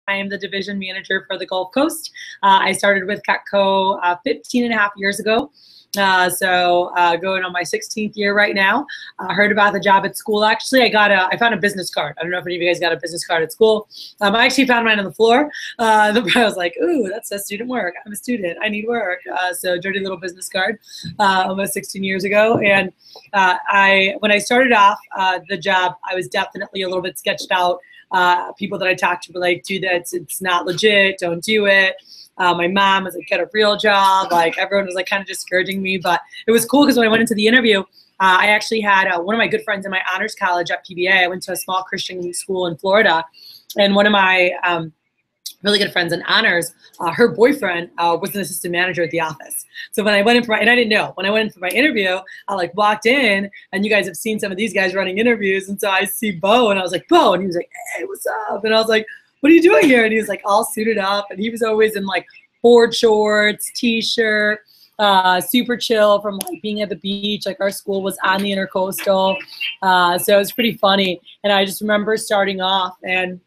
I am the division manager for the Gulf Coast. I started with Cutco 15 and a half years ago. Going on my 16th year right now. Heard about the job at school. Actually, I found a business card. I don't know if any of you guys got a business card at school. I actually found mine on the floor. I was like, ooh, that says student work. I'm a student. I need work. So dirty little business card almost 16 years ago. And when I started off the job, I was definitely a little bit sketched out. People that I talked to were like, dude, it's not legit. Don't do it. My mom was like, get a real job. Like everyone was like kind of discouraging me, but it was cool because when I went into the interview, I actually had one of my good friends in my honors college at PBA. I went to a small Christian school in Florida, and one of my really good friends in honors, her boyfriend was an assistant manager at the office. So when I went in for and I didn't know, when I went in for my interview, I like walked in, and you guys have seen some of these guys running interviews, and so I see Bo, and I was like, Bo, and he was like, hey, what's up? And I was like, what are you doing here? And he was like all suited up, and he was always in like board shorts, t-shirt, super chill from like being at the beach. Like our school was on the Intercoastal. So it was pretty funny. And I just remember starting off, and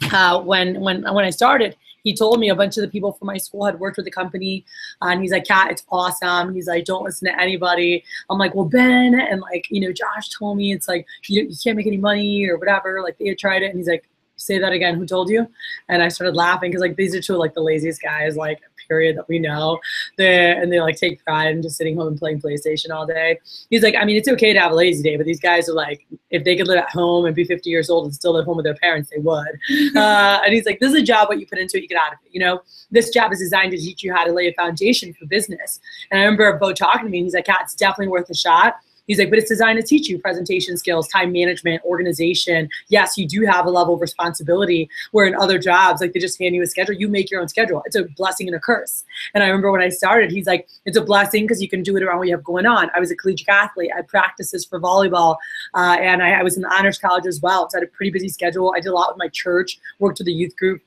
when I started, he told me a bunch of the people from my school had worked with the company, and he's like, Kat, it's awesome. He's like, don't listen to anybody. I'm like, well, Ben and like, Josh told me it's like, you can't make any money or whatever. Like they had tried it. And he's like, say that again, who told you? And I started laughing because like these are two of like the laziest guys, like period, that we know. They like take pride in just sitting home and playing PlayStation all day. He's like, I mean, it's okay to have a lazy day, but these guys are like, if they could live at home and be 50 years old and still live home with their parents, they would. And he's like, this is a job, what you put into it, you get out of it. This job is designed to teach you how to lay a foundation for business. And I remember Bo talking to me, and he's like, Kat, it's definitely worth a shot. He's like, but it's designed to teach you presentation skills, time management, organization. Yes, you do have a level of responsibility where in other jobs, like they just hand you a schedule, you make your own schedule. It's a blessing and a curse. And I remember when I started, he's like, it's a blessing because you can do it around what you have going on. I was a collegiate athlete. I practices for volleyball, and I was in the honors college as well. So I had a pretty busy schedule. I did a lot with my church, worked with the youth group.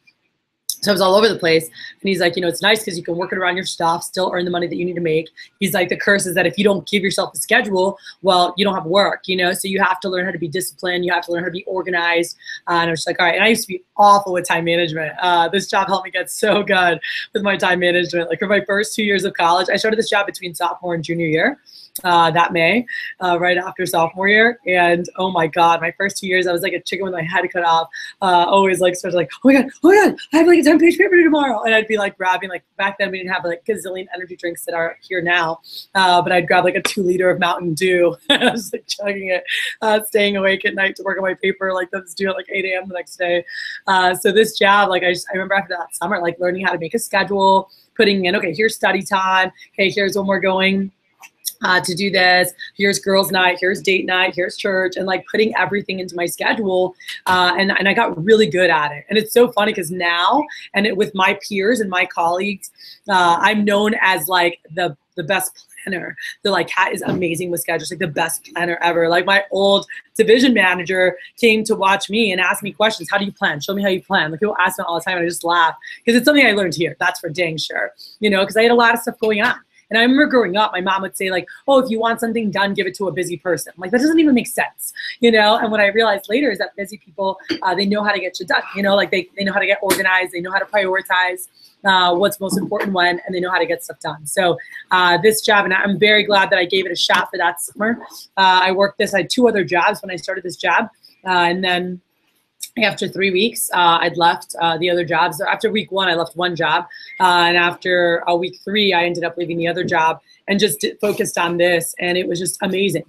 So I was all over the place. And he's like, it's nice because you can work it around your stuff, still earn the money that you need to make. He's like, the curse is that if you don't give yourself a schedule, well, you don't have work, so you have to learn how to be disciplined. You have to learn how to be organized. And I was just like, all right. And I used to be awful with time management. This job helped me get so good with my time management. Like for my first 2 years of college, I started this job between sophomore and junior year. That May, right after sophomore year. And oh my God, my first 2 years, I was like a chicken with my head cut off. Always like started like, oh my God, I have like a 10-page paper tomorrow. And I'd be like grabbing, like back then we didn't have like gazillion energy drinks that are here now. But I'd grab like a 2 liter of Mountain Dew. I was like chugging it, staying awake at night to work on my paper. Like that was due at like 8 a.m. the next day. So this job, like I remember after that summer, like learning how to make a schedule, putting in, okay, here's study time. Okay, here's when we're going to do this, here's girls night, here's date night, here's church, and like putting everything into my schedule. And I got really good at it. And it's so funny because now, with my peers and my colleagues, I'm known as like the best planner. They're like, Kat is amazing with schedules, like the best planner ever. Like my old division manager came to watch me and ask me questions. How do you plan? Show me how you plan. Like people ask me all the time, and I just laugh because it's something I learned here. That's for dang sure. Because I had a lot of stuff going on. And I remember growing up, my mom would say like, oh, if you want something done, give it to a busy person. I'm like, that doesn't even make sense, And what I realized later is that busy people, they know how to get shit done, like they know how to get organized. They know how to prioritize what's most important when, and they know how to get stuff done. So this job, and I'm very glad that I gave it a shot for that summer. I had 2 other jobs when I started this job. And then after 3 weeks, I'd left the other jobs. After week 1, I left one job. And after week 3, I ended up leaving the other job and just focused on this. And it was just amazing.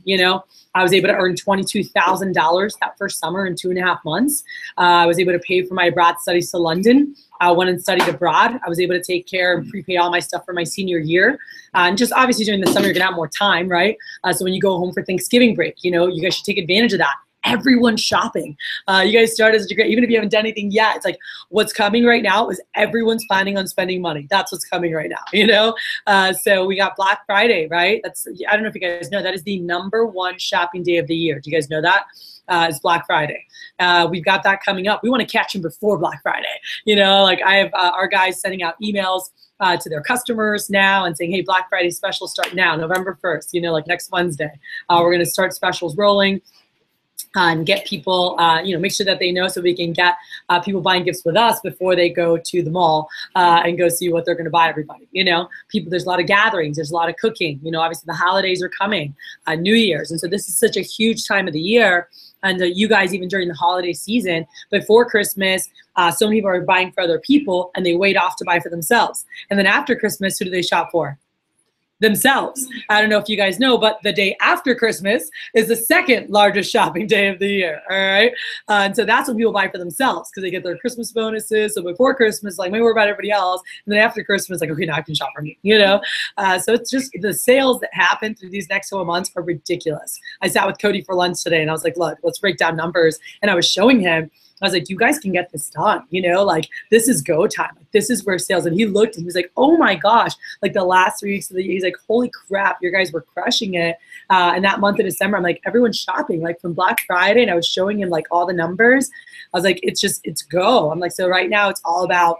I was able to earn $22,000 that first summer in 2.5 months. I was able to pay for my abroad studies to London. I went and studied abroad. I was able to take care and prepay all my stuff for my senior year. And just obviously during the summer, you're going to have more time, right? So when you go home for Thanksgiving break, you guys should take advantage of that. Everyone's shopping. You guys started such a great, even if you haven't done anything yet, it's like what's coming right now is everyone's planning on spending money. That's what's coming right now, So we got Black Friday, right? I don't know if you guys know, that is the #1 shopping day of the year. Do you guys know that? It's Black Friday. We've got that coming up. We want to catch them before Black Friday. Like I have our guys sending out emails to their customers now and saying, hey, Black Friday specials start now, November 1st, like next Wednesday. We're going to start specials rolling. and get people, make sure that they know so we can get people buying gifts with us before they go to the mall and go see what they're going to buy everybody. People, there's a lot of gatherings, there's a lot of cooking. Obviously the holidays are coming, New Year's. And so this is such a huge time of the year. And you guys, even during the holiday season, before Christmas, so many people are buying for other people and they wait off to buy for themselves. And then after Christmas, who do they shop for? Themselves. I don't know if you guys know, but the day after Christmas is the second largest shopping day of the year. All right. And so that's when people buy for themselves because they get their Christmas bonuses. So before Christmas, like, maybe we're about everybody else. And then after Christmas, like, okay, now I can shop for me, So it's just the sales that happen through these next 12 months are ridiculous. I sat with Cody for lunch today and I was like, look, let's break down numbers. And I was showing him, I was like, you guys can get this done, like, this is go time. Like, this is where sales. And he looked and he was like, oh my gosh, like the last 3 weeks of the year, he's like, holy crap, you guys were crushing it. And that month of December, I'm like, everyone's shopping, like from Black Friday. And I was showing him like all the numbers. I was like, it's go. I'm like, so right now it's all about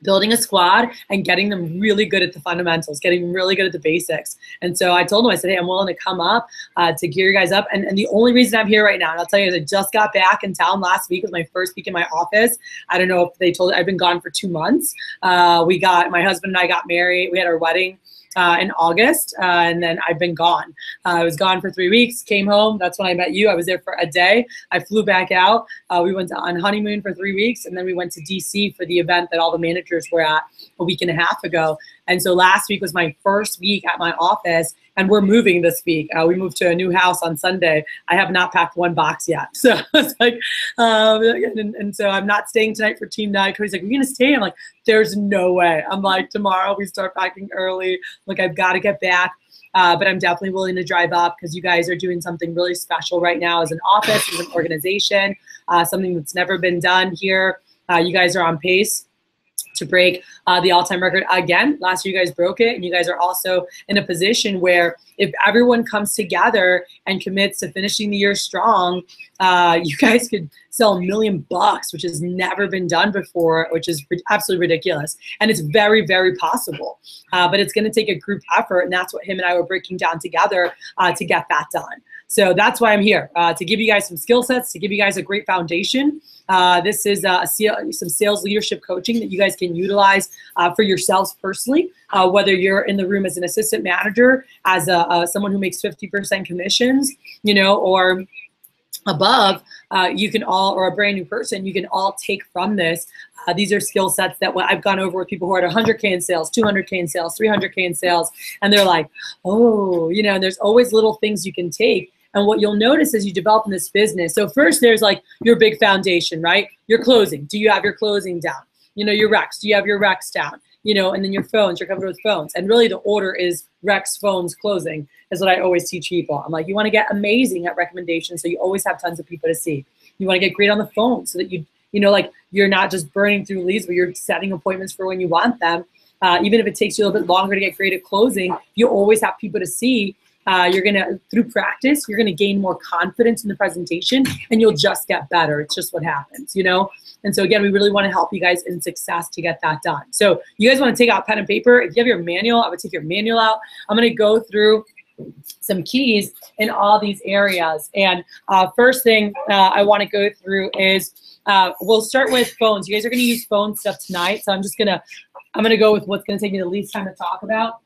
building a squad and getting them really good at the fundamentals, getting them really good at the basics. And so I told him, I said, hey, I'm willing to come up to gear you guys up. And the only reason I'm here right now, and I'll tell you, is I just got back in town last week. It was my first week in my office. I don't know if they told you, I've been gone for 2 months. My husband and I got married. We had our wedding in August, and then I've been gone. I was gone for 3 weeks, came home. That's when I met you. I was there for a day. I flew back out. We went on honeymoon for 3 weeks, and then we went to DC for the event that all the managers were at a week and a half ago. And so last week was my first week at my office, and we're moving this week. We moved to a new house on Sunday. I have not packed one box yet. So it's like, and so I'm not staying tonight for team night. Cody's like, we're going to stay. I'm like, there's no way. I'm like, tomorrow we start packing early. Like, I've got to get back. But I'm definitely willing to drive up because you guys are doing something really special right now as an office, as an organization, something that's never been done here. You guys are on pace to break the all-time record again. Last year you guys broke it, and you guys are also in a position where if everyone comes together and commits to finishing the year strong, you guys could sell $1 million, which has never been done before, which is absolutely ridiculous. And it's very, very possible. But it's going to take a group effort, and that's what him and I were breaking down together to get that done. So that's why I'm here, to give you guys some skill sets, to give you guys a great foundation. This is some sales leadership coaching that you guys can utilize for yourselves personally, whether you're in the room as an assistant manager, as someone who makes 50% commissions, or above, you can all, or a brand new person, you can all take from this. These are skill sets that I've gone over with people who are at 100K in sales, 200K in sales, 300K in sales, and they're like, oh, and there's always little things you can take. And what you'll notice as you develop in this business, so first there's like your big foundation, right? Your closing. Do you have your closing down? Your recs. Do you have your recs down? And then your phones, you're covered with phones. And really the order is recs, phones, closing is what I always teach people. I'm like, you want to get amazing at recommendations, so you always have tons of people to see. You want to get great on the phone so that like you're not just burning through leads, but you're setting appointments for when you want them. Even if it takes you a little bit longer to get great at closing, you always have people to see. Through practice, you're gonna gain more confidence in the presentation, and you'll just get better. It's just what happens, And so again, we really want to help you guys in success to get that done. So you guys want to take out pen and paper. If you have your manual, I would take your manual out. I'm gonna go through some keys in all these areas. And first thing I want to go through is we'll start with phones. You guys are gonna use phone stuff tonight, so I'm gonna go with what's gonna take me the least time to talk about.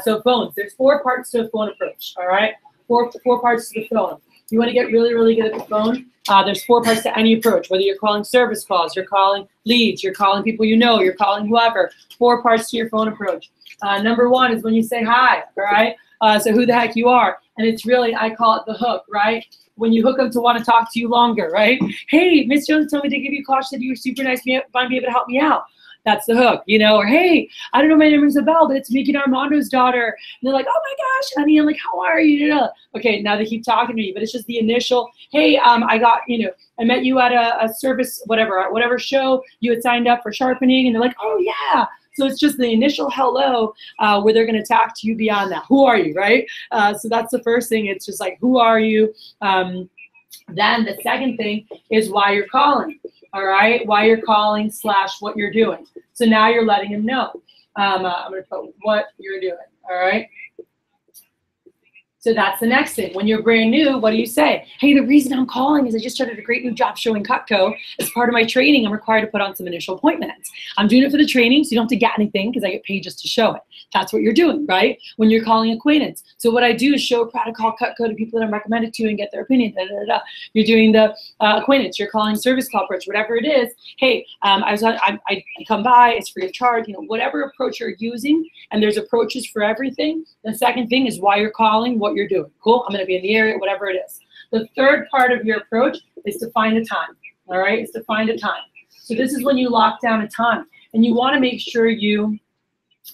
So phones, there's 4 parts to a phone approach, all right? Four parts to the phone. You wanna get really, really good at the phone. There's 4 parts to any approach, whether you're calling service calls, you're calling leads, you're calling people you're calling whoever. 4 parts to your phone approach. Number 1 is when you say hi, all right? So who the heck you are. And it's really, I call it the hook, right? When you hook them to want to talk to you longer, right? Hey, Miss Jones told me to give you a call. She said you were super nice, might be able to help me out. That's the hook, or hey, I don't know, my name is Isabel, but it's Mickey and Armando's daughter. And they're like, oh my gosh, honey. I'm like, how are you? Okay, now they keep talking to me, but it's just the initial, hey, I got, I met you at a service, whatever show you had signed up for sharpening. And they're like, oh yeah. So it's just the initial hello where they're going to talk to you beyond that. Who are you, right? So that's the first thing. It's just like, who are you? Then the second thing is why you're calling. All right, why you're calling / what you're doing. So now you're letting him know. I'm going to put what you're doing. All right. So that's the next thing. When you're brand new, what do you say? Hey, the reason I'm calling is I just started a great new job show in Cutco. As part of my training, I'm required to put on some initial appointments. I'm doing it for the training, so you don't have to get anything because I get paid just to show it. That's what you're doing, right? When you're calling acquaintance. So what I do is show proud to call Cutco to people that I'm recommended to and get their opinion. Da, da, da. You're doing the acquaintance. You're calling service call approach, whatever it is. Hey, I come by. It's free of charge. You know, whatever approach you're using, and there's approaches for everything. The second thing is why you're calling, what you're doing. Cool, I'm gonna be in the area, whatever it is. The third part of your approach is to find a time, all right? Is to find a time. So this is when you lock down a time. And you wanna make sure you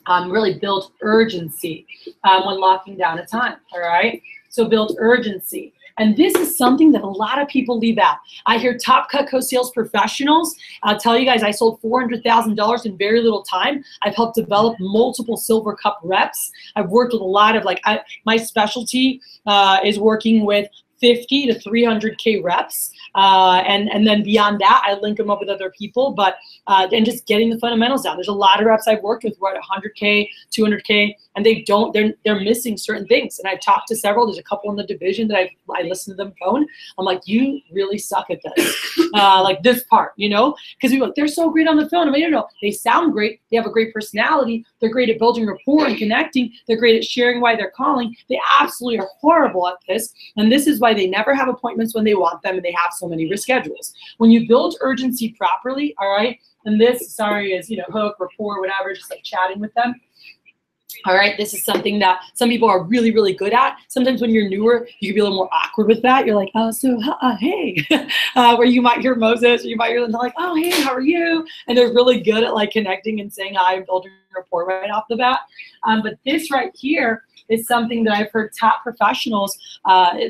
really build urgency when locking down a time, all right? So build urgency. And this is something that a lot of people leave out. I hear top Cutco sales professionals. I'll tell you guys, I sold $400,000 in very little time. I've helped develop multiple Silver Cup reps. I've worked with a lot of my specialty is working with 50 to 300K reps. And then beyond that, I link them up with other people, but and just getting the fundamentals down. There's a lot of reps I've worked with who are at 100K, 200K, and they're missing certain things. And I've talked to several. There's a couple in the division that I listen to them phone. I'm like, you really suck at this, like this part, you know? Because people are like, they're so great on the phone. I mean, no, they sound great. They have a great personality. They're great at building rapport and connecting. They're great at sharing why they're calling. They absolutely are horrible at this. And this is why they never have appointments when they want them, and they have so many reschedules. When you build urgency properly, all right, and this, sorry, is, you know, hook, rapport, whatever, just like chatting with them. All right, this is something that some people are really, really good at. Sometimes when you're newer, you can be a little more awkward with that. You're like, oh, so, hey, where you might hear Moses, or you might hear them like, oh, hey, how are you? And they're really good at like connecting and saying hi and building rapport right off the bat. But this right here is something that I've heard top professionals,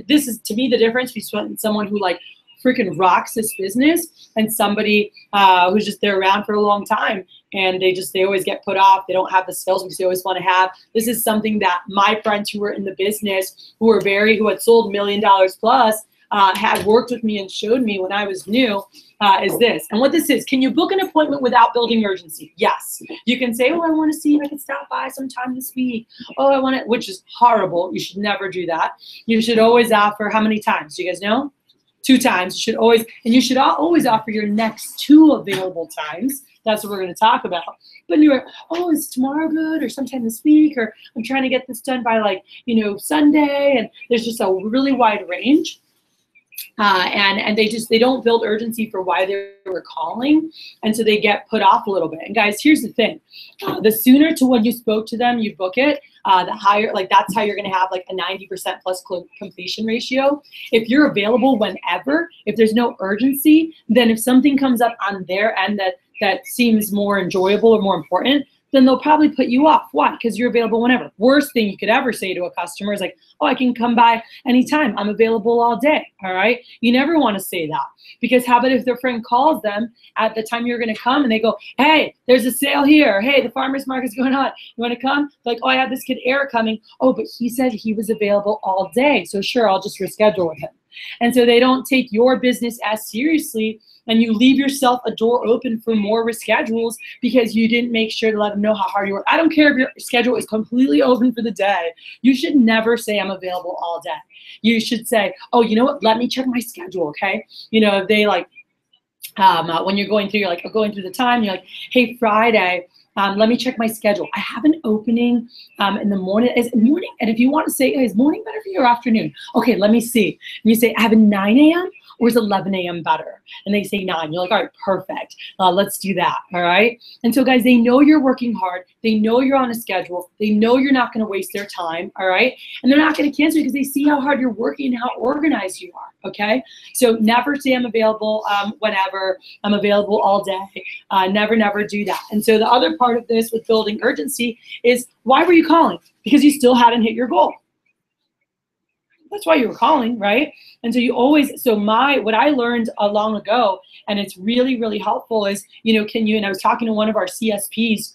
this is, to me, the difference between someone who like freaking rocks this business and somebody who's just there around for a long time, and they always get put off. They don't have the skills because they always want to have. This is something that my friends who were in the business, who had sold $1 million plus, had worked with me and showed me when I was new, is this. And what this is, can you book an appointment without building urgency? Yes. You can say, oh, I want to see if I can stop by sometime this week. Oh, I want to, which is horrible. You should never do that. You should always offer, how many times? Do you guys know? 2 times. You should always, and you should always offer your next 2 available times. That's what we're going to talk about. But you're, oh, is tomorrow good, or sometime this week, or I'm trying to get this done by like, you know, Sunday, and there's just a really wide range. And they don't build urgency for why they were calling, and so they get put off a little bit. And guys, here's the thing: the sooner to when you spoke to them, you book it, the higher, like that's how you're going to have like a 90% plus completion ratio. If you're available whenever, if there's no urgency, then if something comes up on their end that seems more enjoyable or more important, then they'll probably put you off. Why? Because you're available whenever. Worst thing you could ever say to a customer is like, oh, I can come by anytime. I'm available all day, all right? You never want to say that, because how about if their friend calls them at the time you're going to come and they go, hey, there's a sale here. Hey, the farmer's market's going on. You want to come? They're like, oh, I have this kid Eric coming. Oh, but he said he was available all day. So sure, I'll just reschedule with him. And so they don't take your business as seriously, and you leave yourself a door open for more reschedules because you didn't make sure to let them know how hard you work. I don't care if your schedule is completely open for the day. You should never say I'm available all day. You should say, oh, you know what? Let me check my schedule, okay? You know, if they like, when you're going through, you're like going through the time, you're like, hey, Friday, let me check my schedule. I have an opening in the morning. Is morning? And if you want to say, hey, is morning better for you or afternoon? Okay, let me see. And you say, I have a 9 a.m. or is 11 a.m. better? And they say 9. You're like, all right, perfect. Let's do that, all right? And so, guys, they know you're working hard. They know you're on a schedule. They know you're not going to waste their time, all right? And they're not going to cancel you because they see how hard you're working and how organized you are, okay? So never say I'm available whenever. I'm available all day. Never, never do that. And so the other part of this with building urgency is, why were you calling? Because you still hadn't hit your goal. That's why you were calling, right? And so you always, so what I learned long ago, and it's really, really helpful is, you know, and I was talking to one of our CSPs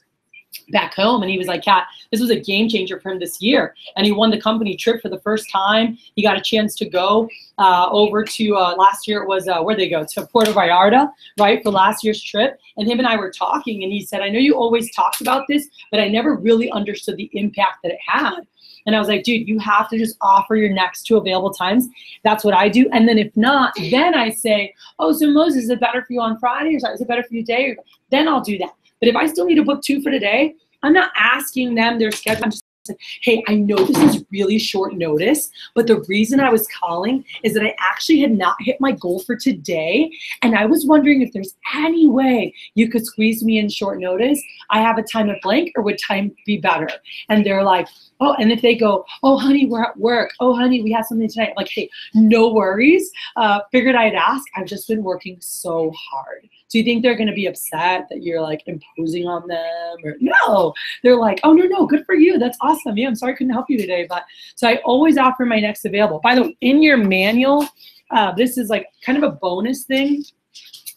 back home, and he was like, Kat, this was a game changer for him this year, and he won the company trip for the first time. He got a chance to go over to last year it was where'd they go, to Puerto Vallarta, right, for last year's trip. And him and I were talking, and he said, I know you always talked about this, but I never really understood the impact that it had. And I was like, dude, you have to just offer your next 2 available times. That's what I do. And then if not, then I say, oh, so Moses, is it better for you on Friday, or is it better for you today? Then I'll do that. But if I still need to book 2 for today, I'm not asking them their schedule. I'm just saying, hey, I know this is really short notice, but the reason I was calling is that I actually had not hit my goal for today, and I was wondering if there's any way you could squeeze me in short notice. I have a time at blank, or would time be better? And they're like, oh, and if they go, oh, honey, we're at work. Oh, honey, we have something tonight. I'm like, hey, no worries. Figured I'd ask. I've just been working so hard. Do you think they're going to be upset that you're like imposing on them? Or no, they're like, oh, no, good for you. That's awesome. Yeah, I'm sorry I couldn't help you today. But so I always offer my next available. By the way, in your manual, this is like kind of a bonus thing.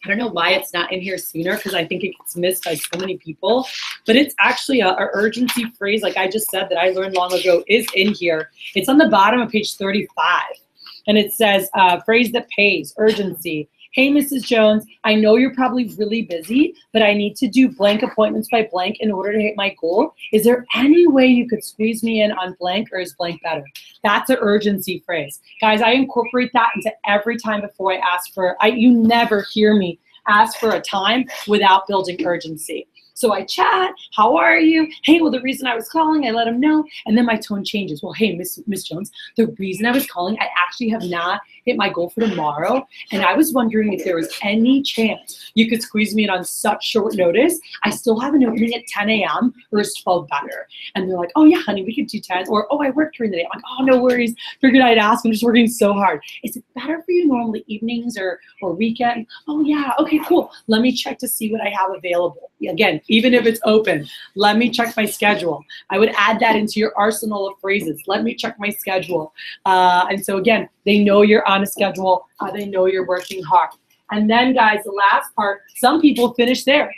I don't know why it's not in here sooner, because I think it gets missed by so many people. But it's actually a urgency phrase, like I just said, that I learned long ago, is in here. It's on the bottom of page 35. And it says, phrase that pays, urgency. Hey, Mrs. Jones, I know you're probably really busy, but I need to do blank appointments by blank in order to hit my goal. Is there any way you could squeeze me in on blank, or is blank better? That's an urgency phrase. Guys, I incorporate that into every time before I ask for, you never hear me ask for a time without building urgency. So I chat, how are you? Hey, well, the reason I was calling, I let them know, and then my tone changes. Well, hey, Miss Jones, the reason I was calling, I actually have not hit my goal for tomorrow, and I was wondering if there was any chance you could squeeze me in on such short notice. I still have an opening at 10 a.m., or is 12 better? And they're like, oh yeah, honey, we could do 10, or oh, I work during the day. I'm like, oh, no worries, figured I'd ask, I'm just working so hard. Is it better for you normally evenings or weekend? Oh yeah, okay, cool. Let me check to see what I have available. Again, even if it's open, let me check my schedule. I would add that into your arsenal of phrases. Let me check my schedule. And so again, they know you're on a schedule. They know you're working hard. And then guys, the last part, some people finish there.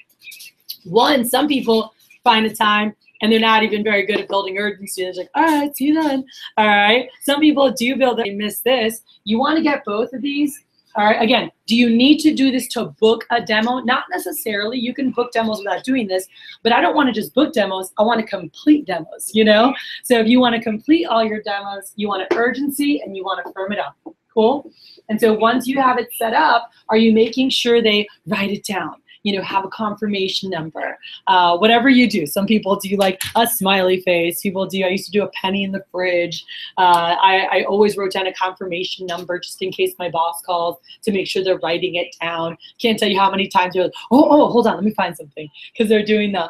Some people find a time and they're not even very good at building urgency. They're like, all right, see you then. All right. Some people do build it and miss this. You want to get both of these. All right, again, do you need to do this to book a demo? Not necessarily. You can book demos without doing this, but I don't want to just book demos. I want to complete demos, you know? So if you want to complete all your demos, you want an urgency and you want to firm it up. Cool? And so once you have it set up, are you making sure they write it down? You know, have a confirmation number, whatever you do. Some people do like a smiley face. People do, I used to do a penny in the fridge. I always wrote down a confirmation number just in case my boss calls to make sure they're writing it down. Can't tell you how many times they're like, oh, hold on, let me find something. Because they're doing the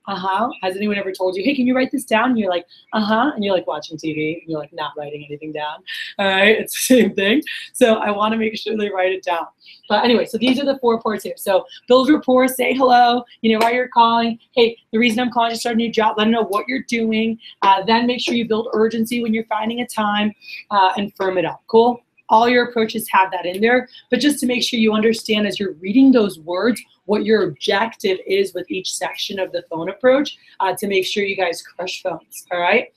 Has anyone ever told you, hey, can you write this down? And you're like, and you're like watching TV and you're like not writing anything down. All right, it's the same thing. So I want to make sure they write it down. But anyway, so these are the 4 parts here. So build rapport, say hello, you know, why you're calling. Hey, the reason I'm calling is to start a new job. Let them know what you're doing. Then make sure you build urgency when you're finding a time and firm it up. Cool? All your approaches have that in there. But just to make sure you understand as you're reading those words, what your objective is with each section of the phone approach to make sure you guys crush phones, all right?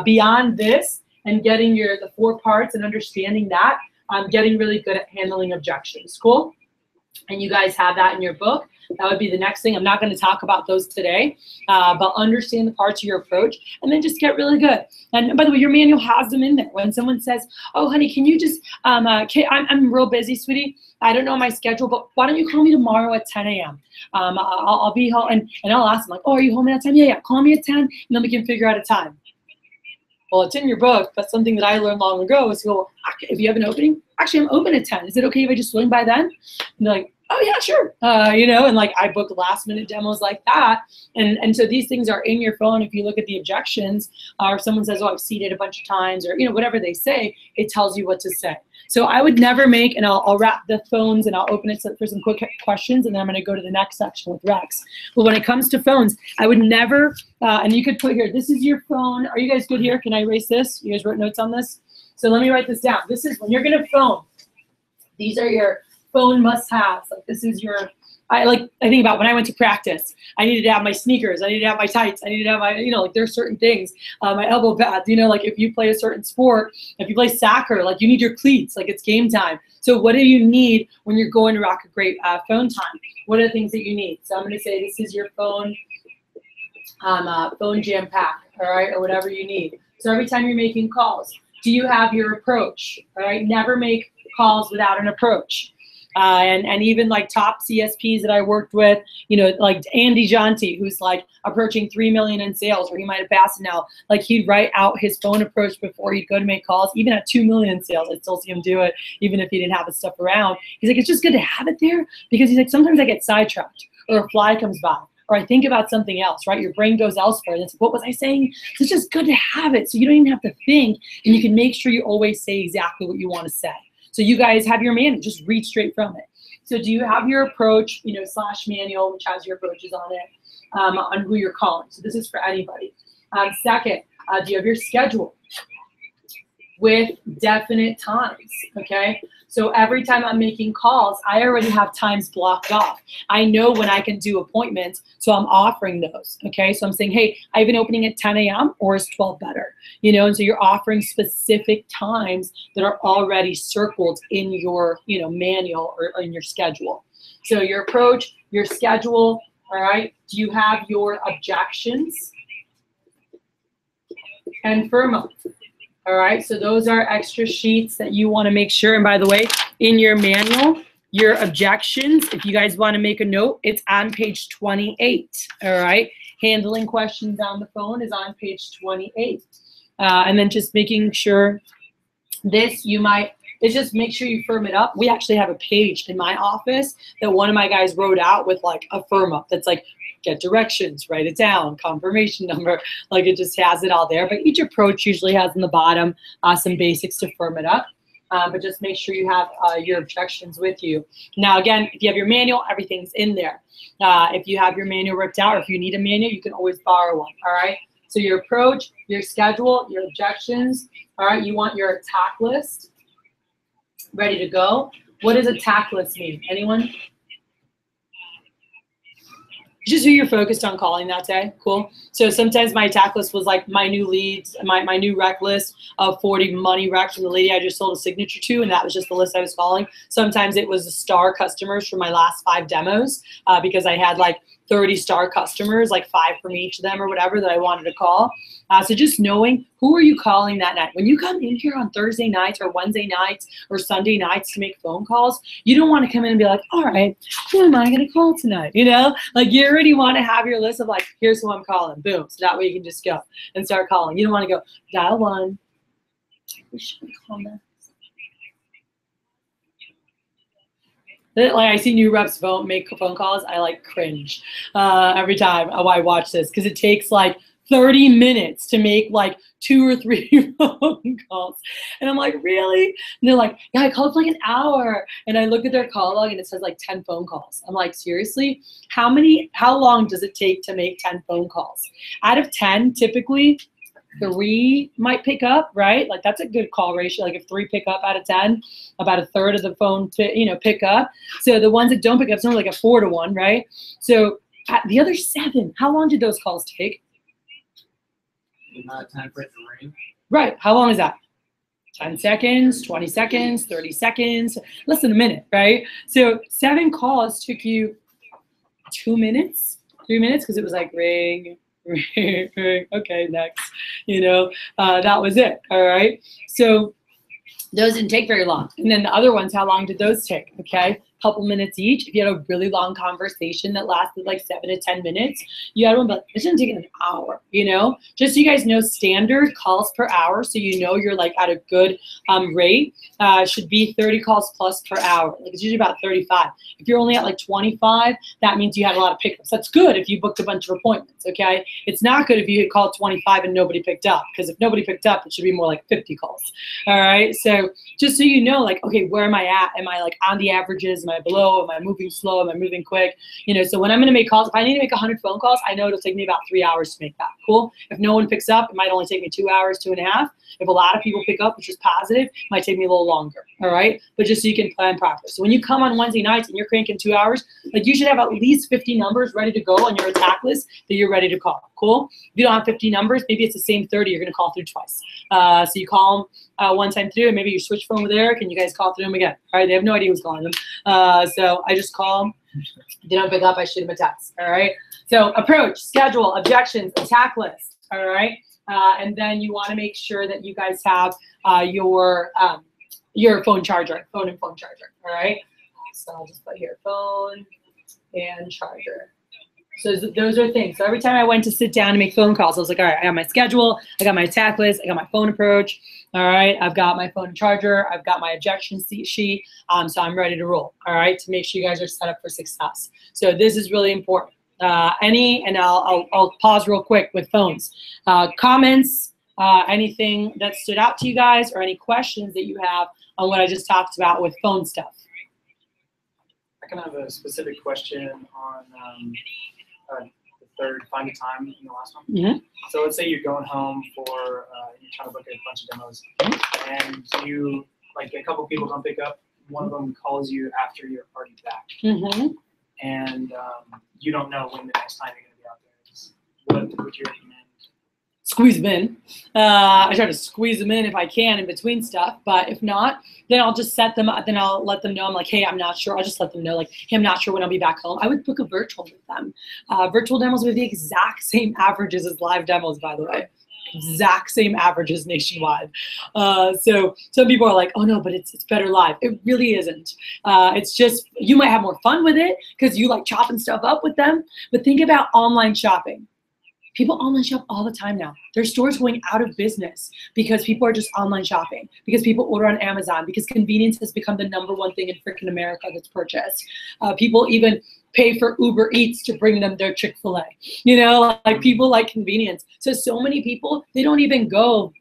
Beyond this and getting the 4 parts and understanding that, I'm getting really good at handling objections. Cool? And you guys have that in your book. That would be the next thing. I'm not going to talk about those today, but understand the parts of your approach and then just get really good. And by the way, your manual has them in there. When someone says, oh, honey, can you just, I'm real busy, sweetie. I don't know my schedule, but why don't you call me tomorrow at 10 a.m. I'll be home, and I'll ask them, like, oh, are you home at 10? Yeah, call me at 10, and then we can figure out a time. Well, it's in your book, but something that I learned long ago is, well, if you have an opening, actually, I'm open at 10. Is it okay if I just swing by then? And they're like, oh, yeah, sure. You know, and like I book last minute demos like that. And so these things are in your phone. If you look at the objections, or if someone says, oh, I've seen it a bunch of times, or, you know, whatever they say, it tells you what to say. So I would never make, and I'll wrap the phones and I'll open it for some quick questions, and then I'm going to go to the next section with Rex. But when it comes to phones, I would never, and you could put here, this is your phone. Are you guys good here? Can I erase this? You guys wrote notes on this? So let me write this down. This is when you're going to phone. These are your phone must-haves. Like this is your I think about when I went to practice, I needed to have my sneakers, I needed to have my tights, I needed to have my, like there's certain things, my elbow pads, like if you play a certain sport, if you play soccer, like you need your cleats, like it's game time. So what do you need when you're going to rock a great phone time? What are the things that you need? So I'm going to say this is your phone jam pack, all right, or whatever you need. So every time you're making calls, do you have your approach? All right, never make calls without an approach. And even like top CSPs that I worked with, like Andy Jonti, who's like approaching 3 million in sales, or he might have passed it now. Like he'd write out his phone approach before he'd go to make calls. Even at 2 million in sales, I'd still see him do it, even if he didn't have his stuff around. He's like, it's just good to have it there, because he's like, sometimes I get sidetracked, or a fly comes by, or I think about something else, right? Your brain goes elsewhere. And it's, what was I saying? So it's just good to have it, so you don't even have to think, and you can make sure you always say exactly what you want to say. So you guys have your manual, just read straight from it. So do you have your approach, slash manual, which has your approaches on it, on who you're calling? So this is for anybody. Second, do you have your schedule with definite times, okay? So every time I'm making calls, I already have times blocked off. I know when I can do appointments, so I'm offering those, okay? So I'm saying, hey, I have an opening at 10 a.m. or is 12 better? And so you're offering specific times that are already circled in your, manual or in your schedule. So your approach, your schedule, all right? Do you have your objections and firm up? All right, so those are extra sheets that you want to make sure. And by the way, in your manual, your objections, if you guys want to make a note, it's on page 28. All right, handling questions on the phone is on page 28. And then just making sure it's just make sure you firm it up. We actually have a page in my office that one of my guys wrote out with like a firm up that's like, get directions, write it down, confirmation number, like it just has it all there. But each approach usually has in the bottom some basics to firm it up. But just make sure you have your objections with you. Now, again, if you have your manual, everything's in there. If you have your manual ripped out, or if you need a manual, you can always borrow one, all right? So your approach, your schedule, your objections, all right? You want your attack list ready to go. What does attack list mean? Anyone? Just who you're focused on calling that day. Cool. So sometimes my attack list was like my new leads, my new rec list of 40 money recs from the lady I just sold a signature to, and that was just the list I was calling. Sometimes it was the star customers from my last 5 demos because I had like 30 star customers, like 5 from each of them or whatever that I wanted to call. So just knowing who are you calling that night. When you come in here on Thursday nights or Wednesday nights or Sunday nights to make phone calls, you don't want to come in and be like, all right, who am I going to call tonight? Like you already want to have your list of like, here's who I'm calling. Boom. So that way you can just go and start calling. You don't want to go dial 1. Who should we call next? Like I see new reps make phone calls, I like cringe every time I watch this, because it takes like 30 minutes to make like 2 or 3 phone calls. And I'm like, really? And they're like, yeah, I called for like an hour. And I look at their call log and it says like 10 phone calls. I'm like, seriously? How long does it take to make 10 phone calls? Out of 10, typically 3 might pick up, right? Like that's a good call ratio. Like if 3 pick up out of 10, about a third of the phone pick up. So the ones that don't pick up, it's only like a 4 to 1, right? So the other 7, how long did those calls take? Time for it to ring. Right. How long is that? 10 seconds, 20 seconds, 30 seconds, less than a minute, right? So 7 calls took you 2 minutes, 3 minutes, because it was like ring, ring, ring. Okay, next. That was it. All right. So those didn't take very long. And then the other ones, how long did those take? Okay. Couple minutes each. If you had a really long conversation that lasted like 7 to 10 minutes, you had one, but it shouldn't take an hour, just so you guys know, standard calls per hour, so you're like at a good rate, should be 30 calls plus per hour. Like it's usually about 35. If you're only at like 25, that means you had a lot of pickups. That's good if you booked a bunch of appointments, okay? It's not good if you had called 25 and nobody picked up, because if nobody picked up, it should be more like 50 calls, all right? So just so you know, like, okay, where am I at? Am I like on the averages? Am Am I below? Am I moving slow? Am I moving quick? You know, so when I'm going to make calls, if I need to make 100 phone calls, I know it'll take me about 3 hours to make that. Cool. If no one picks up, it might only take me 2 hours, 2.5. If a lot of people pick up, which is positive, it might take me a little longer. All right. But just so you can plan properly. So when you come on Wednesday nights and you're cranking 2 hours, like you should have at least 50 numbers ready to go on your attack list that you're ready to call. Cool. If you don't have 50 numbers, maybe it's the same 30 you're going to call through twice. So you call them one time through, and maybe you switch phone with Eric and you guys call through them again. All right. They have no idea who's calling them. So I just call them. If they don't pick up, I shoot them a text. All right. So approach, schedule, objections, attack list. All right. And then you want to make sure that you guys have your phone charger, phone and phone charger. All right. So I'll just put here phone and charger. So those are things. So every time I went to sit down and make phone calls, I was like, all right, I got my schedule, I got my attack list, I got my phone approach. All right, I've got my phone and charger, I've got my objection sheet. So I'm ready to roll. All right, to make sure you guys are set up for success. So this is really important. And I'll pause real quick with phones. Comments, anything that stood out to you guys, or any questions that you have on what I just talked about with phone stuff. I can have a specific question on the third, find a time in the last one. Mm-hmm. So let's say you're going home for, you're trying to book a bunch of demos, and you, like a couple people don't pick up, one of them calls you after you're already back. Mm-hmm. And you don't know when the next time you're going to be out there. What would you recommend? Squeeze them in. I try to squeeze them in if I can in between stuff, but if not, then I'll just set them up. Then I'll let them know. I'm like, hey, I'm not sure. I'll just let them know, like, hey, I'm not sure when I'll be back home. I would book a virtual with them. Virtual demos with the exact same averages as live demos, by the way. Exact same averages nationwide. So some people are like, oh no, but it's better live. It really isn't. It's just, you might have more fun with it because you like chopping stuff up with them. But think about online shopping. People online shop all the time now. There's stores going out of business because people are just online shopping, because people order on Amazon, because convenience has become the #1 thing in freaking America that's purchased. People even pay for Uber Eats to bring them their Chick-fil-A. You know, like people like convenience. So many people, they don't even go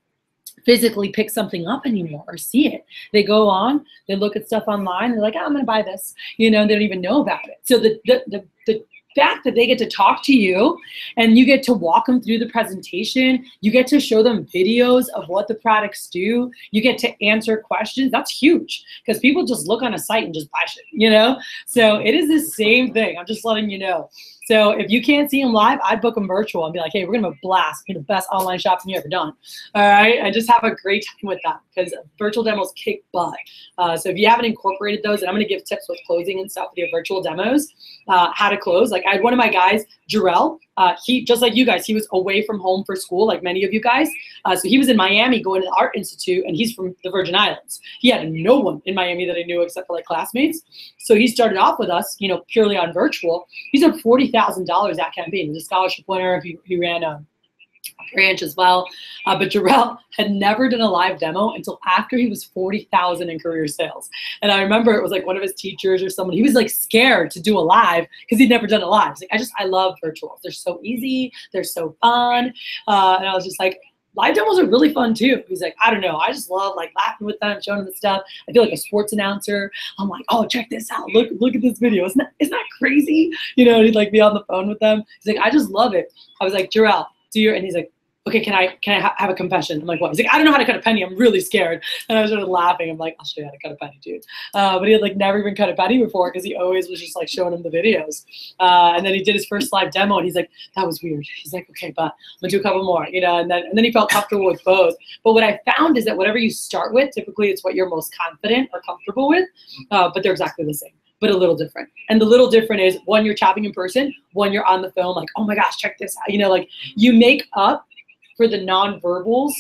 physically pick something up anymore or see it. They go on, they look at stuff online, they're like, oh, I'm gonna buy this. You know, they don't even know about it. So the fact that they get to talk to you and you get to walk them through the presentation, you get to show them videos of what the products do, you get to answer questions, that's huge because people just look on a site and just buy shit, you know? So it is the same thing. I'm just letting you know. So if you can't see them live, I'd book them virtual and be like, hey, we're gonna have a blast, be the best online shopping you ever done. All right, and just have a great time with that because virtual demos kick butt. So if you haven't incorporated those, and I'm gonna give tips with closing and stuff with your virtual demos, how to close. Like I had one of my guys, Jarrell, he, just like you guys, he was away from home for school, like many of you guys. So he was in Miami going to the Art Institute, and he's from the Virgin Islands. He had no one in Miami that I knew except for like classmates. So he started off with us, you know, purely on virtual. He's at $40,000 that campaign. He's a scholarship winner. He ran a branch as well. But Jarrell had never done a live demo until after he was 40,000 in career sales. And I remember it was like one of his teachers or someone, he was like scared to do a live because he'd never done a live. He's like, I love virtuals. They're so easy. They're so fun. And I was just like, live demos are really fun too. He's like, I don't know. I just love like laughing with them, showing them the stuff. I feel like a sports announcer. I'm like, oh, check this out. Look at this video. Isn't that crazy? You know, he'd like be on the phone with them. He's like, I just love it. I was like, Jarrell, and he's like, okay, can I have a confession? I'm like, what? He's like, I don't know how to cut a penny. I'm really scared. And I started laughing. I'm like, I'll show you how to cut a penny, dude. But he had like never even cut a penny before because he always was just like showing him the videos. And then he did his first live demo and he's like, that was weird. He's like, okay, but I'm gonna do a couple more, you know, and then he felt comfortable with both. But what I found is that whatever you start with, typically it's what you're most confident or comfortable with, but they're exactly the same, but a little different. And the little different is one, you're chopping in person, one, you're on the phone, like, oh my gosh, check this out. You know, like you make up for the non-verbals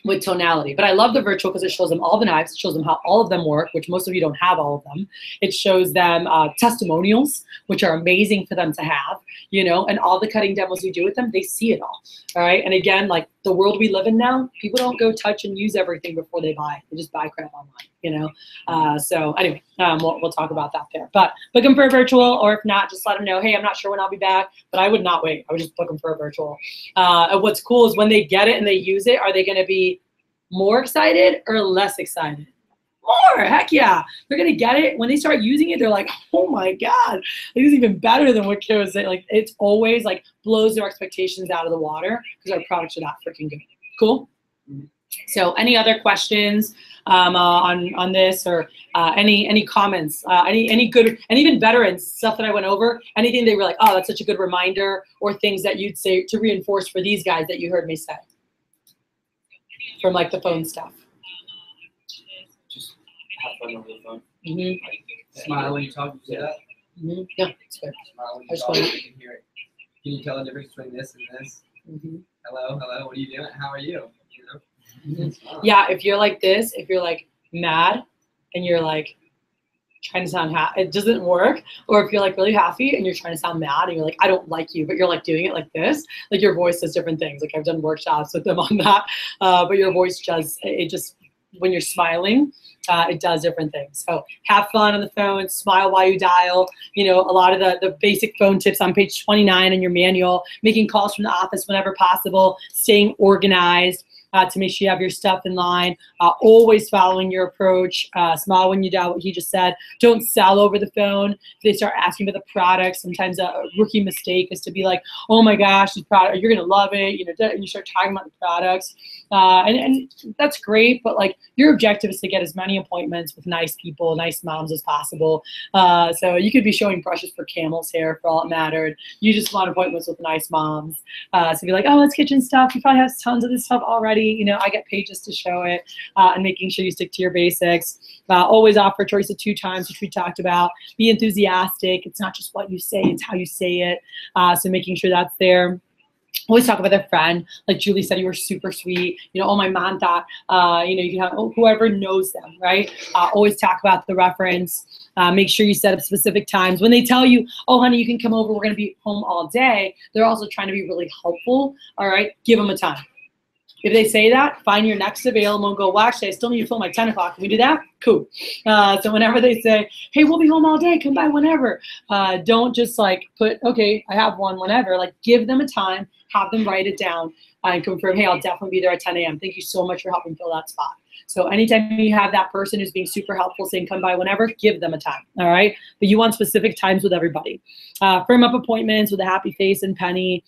with tonality. But I love the virtual because it shows them all the knives, it shows them how all of them work, which most of you don't have all of them. It shows them testimonials, which are amazing for them to have, you know, and all the cutting demos we do with them, they see it all right? And again, like the world we live in now, people don't go touch and use everything before they buy. They just buy crap online, you know? So anyway, we'll talk about that there. But book them for a virtual, or if not, just let them know, hey, I'm not sure when I'll be back, but I would not wait. I would just book them for a virtual. And what's cool is when they get it and they use it, are they gonna be more excited or less excited? more, heck yeah. They're gonna get it. When they start using it, they're like, oh my God, it is even better than what Kara was saying. Like, it's always like blows their expectations out of the water because our products are that freaking good. Cool? So any other questions on this, or any comments, any good, and even better, and stuff that I went over, anything they were like, oh, that's such a good reminder, or things that you'd say to reinforce for these guys that you heard me say from like the phone stuff. Just have fun over the phone. Mm-hmm. Like, smile when you talk. You say that. Mm-hmm. Yeah, it's good. Smile when you talk. You can hear it. Can you tell the difference between this and this? Mm-hmm. Hello, hello. What are you doing? How are you? You know. Mm-hmm. Yeah, if you're like this, if you're like mad and you're like trying to sound happy, it doesn't work. Or if you're like really happy and you're trying to sound mad and you're like, I don't like you, but you're like doing it like this, like your voice does different things. Like I've done workshops with them on that, but your voice just, it just, when you're smiling, it does different things. So have fun on the phone, smile while you dial. You know, a lot of the basic phone tips on page 29 in your manual, making calls from the office whenever possible, staying organized, to make sure you have your stuff in line, always following your approach, smile when you dial, what he just said. Don't sell over the phone. If they start asking about the product, sometimes a rookie mistake is to be like, oh my gosh, this product, you're going to love it. You know, and you start talking about the products. And that's great, but like your objective is to get as many appointments with nice people, nice moms as possible. So you could be showing brushes for camel's hair for all it mattered. You just want appointments with nice moms. So be like, oh, it's kitchen stuff. You probably have tons of this stuff already. You know, I get pages to show it, and making sure you stick to your basics. Always offer choice of 2 times, which we talked about. Be enthusiastic. It's not just what you say, it's how you say it. So making sure that's there. Always talk about their friend. Like Julie said, you were super sweet. You know, oh, my mom thought, you know, you can have whoever knows them, right? Always talk about the reference. Make sure you set up specific times. When they tell you, oh, honey, you can come over, we're going to be home all day, they're also trying to be really helpful, all right? Give them a time. If they say that, find your next available and go, well, actually, I still need to film my 10 o'clock. Can we do that? Cool. So whenever they say, hey, we'll be home all day, come by whenever. Don't just like put, okay, I have one whenever. Like give them a time, have them write it down, and confirm, hey, I'll definitely be there at 10 a.m. Thank you so much for helping fill that spot. So anytime you have that person who's being super helpful saying come by whenever, give them a time, all right? But you want specific times with everybody. Firm up appointments with a happy face and penny.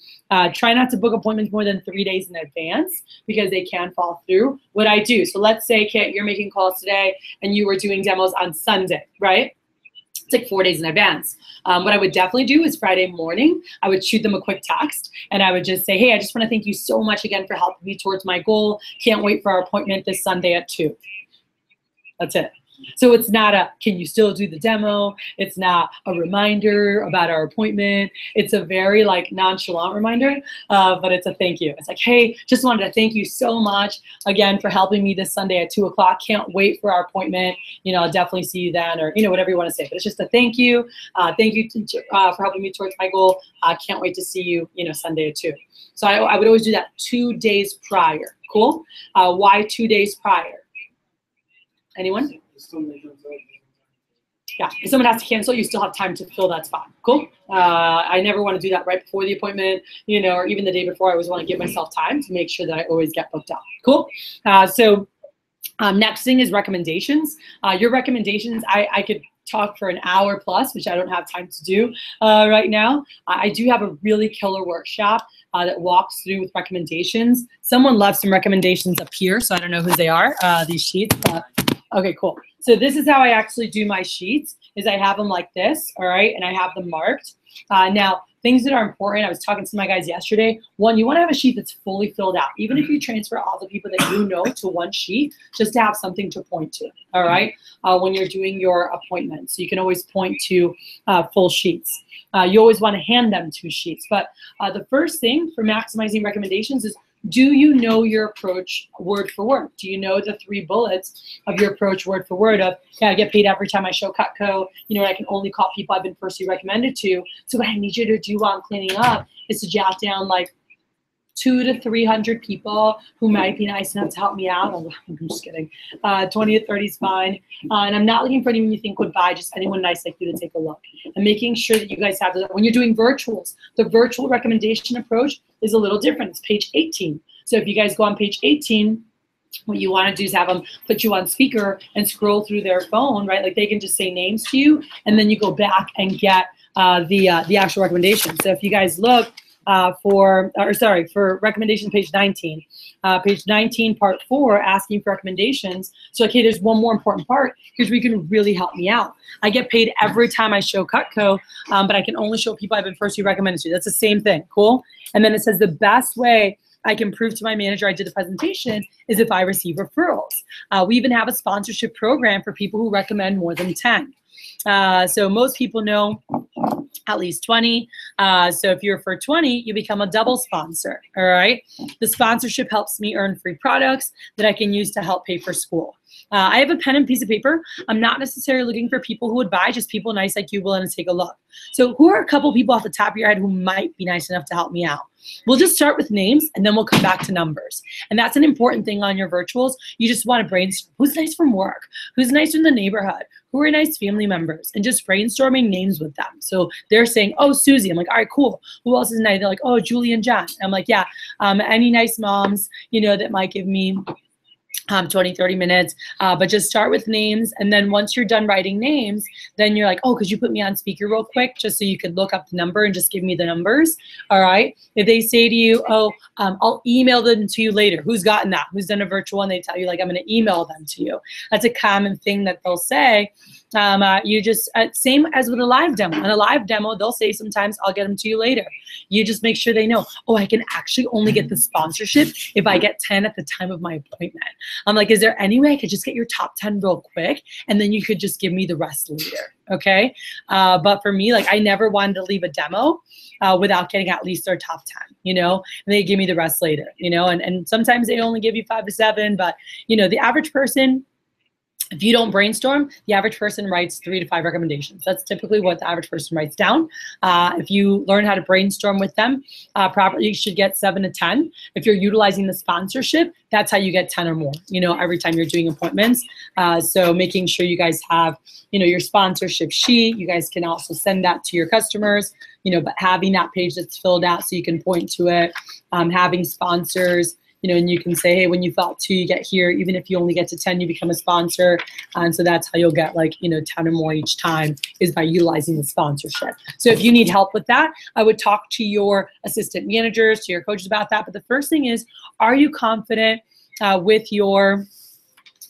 Try not to book appointments more than 3 days in advance because they can fall through. What I do, so let's say, Kit, you're making calls today and you were doing demos on Sunday, right? It's like 4 days in advance. What I would definitely do is Friday morning, I would shoot them a quick text and I would just say, hey, I just want to thank you so much again for helping me towards my goal. Can't wait for our appointment this Sunday at 2. That's it. So it's not a, can you still do the demo? It's not a reminder about our appointment. It's a very like nonchalant reminder, but it's a thank you. It's like, hey, just wanted to thank you so much again for helping me this Sunday at 2 o'clock. Can't wait for our appointment. You know, I'll definitely see you then, or, you know, whatever you want to say, but it's just a thank you. Thank you for helping me towards my goal. Can't wait to see you, you know, Sunday at 2. So I would always do that 2 days prior. Cool. Why 2 days prior? Anyone? Yeah, if someone has to cancel, you still have time to fill that spot. Cool. I never want to do that right before the appointment, you know, or even the day before. I always want to give myself time to make sure that I always get booked up. Cool. Next thing is recommendations. Your recommendations, I could talk for an hour plus, which I don't have time to do right now. I do have a really killer workshop that walks through with recommendations. Someone left some recommendations up here, so I don't know who they are, these sheets. Okay, cool. So this is how I actually do my sheets, is I have them like this, all right, and I have them marked. Now, things that are important, I was talking to my guys yesterday. One, you want to have a sheet that's fully filled out. Even if you transfer all the people that you know to one sheet, just to have something to point to, all right, when you're doing your appointments. So you can always point to full sheets. You always want to hand them 2 sheets. But the first thing for maximizing recommendations is, do you know your approach word for word? Do you know the 3 bullets of your approach word for word of, yeah, I get paid every time I show Cutco, you know, I can only call people I've been personally recommended to. So what I need you to do while I'm cleaning up is to jot down like 200 to 300 people who might be nice enough to help me out. I'm just kidding. 20 to 30 is fine. And I'm not looking for anyone you think would buy, just anyone nice like you to take a look. And making sure that you guys have, when you're doing virtuals, the virtual recommendation approach is a little different. It's page 18. So if you guys go on page 18, what you want to do is have them put you on speaker and scroll through their phone, right? Like they can just say names to you, and then you go back and get the actual recommendation. So if you guys look for recommendation page 19, part 4, asking for recommendations. So, okay, there's one more important part. Here's where you can really help me out. I get paid every time I show Cutco, but I can only show people I've been personally recommended to. That's the same thing, cool? And then it says the best way I can prove to my manager I did the presentation is if I receive referrals. We even have a sponsorship program for people who recommend more than 10. So most people know at least 20. So if you refer 20, you become a double sponsor, all right? The sponsorship helps me earn free products that I can use to help pay for school. I have a pen and piece of paper. I'm not necessarily looking for people who would buy, just people nice like you willing to take a look. So who are a couple people off the top of your head who might be nice enough to help me out? We'll just start with names and then we'll come back to numbers. And that's an important thing on your virtuals. You just want to brainstorm. Who's nice from work? Who's nice in the neighborhood? Who are nice family members? And just brainstorming names with them. So they're saying, oh, Susie. I'm like, all right, cool. Who else is nice? They're like, oh, Julie and John. I'm like, yeah, any nice moms, you know, that might give me 20, 30 minutes, but just start with names. And then once you're done writing names, then you're like, oh, could you put me on speaker real quick just so you could look up the number and just give me the numbers. All right. If they say to you, oh, I'll email them to you later. Who's gotten that? Who's done a virtual and they tell you like, I'm going to email them to you. That's a common thing that they'll say. You just, same as with a live demo. On a live demo, they'll say sometimes, I'll get them to you later. You just make sure they know, oh, I can actually only get the sponsorship if I get 10 at the time of my appointment. I'm like, is there any way I could just get your top 10 real quick? And then you could just give me the rest later, okay? But for me, like I never wanted to leave a demo without getting at least their top 10, you know? And they give me the rest later, you know? And sometimes they only give you 5 to 7, but you know, the average person, if you don't brainstorm, the average person writes 3 to 5 recommendations. That's typically what the average person writes down. If you learn how to brainstorm with them properly, you should get 7 to 10. If you're utilizing the sponsorship, that's how you get 10 or more, you know, every time you're doing appointments. So making sure you guys have, you know, your sponsorship sheet. You guys can also send that to your customers, you know, but having that page that's filled out so you can point to it, having sponsors, you know, and you can say, hey, when you fill out 2, you get here. Even if you only get to 10, you become a sponsor. And so that's how you'll get like, you know, 10 or more each time is by utilizing the sponsorship. So if you need help with that, I would talk to your assistant managers, to your coaches about that. But the first thing is, are you confident with your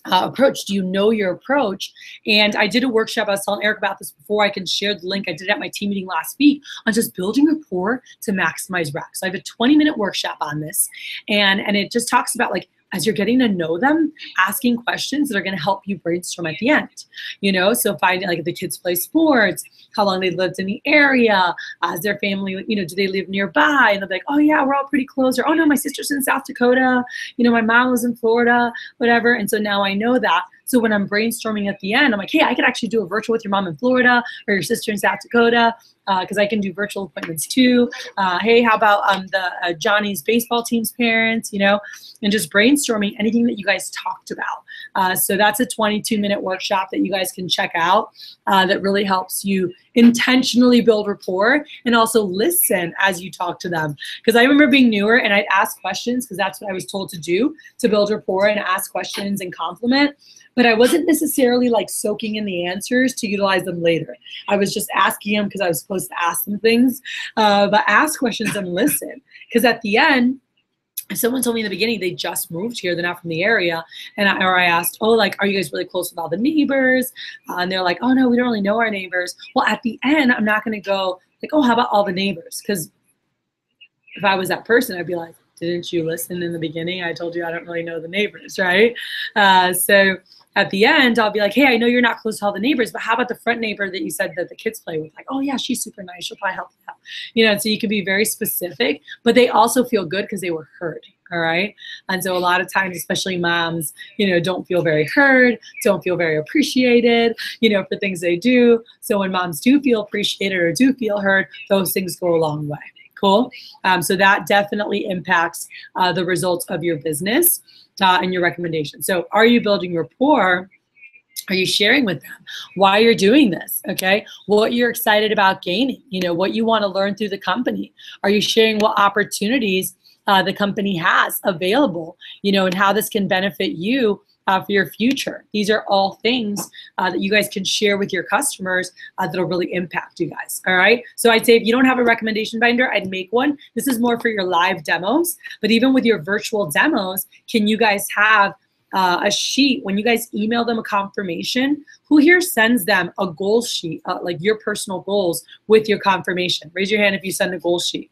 approach? Do you know your approach? And I did a workshop, I was telling Eric about this before, I can share the link. I did it at my team meeting last week on just building rapport to maximize rec. So I have a 20-minute workshop on this, and it just talks about like, as you're getting to know them, asking questions that are going to help you brainstorm at the end, you know? So finding like if the kids play sports, how long they lived in the area, is their family, you know, do they live nearby? And they'll be like, oh yeah, we're all pretty close. Or, oh no, my sister's in South Dakota. You know, my mom was in Florida, whatever. And so now I know that. So when I'm brainstorming at the end, I'm like, hey, I could actually do a virtual with your mom in Florida or your sister in South Dakota, because I can do virtual appointments too. Hey, how about the Johnny's baseball team's parents, you know, and just brainstorming anything that you guys talked about. So that's a 22-minute workshop that you guys can check out that really helps you intentionally build rapport and also listen as you talk to them. Because I remember being newer and I'd ask questions because that's what I was told to do, to build rapport and ask questions and compliment. But I wasn't necessarily like soaking in the answers to utilize them later. I was just asking them because I was supposed to ask them things, but ask questions and listen. Because at the end, if someone told me in the beginning they just moved here, they're not from the area, and I asked, oh, like, are you guys really close with all the neighbors? And they're like, oh no, we don't really know our neighbors. Well, at the end, I'm not going to go like, oh, how about all the neighbors? Because if I was that person, I'd be like, didn't you listen in the beginning? I told you I don't really know the neighbors, right? So at the end, I'll be like, hey, I know you're not close to all the neighbors, but how about the front neighbor that you said that the kids play with? Like, oh yeah, she's super nice. She'll probably help you out. You know, so you can be very specific, but they also feel good because they were heard. All right. And so a lot of times, especially moms, you know, don't feel very heard, don't feel very appreciated, you know, for things they do. So when moms do feel appreciated or do feel heard, those things go a long way. Cool. So that definitely impacts the results of your business and your recommendation. So are you building rapport? Are you sharing with them why you're doing this? Okay. What you're excited about gaining, you know, what you want to learn through the company. Are you sharing what opportunities the company has available, you know, and how this can benefit you for your future. These are all things that you guys can share with your customers that'll really impact you guys. All right. So I'd say if you don't have a recommendation binder, I'd make one. This is more for your live demos, but even with your virtual demos, can you guys have a sheet when you guys email them a confirmation? Who here sends them a goal sheet, like your personal goals with your confirmation? Raise your hand if you send a goal sheet.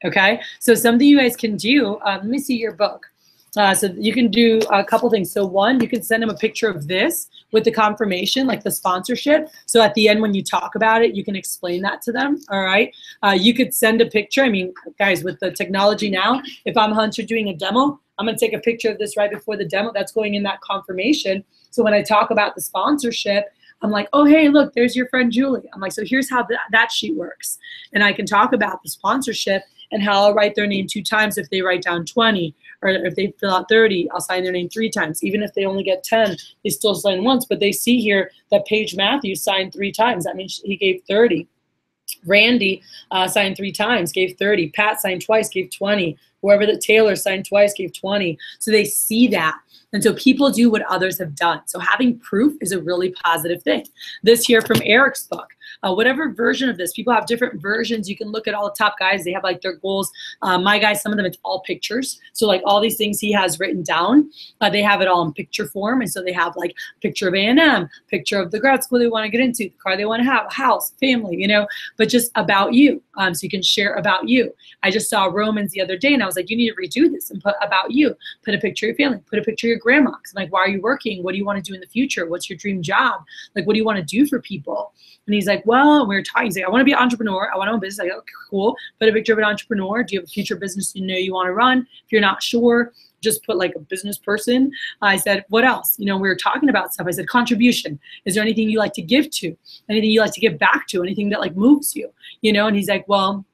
Okay. So something you guys can do, let me see your book. So you can do a couple things. So one, you can send them a picture of this with the confirmation, like the sponsorship. So at the end, when you talk about it, you can explain that to them. All right. You could send a picture. I mean, guys, with the technology now, if I'm Hunter doing a demo, I'm going to take a picture of this right before the demo. That's going in that confirmation. So when I talk about the sponsorship, I'm like, oh, hey, look, there's your friend Julie. I'm like, so here's how that sheet works. And I can talk about the sponsorship and how I'll write their name 2 times if they write down 20. Or if they fill out 30, I'll sign their name 3 times. Even if they only get 10, they still sign once. But they see here that Paige Matthews signed 3 times. That means he gave 30. Randy signed 3 times, gave 30. Pat signed twice, gave 20. Whoever that Taylor signed twice, gave 20. So they see that. And so people do what others have done. So having proof is a really positive thing. This here from Eric's book, whatever version of this, people have different versions. You can look at all the top guys. They have like their goals. My guys, some of them, it's all pictures. So like all these things he has written down, they have it all in picture form. And so they have like picture of A&M, picture of the grad school they want to get into, the car they want to have, a house, family, you know, but just about you. So you can share about you. I just saw Romans the other day and I was like, you need to redo this and put about you. Put a picture of your family, put a picture of your grandma. I'm like, why are you working? What do you want to do in the future? What's your dream job? Like, what do you want to do for people? And he's like, well, we were talking. He's like, I want to be an entrepreneur. I want to own a business. Like, okay, cool. Put a picture of an entrepreneur. Do you have a future business you know you want to run? If you're not sure, just put like a business person. I said, what else? You know, we were talking about stuff. I said, contribution. Is there anything you like to give to? Anything you like to give back to? Anything that like moves you? You know? And he's like, well,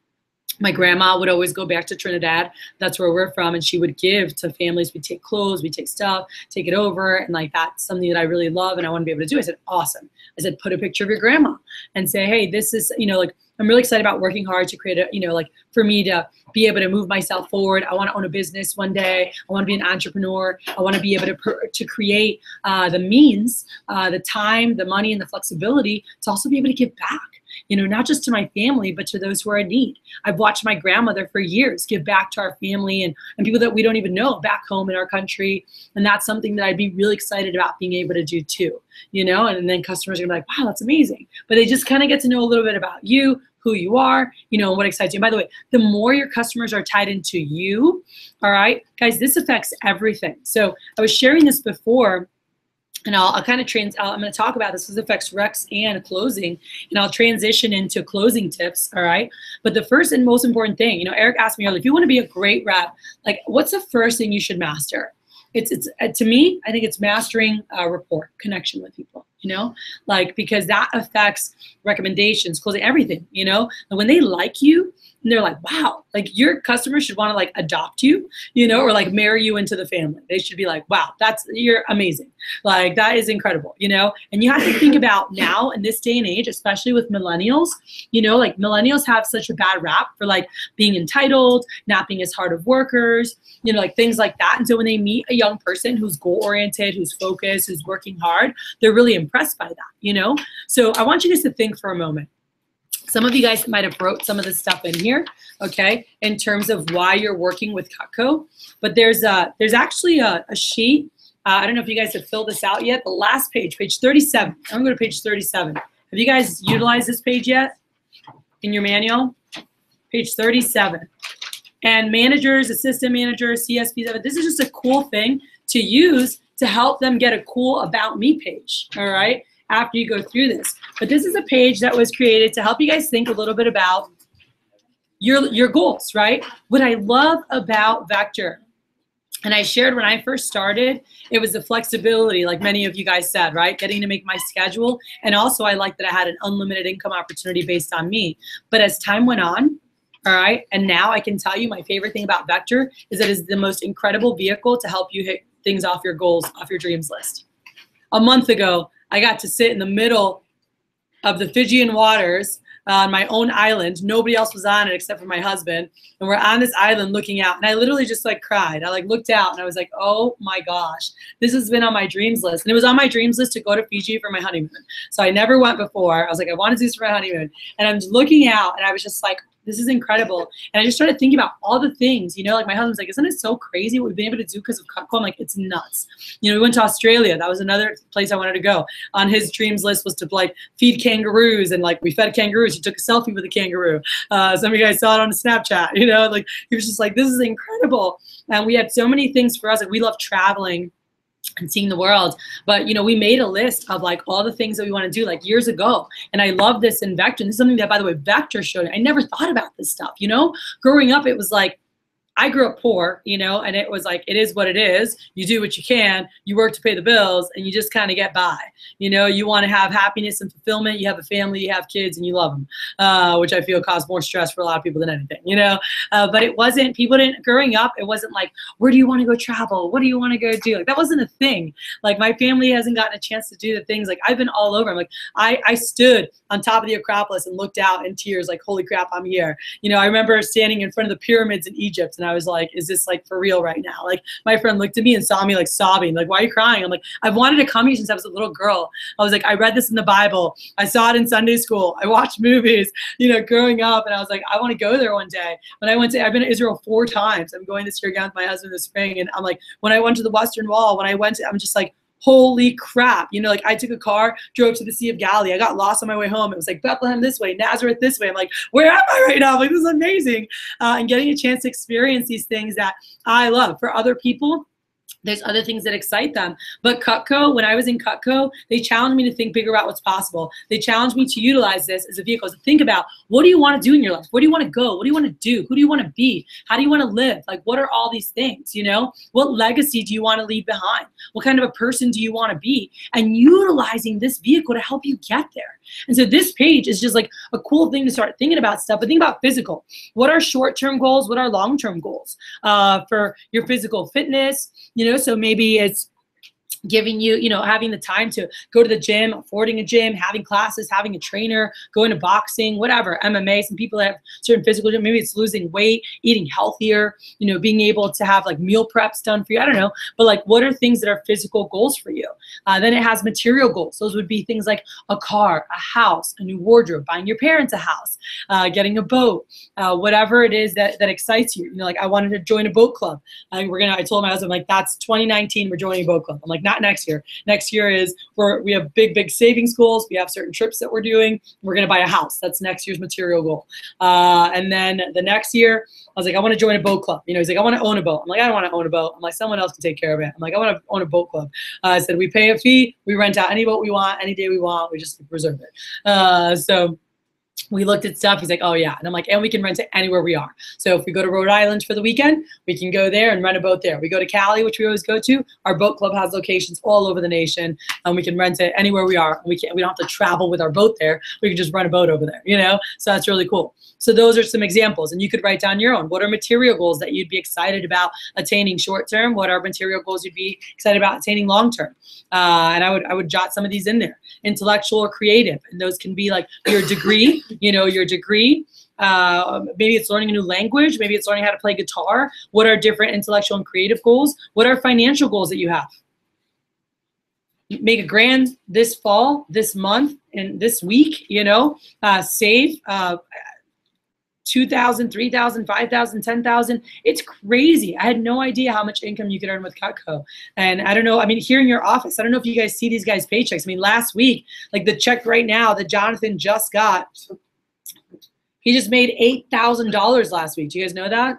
my grandma would always go back to Trinidad. That's where we're from. And she would give to families. We'd take clothes, we'd take stuff, take it over. And like, that's something that I really love and I want to be able to do. I said, awesome. I said, put a picture of your grandma and say, hey, this is, you know, like, I'm really excited about working hard to create a, you know, like for me to be able to move myself forward. I want to own a business one day. I want to be an entrepreneur. I want to be able to create the means, the time, the money, and the flexibility to also be able to give back. You know, not just to my family, but to those who are in need. I've watched my grandmother for years give back to our family and people that we don't even know back home in our country. And that's something that I'd be really excited about being able to do too, you know, and then customers are gonna be like, wow, that's amazing. But they just kind of get to know a little bit about you, who you are, you know, and what excites you. And by the way, the more your customers are tied into you, all right, guys, this affects everything. So I was sharing this before. And I'm going to talk about this. This affects Rex and closing, and I'll transition into closing tips. All right. But the first and most important thing, you know, Eric asked me earlier, if you want to be a great rep, like what's the first thing you should master? It's to me, I think it's mastering rapport, connection with people, you know, like, because that affects recommendations, closing, everything, you know, and when they like you, and they're like, wow, like your customers should want to like adopt you, you know, or like marry you into the family. They should be like, wow, you're amazing. Like that is incredible, you know? And you have to think about now in this day and age, especially with millennials, you know, like millennials have such a bad rap for like being entitled, not being as hard of workers, you know, like things like that. And so when they meet a young person who's goal-oriented, who's focused, who's working hard, they're really impressed by that, you know? So I want you guys to think for a moment. Some of you guys might have wrote some of this stuff in here, okay, in terms of why you're working with Cutco. But there's actually a sheet. I don't know if you guys have filled this out yet. The last page, page 37. I'm going to page 37. Have you guys utilized this page yet in your manual? Page 37. And managers, assistant managers, CSPs, this is just a cool thing to use to help them get a cool About Me page, all right? After you go through this. But this is a page that was created to help you guys think a little bit about your goals, right? What I love about Vector, and I shared when I first started, it was the flexibility, like many of you guys said, right? Getting to make my schedule. And also I liked that I had an unlimited income opportunity based on me. But as time went on, all right, and now I can tell you my favorite thing about Vector is that it's the most incredible vehicle to help you hit things off your goals, off your dreams list. A month ago, I got to sit in the middle of the Fijian waters on my own island. Nobody else was on it except for my husband. And we're on this island looking out. And I literally just like cried. I like looked out and I was like, oh my gosh, this has been on my dreams list. And it was on my dreams list to go to Fiji for my honeymoon. So I never went before. I was like, I want to do this for my honeymoon. And I'm just looking out and I was just like, this is incredible. And I just started thinking about all the things, you know, like my husband's like, isn't it so crazy what we've been able to do because of Cutco? I'm like, it's nuts. You know, we went to Australia. That was another place I wanted to go. On his dreams list was to like feed kangaroos, and like we fed kangaroos. He took a selfie with a kangaroo. Some of you guys saw it on Snapchat, you know, like he was just like, this is incredible. And we had so many things for us. Like we love traveling and seeing the world. But, you know, we made a list of like all the things that we want to do like years ago. And I love this in Vector. And this is something that, by the way, Vector showed me. I never thought about this stuff, you know, growing up, it was like, I grew up poor, you know, and it was like, it is what it is. You do what you can, you work to pay the bills, and you just kind of get by. You know, you want to have happiness and fulfillment. You have a family, you have kids, and you love them, which I feel caused more stress for a lot of people than anything, you know. But it wasn't, people didn't, growing up, it wasn't like, where do you want to go travel? What do you want to go do? Like, that wasn't a thing. Like, my family hasn't gotten a chance to do the things. Like, I've been all over. I'm like, I stood on top of the Acropolis and looked out in tears, like, holy crap, I'm here. You know, I remember standing in front of the pyramids in Egypt, and I was like, is this like for real right now? Like, my friend looked at me and saw me like sobbing, like, why are you crying? I'm like, I've wanted to come here since I was a little girl. I was like, I read this in the Bible. I saw it in Sunday school. I watched movies, you know, growing up. And I was like, I want to go there one day. When I went to, I've been to Israel 4 times. I'm going this year again with my husband this spring. And I'm like, when I went to the Western Wall, when I went to, I'm just like, holy crap. You know, like I took a car, drove to the Sea of Galilee. I got lost on my way home. It was like Bethlehem this way, Nazareth this way. I'm like, where am I right now? I'm like, this is amazing. And getting a chance to experience these things that I love. For other people, there's other things that excite them. But Cutco, when I was in Cutco, they challenged me to think bigger about what's possible. They challenged me to utilize this as a vehicle, to think about, what do you want to do in your life? Where do you want to go? What do you want to do? Who do you want to be? How do you want to live? Like, what are all these things, you know? What legacy do you want to leave behind? What kind of a person do you want to be? And utilizing this vehicle to help you get there. And so this page is just like a cool thing to start thinking about stuff, but think about physical. What are short-term goals? What are long-term goals for your physical fitness? You know, so maybe it's giving you, you know, having the time to go to the gym, affording a gym, having classes, having a trainer, going to boxing, whatever, MMA. Some people have certain physical, maybe it's losing weight, eating healthier, you know, being able to have like meal preps done for you. I don't know, but like, what are things that are physical goals for you? Then it has material goals. Those would be things like a car, a house, a new wardrobe, buying your parents a house, getting a boat, whatever it is that excites you. You know, like I wanted to join a boat club. I told my husband, like, that's 2019, we're joining a boat club. I'm like, not next year. Next year is we have big savings goals. We have certain trips that we're doing. We're going to buy a house. That's next year's material goal. And then the next year, I was like, I want to join a boat club. You know, he's like, I want to own a boat. I'm like, I don't want to own a boat. I'm like, someone else can take care of it. I'm like, I want to own a boat club. I said, we pay a fee. We rent out any boat we want, any day we want. We just reserve it. So we looked at stuff. He's like, oh yeah. And I'm like, and we can rent it anywhere we are. So if we go to Rhode Island for the weekend, we can go there and rent a boat there. We go to Cali, which we always go to. Our boat club has locations all over the nation, and we can rent it anywhere we are. We don't have to travel with our boat there. We can just rent a boat over there, you know? So that's really cool. So those are some examples, and you could write down your own. What are material goals that you'd be excited about attaining short term? What are material goals you'd be excited about attaining long term? And I would jot some of these in there. Intellectual or creative, and those can be like your degree, you know, your degree. Maybe it's learning a new language. Maybe it's learning how to play guitar. What are different intellectual and creative goals? What are financial goals that you have? Make a grand this fall, this month, and this week, you know, save 2,000, 3,000, 5,000, 10,000. It's crazy. I had no idea how much income you could earn with Cutco. And I don't know, I mean, here in your office, I don't know if you guys see these guys' paychecks. I mean, last week, like the check right now that Jonathan just got, he just made $8,000 last week. Do you guys know that?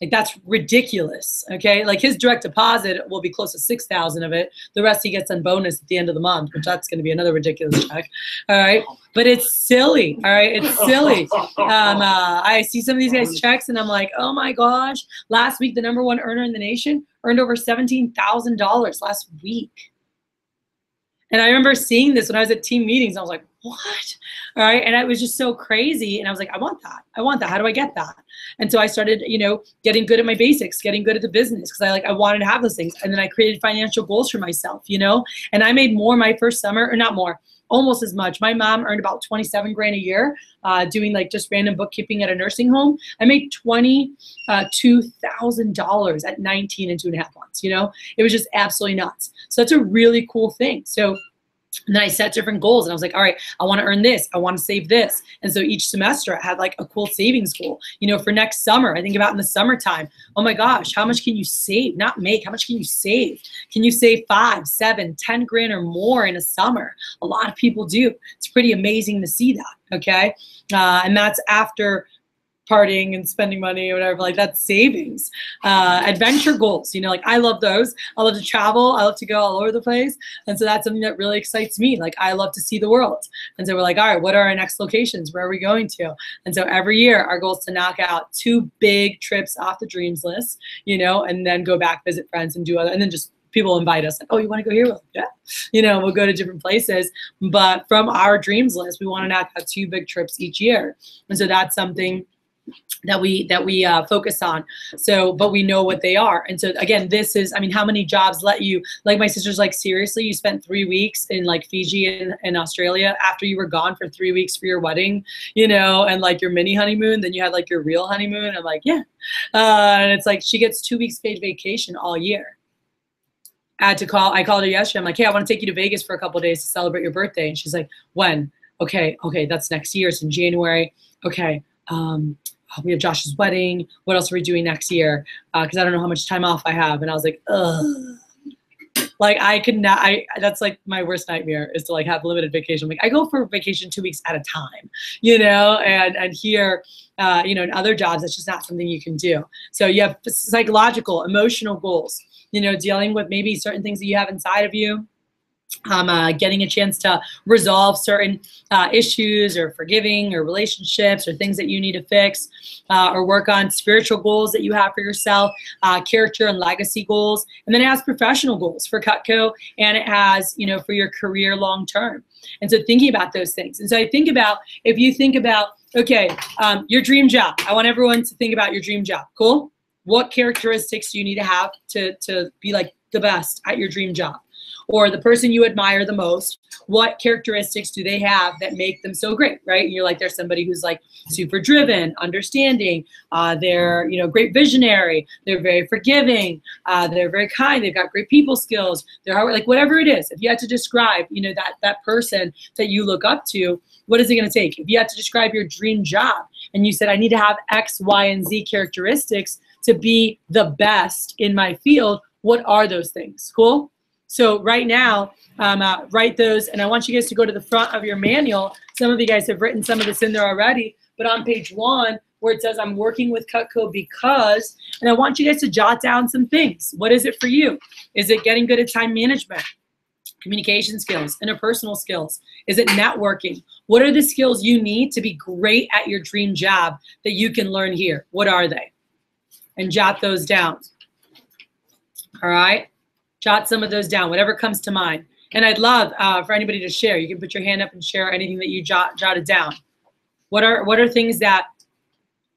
Like, that's ridiculous, okay? Like, his direct deposit will be close to 6,000 of it. The rest he gets on bonus at the end of the month, which that's going to be another ridiculous check, all right? But it's silly, all right? It's silly. I see some of these guys' checks, and I'm like, oh, my gosh. Last week, the #1 earner in the nation earned over $17,000 last week. And I remember seeing this when I was at team meetings. I was like, what? All right. And it was just so crazy. And I was like, I want that. I want that. How do I get that? And so I started, you know, getting good at my basics, getting good at the business, because I wanted to have those things. And then I created financial goals for myself, you know, and I made more my first summer, or not more. almost as much. My mom earned about 27 grand a year doing like just random bookkeeping at a nursing home. I made $22,000 at 19 and 2.5 months. You know, it was just absolutely nuts. So that's a really cool thing. So and then I set different goals and I was like, all right, I want to earn this. I want to save this. And so each semester I had like a cool savings goal, you know, for next summer. I think about in the summertime, oh my gosh, how much can you save? Not make, how much can you save? Can you save 5, 7, 10 grand or more in a summer? A lot of people do. It's pretty amazing to see that. Okay. And that's after partying and spending money or whatever, like that's savings. Adventure goals, you know, like I love those. I love to travel. I love to go all over the place. And so that's something that really excites me. Like I love to see the world. And so we're like, all right, what are our next locations? Where are we going to? And so every year our goal is to knock out 2 big trips off the dreams list, you know, and then go back, visit friends and do other, and then just people invite us like, oh, you want to go here? Well, yeah, you know, we'll go to different places. But from our dreams list, we want to knock out 2 big trips each year. And so that's something that we focus on. So, but we know what they are. And so again, this is, I mean, how many jobs let you, like my sister's like, seriously, you spent 3 weeks in like Fiji and Australia after you were gone for 3 weeks for your wedding, you know, and like your mini honeymoon, then you had like your real honeymoon. I'm like, yeah. And it's like, she gets 2 weeks paid vacation all year. I called her yesterday. I'm like, hey, I want to take you to Vegas for a couple of days to celebrate your birthday. And she's like, when? Okay, that's next year. It's in January. Okay. We have Josh's wedding. What else are we doing next year? Because I don't know how much time off I have. And I was like, ugh. Like I could not, that's like my worst nightmare is to like have limited vacation. Like I go for vacation 2 weeks at a time, you know, and here, you know, in other jobs, that's just not something you can do. So you have psychological, emotional goals, you know, dealing with maybe certain things that you have inside of you. Getting a chance to resolve certain issues or forgiving or relationships or things that you need to fix or work on spiritual goals that you have for yourself, character and legacy goals. And then it has professional goals for Cutco, and it has, you know, for your career long term. And so thinking about those things. And so I think about, if you think about, okay, your dream job. I want everyone to think about your dream job. Cool? What characteristics do you need to have to be like the best at your dream job? Or the person you admire the most, what characteristics do they have that make them so great, right? And you're like, there's somebody who's like super driven, understanding, they're, you know, great visionary, they're very forgiving, they're very kind, they've got great people skills, they're hard, like whatever it is. If you had to describe, you know, that person that you look up to, what is it gonna take? If you had to describe your dream job and you said, I need to have X, Y, and Z characteristics to be the best in my field, what are those things? Cool? So right now, write those, and I want you guys to go to the front of your manual. Some of you guys have written some of this in there already, but on page 1, where it says, I'm working with Cutco because, and I want you guys to jot down some things. What is it for you? Is it getting good at time management, communication skills, interpersonal skills? Is it networking? What are the skills you need to be great at your dream job that you can learn here? What are they? And jot those down. All right? Jot some of those down, whatever comes to mind. And I'd love for anybody to share. You can put your hand up and share anything that you jotted down. What are things that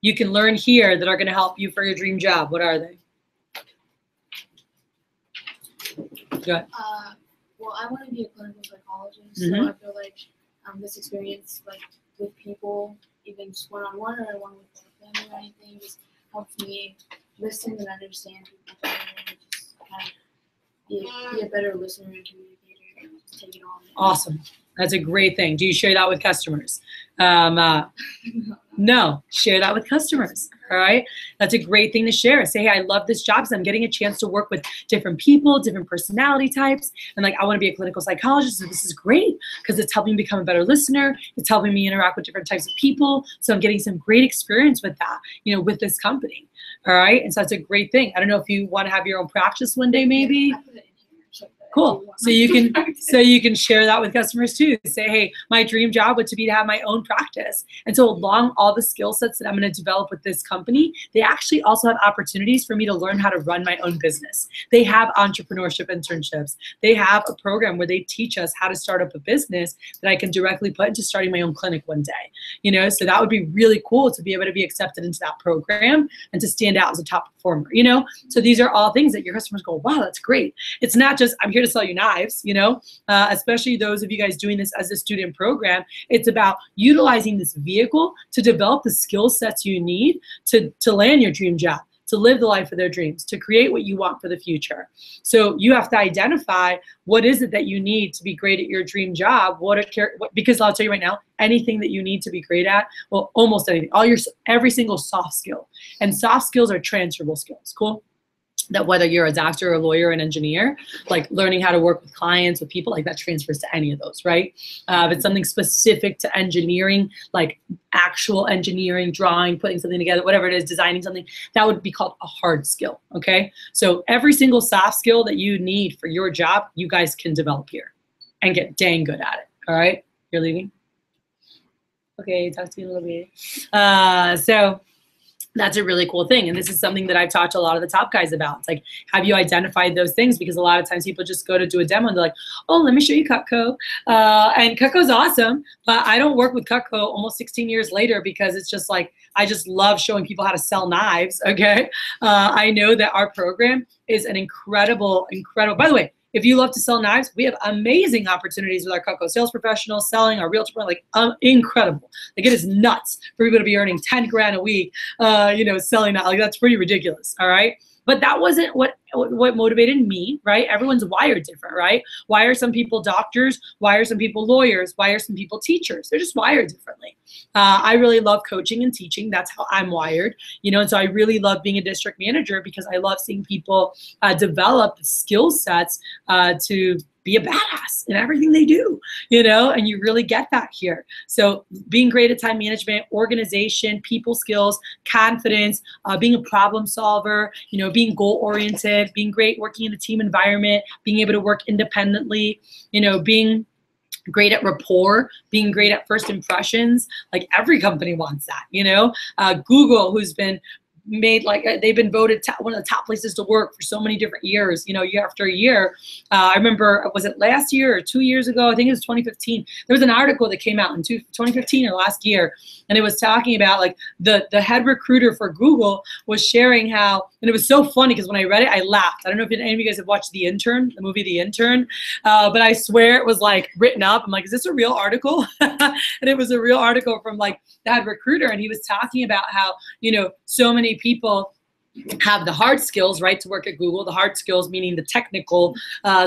you can learn here that are going to help you for your dream job? What are they? Go ahead. Well, I want to be a clinical psychologist, so I feel like this experience, like with people, even just one-on-one or one with my family or anything, just helps me listen and understand people better and just kind of be a better listener and communicator and just take it on. Awesome. That's a great thing. Do you share that with customers? No, share that with customers. All right. That's a great thing to share. Say, hey, I love this job because I'm getting a chance to work with different people, different personality types. And like, I want to be a clinical psychologist. So this is great because it's helping me become a better listener. It's helping me interact with different types of people. So I'm getting some great experience with that, you know, with this company. All right. And so that's a great thing. I don't know if you want to have your own practice one day, maybe. Cool. So you can share that with customers too. Say, hey, my dream job would be to have my own practice. And so along all the skill sets that I'm going to develop with this company, they actually also have opportunities for me to learn how to run my own business. They have entrepreneurship internships. They have a program where they teach us how to start up a business that I can directly put into starting my own clinic one day. You know, so that would be really cool to be able to be accepted into that program and to stand out as a top performer, you know? So these are all things that your customers go, wow, that's great. It's not just, I'm here here to sell you knives, you know, especially those of you guys doing this as a student program. It's about utilizing this vehicle to develop the skill sets you need to land your dream job, to live the life of their dreams, to create what you want for the future. So you have to identify what is it that you need to be great at your dream job. Because I'll tell you right now, anything that you need to be great at, well, almost anything, every single soft skill. And soft skills are transferable skills. Cool? That whether you're a doctor, a lawyer, an engineer, like learning how to work with clients, with people, like that transfers to any of those, right? If it's something specific to engineering, like actual engineering, drawing, putting something together, whatever it is, designing something, that would be called a hard skill, okay? So every single soft skill that you need for your job, you guys can develop here and get dang good at it, all right? You're leaving? Okay, talk to you in a little bit. So that's a really cool thing. And this is something that I've talked to a lot of the top guys about. It's like, have you identified those things? Because a lot of times people just go to do a demo and they're like, oh, let me show you Cutco. And Cutco's awesome, but I don't work with Cutco almost 16 years later because it's just like, I just love showing people how to sell knives, okay? I know that our program is an incredible, by the way, if you love to sell knives, we have amazing opportunities with our Cutco sales professionals, selling our realtor, like incredible. Like it is nuts for people to be earning 10 grand a week, you know, selling that. Like that's pretty ridiculous, all right? But that wasn't what motivated me, right? Everyone's wired different, right? Why are some people doctors? Why are some people lawyers? Why are some people teachers? They're just wired differently. I really love coaching and teaching. That's how I'm wired, you know, and so I really love being a district manager because I love seeing people develop skill sets to be a badass in everything they do, you know, and you really get that here. So being great at time management, organization, people skills, confidence, being a problem solver, you know, being goal-oriented, being great working in a team environment, being able to work independently, you know, being great at rapport, being great at first impressions. Like every company wants that, you know. Google, who's been made, like they've been voted one of the top places to work for so many different years, you know, year after year. I remember, was it last year or 2 years ago? I think it was 2015. There was an article that came out in 2015 or last year, and it was talking about like the head recruiter for Google was sharing how, and it was so funny because when I read it, I laughed. I don't know if any of you guys have watched The Intern, the movie The Intern, but I swear it was like written up. I'm like, is this a real article? And it was a real article from like the head recruiter, and he was talking about how, you know, so many people have the hard skills, right, to work at Google, the hard skills meaning the technical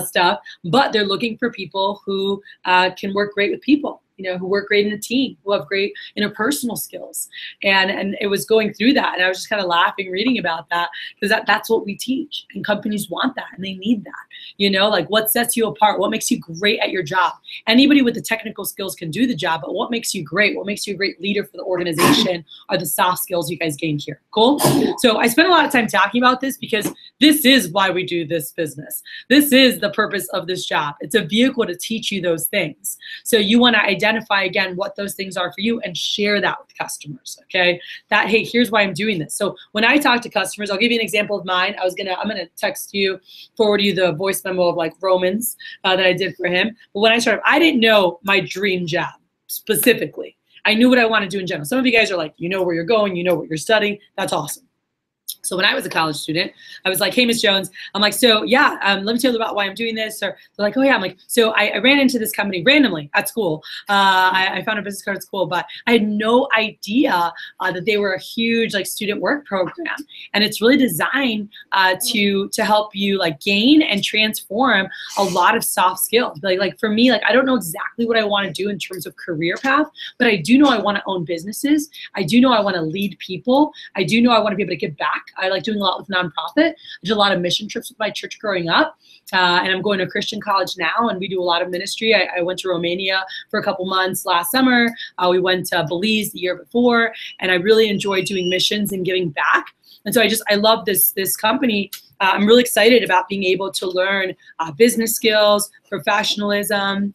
stuff, but they're looking for people who can work great with people, you know, who work great in a team, who have great interpersonal skills. And it was going through that, and I was just kind of laughing reading about that because that's what we teach, and companies want that and they need that, you know, like what sets you apart, what makes you great at your job. Anybody with the technical skills can do the job, but what makes you great, what makes you a great leader for the organization are the soft skills you guys gain here. Cool? So I spent a lot of time talking about this because this is why we do this business. This is the purpose of this job. It's a vehicle to teach you those things. So you want to identify again what those things are for you and share that with customers, okay? That, hey, here's why I'm doing this. So when I talk to customers, I'll give you an example of mine. I'm gonna text you, forward you the voice memo of like Romans that I did for him. But when I started, I didn't know my dream job specifically. I knew what I want to do in general. Some of you guys are like, you know where you're going, you know what you're studying. That's awesome. So when I was a college student, I was like, hey, Miss Jones, I'm like, so yeah, let me tell you about why I'm doing this. Or they're like, oh yeah, I'm like, so I ran into this company randomly at school. I found a business card at school, but I had no idea that they were a huge like student work program. And it's really designed to help you like gain and transform a lot of soft skills. Like for me, like I don't know exactly what I want to do in terms of career path, but I do know I want to own businesses. I do know I want to lead people. I do know I want to be able to give back. I like doing a lot with nonprofit. I did a lot of mission trips with my church growing up, and I'm going to a Christian college now, and we do a lot of ministry. I went to Romania for a couple months last summer. We went to Belize the year before, and I really enjoyed doing missions and giving back. And so I love this company. I'm really excited about being able to learn business skills, professionalism.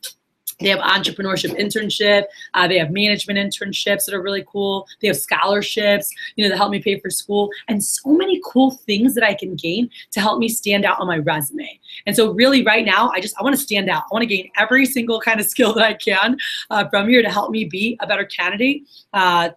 They have entrepreneurship internship. They have management internships that are really cool. They have scholarships, you know, that help me pay for school, and so many cool things that I can gain to help me stand out on my resume. And so really right now, I want to stand out. I want to gain every single kind of skill that I can from here to help me be a better candidate,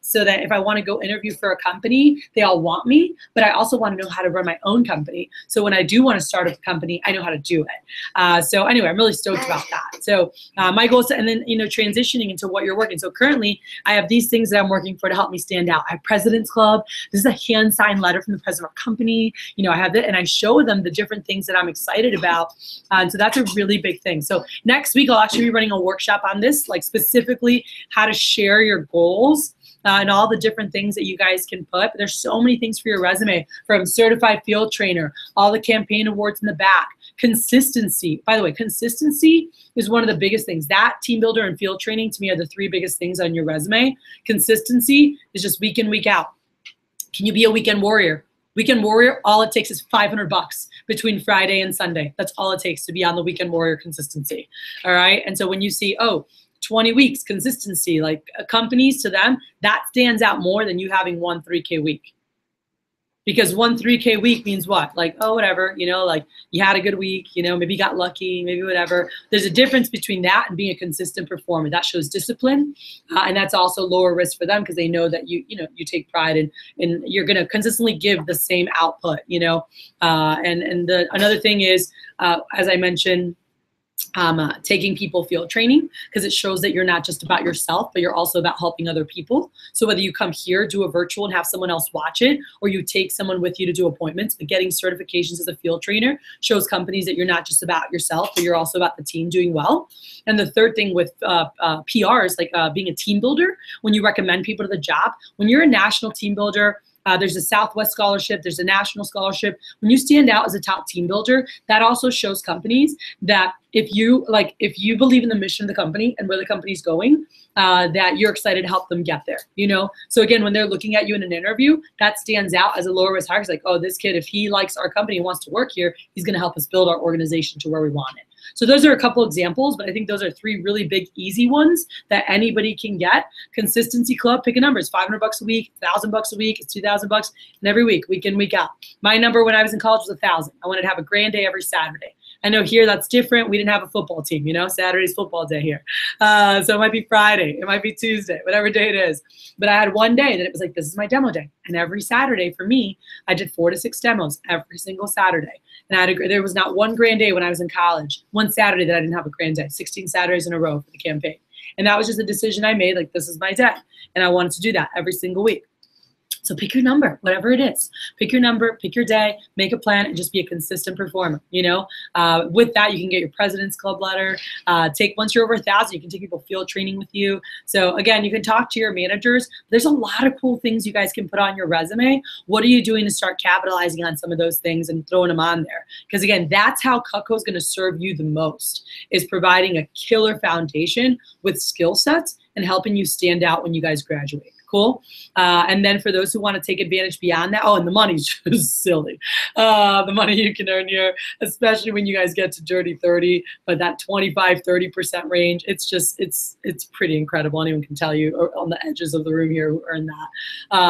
so that if I want to go interview for a company, they all want me, but I also want to know how to run my own company. So when I do want to start a company, I know how to do it. So anyway, I'm really stoked about that. So my goal is to, and then, you know, transitioning into what you're working. So currently I have these things that I'm working for to help me stand out. I have President's Club. This is a hand signed letter from the president of our company. You know, I have it, and I show them the different things that I'm excited about. And so that's a really big thing. So next week I'll actually be running a workshop on this, like specifically how to share your goals. And all the different things that you guys can put. But there's so many things for your resume, from certified field trainer, all the campaign awards in the back, consistency. By the way, consistency is one of the biggest things. That, team builder, and field training to me are the three biggest things on your resume. Consistency is just week in, week out. Can you be a weekend warrior? Weekend warrior, all it takes is $500 between Friday and Sunday. That's all it takes to be on the weekend warrior consistency. All right. And so when you see, oh, 20 weeks consistency, like companies, to them, that stands out more than you having one 3K week. Because one 3K week means what? Like, oh, whatever, you know, like you had a good week, you know, maybe you got lucky, maybe whatever. There's a difference between that and being a consistent performer. That shows discipline. And that's also lower risk for them because they know that you take pride in you're going to consistently give the same output, you know. Another thing is, as I mentioned, taking people field training, because it shows that you're not just about yourself, but you're also about helping other people. So whether you come here, do a virtual and have someone else watch it, or you take someone with you to do appointments, but getting certifications as a field trainer shows companies that you're not just about yourself, but you're also about the team doing well. And the third thing with PRs, like being a team builder, when you recommend people to the job, when you're a national team builder, there's a Southwest scholarship, there's a national scholarship. When you stand out as a top team builder, that also shows companies that if you believe in the mission of the company and where the company's going, that you're excited to help them get there, you know? So again, when they're looking at you in an interview, that stands out as a lower risk hire. It's like, oh, this kid, if he likes our company and wants to work here, he's gonna help us build our organization to where we want it. So those are a couple examples, but I think those are three really big, easy ones that anybody can get. Consistency Club, pick a number. It's $500 a week, $1,000 a week, it's $2,000, and every week, week in, week out. My number when I was in college was $1,000. I wanted to have a grand day every Saturday. I know here that's different. We didn't have a football team, you know, Saturday's football day here. So it might be Friday, it might be Tuesday, whatever day it is. But I had one day that it was like, this is my demo day. And every Saturday for me, I did 4 to 6 demos every single Saturday. And there was not one grand day when I was in college, one Saturday that I didn't have a grand day, 16 Saturdays in a row for the campaign. And that was just a decision I made, like, this is my day. And I wanted to do that every single week. So pick your number, whatever it is. Pick your number, pick your day, make a plan, and just be a consistent performer, you know? With that, you can get your President's Club letter. Once you're over 1,000, you can take people field training with you. So again, you can talk to your managers. There's a lot of cool things you guys can put on your resume. What are you doing to start capitalizing on some of those things and throwing them on there? Because again, that's how Cutco is going to serve you the most, is providing a killer foundation with skill sets and helping you stand out when you guys graduate. Cool. And then for those who want to take advantage beyond that, oh, and the money's just silly. The money you can earn here, especially when you guys get to dirty 30, but that 25, 30% range, it's pretty incredible. Anyone can tell you on the edges of the room here who earn that.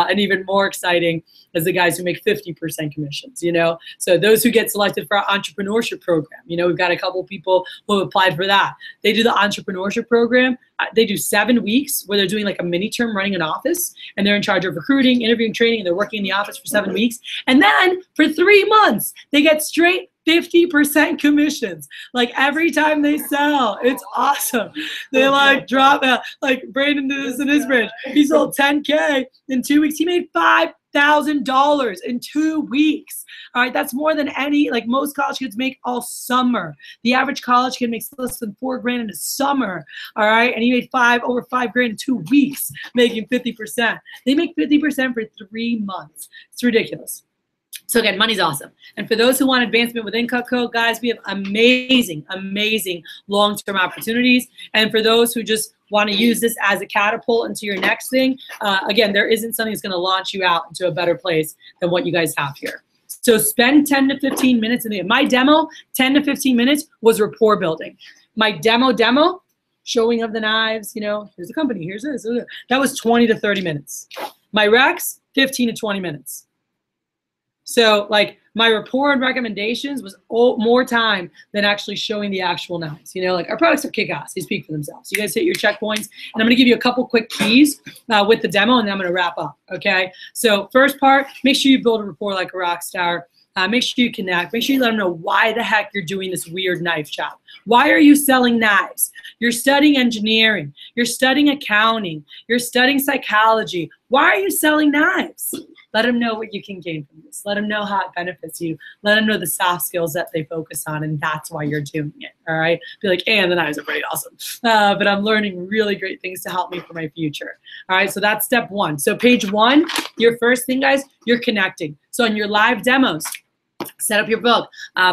And even more exciting is the guys who make 50% commissions, you know? So those who get selected for our entrepreneurship program, you know, we've got a couple people who have applied for that. They do the entrepreneurship program. They do 7 weeks where they're doing like a mini term running an office, and they're in charge of recruiting, interviewing, training, and they're working in the office for 7 weeks. And then for 3 months, they get straight 50% commissions, like every time they sell. It's awesome. They like drop out, like Brandon did this in his branch. He sold 10K in 2 weeks. He made $5,000 in 2 weeks. All right, that's more than like most college kids make all summer. The average college kid makes less than $4 grand in a summer. All right, and he made over $5 grand in 2 weeks, making 50%. They make 50% for 3 months. It's ridiculous. So again, money's awesome. And for those who want advancement within Cutco, guys, we have amazing, amazing long-term opportunities. And for those who just want to use this as a catapult into your next thing, again, there isn't something that's going to launch you out into a better place than what you guys have here. So spend 10 to 15 minutes in my demo. 10 to 15 minutes was rapport building. My demo, showing of the knives, you know, here's the company, here's this. That was 20 to 30 minutes. My Rex, 15 to 20 minutes. So like my report and recommendations was more time than actually showing the actual knives. You know, like our products are kick-ass. They speak for themselves. You guys hit your checkpoints, and I'm gonna give you a couple quick keys with the demo, and then I'm gonna wrap up, okay? So first part, make sure you build a rapport like a rock star. Make sure you connect. Make sure you let them know why the heck you're doing this weird knife shop. Why are you selling knives? You're studying engineering. You're studying accounting. You're studying psychology. Why are you selling knives? Let them know what you can gain from this. Let them know how it benefits you. Let them know the soft skills that they focus on, and that's why you're doing it, all right? Be like, and the knives are pretty awesome, but I'm learning really great things to help me for my future, all right? So that's step one. So page one, your first thing, guys, you're connecting. So in your live demos, set up your book,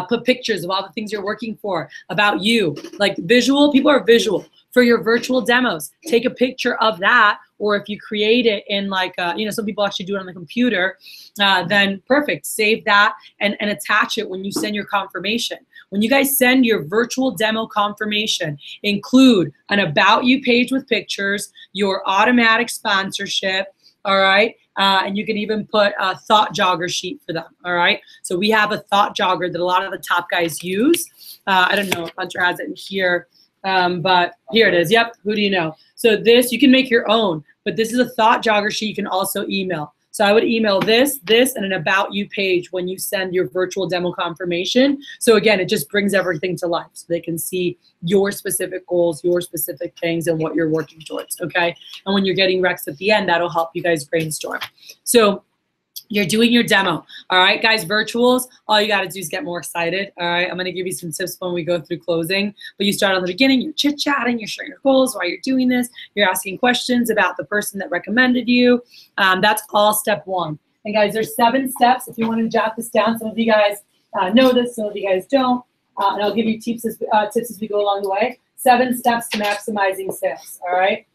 put pictures of all the things you're working for, about you. Like visual, people are visual. For your virtual demos, take a picture of that, or if you create it in like, you know, some people actually do it on the computer, then perfect. Save that and attach it when you send your confirmation. When you guys send your virtual demo confirmation, include an about you page with pictures, your automatic sponsorship, all right? And you can even put a thought jogger sheet for them, all right? So we have a thought jogger that a lot of the top guys use. I don't know if Hunter has it in here, but here it is. Yep, who do you know? So this, you can make your own, but this is a thought jogger sheet you can also email. So I would email this, and an about you page when you send your virtual demo confirmation. So again, it just brings everything to life so they can see your specific goals, your specific things, and what you're working towards, okay? And when you're getting recs at the end, that'll help you guys brainstorm. So you're doing your demo, all right, guys, virtuals, all you got to do is get more excited, all right? I'm going to give you some tips when we go through closing, but you start on the beginning, you're chit-chatting, you're sharing your goals while you're doing this, you're asking questions about the person that recommended you. That's all step one. And guys, there's 7 steps if you want to jot this down. Some of you guys know this, some of you guys don't, and I'll give you tips as we go along the way. 7 steps to maximizing sales, all right?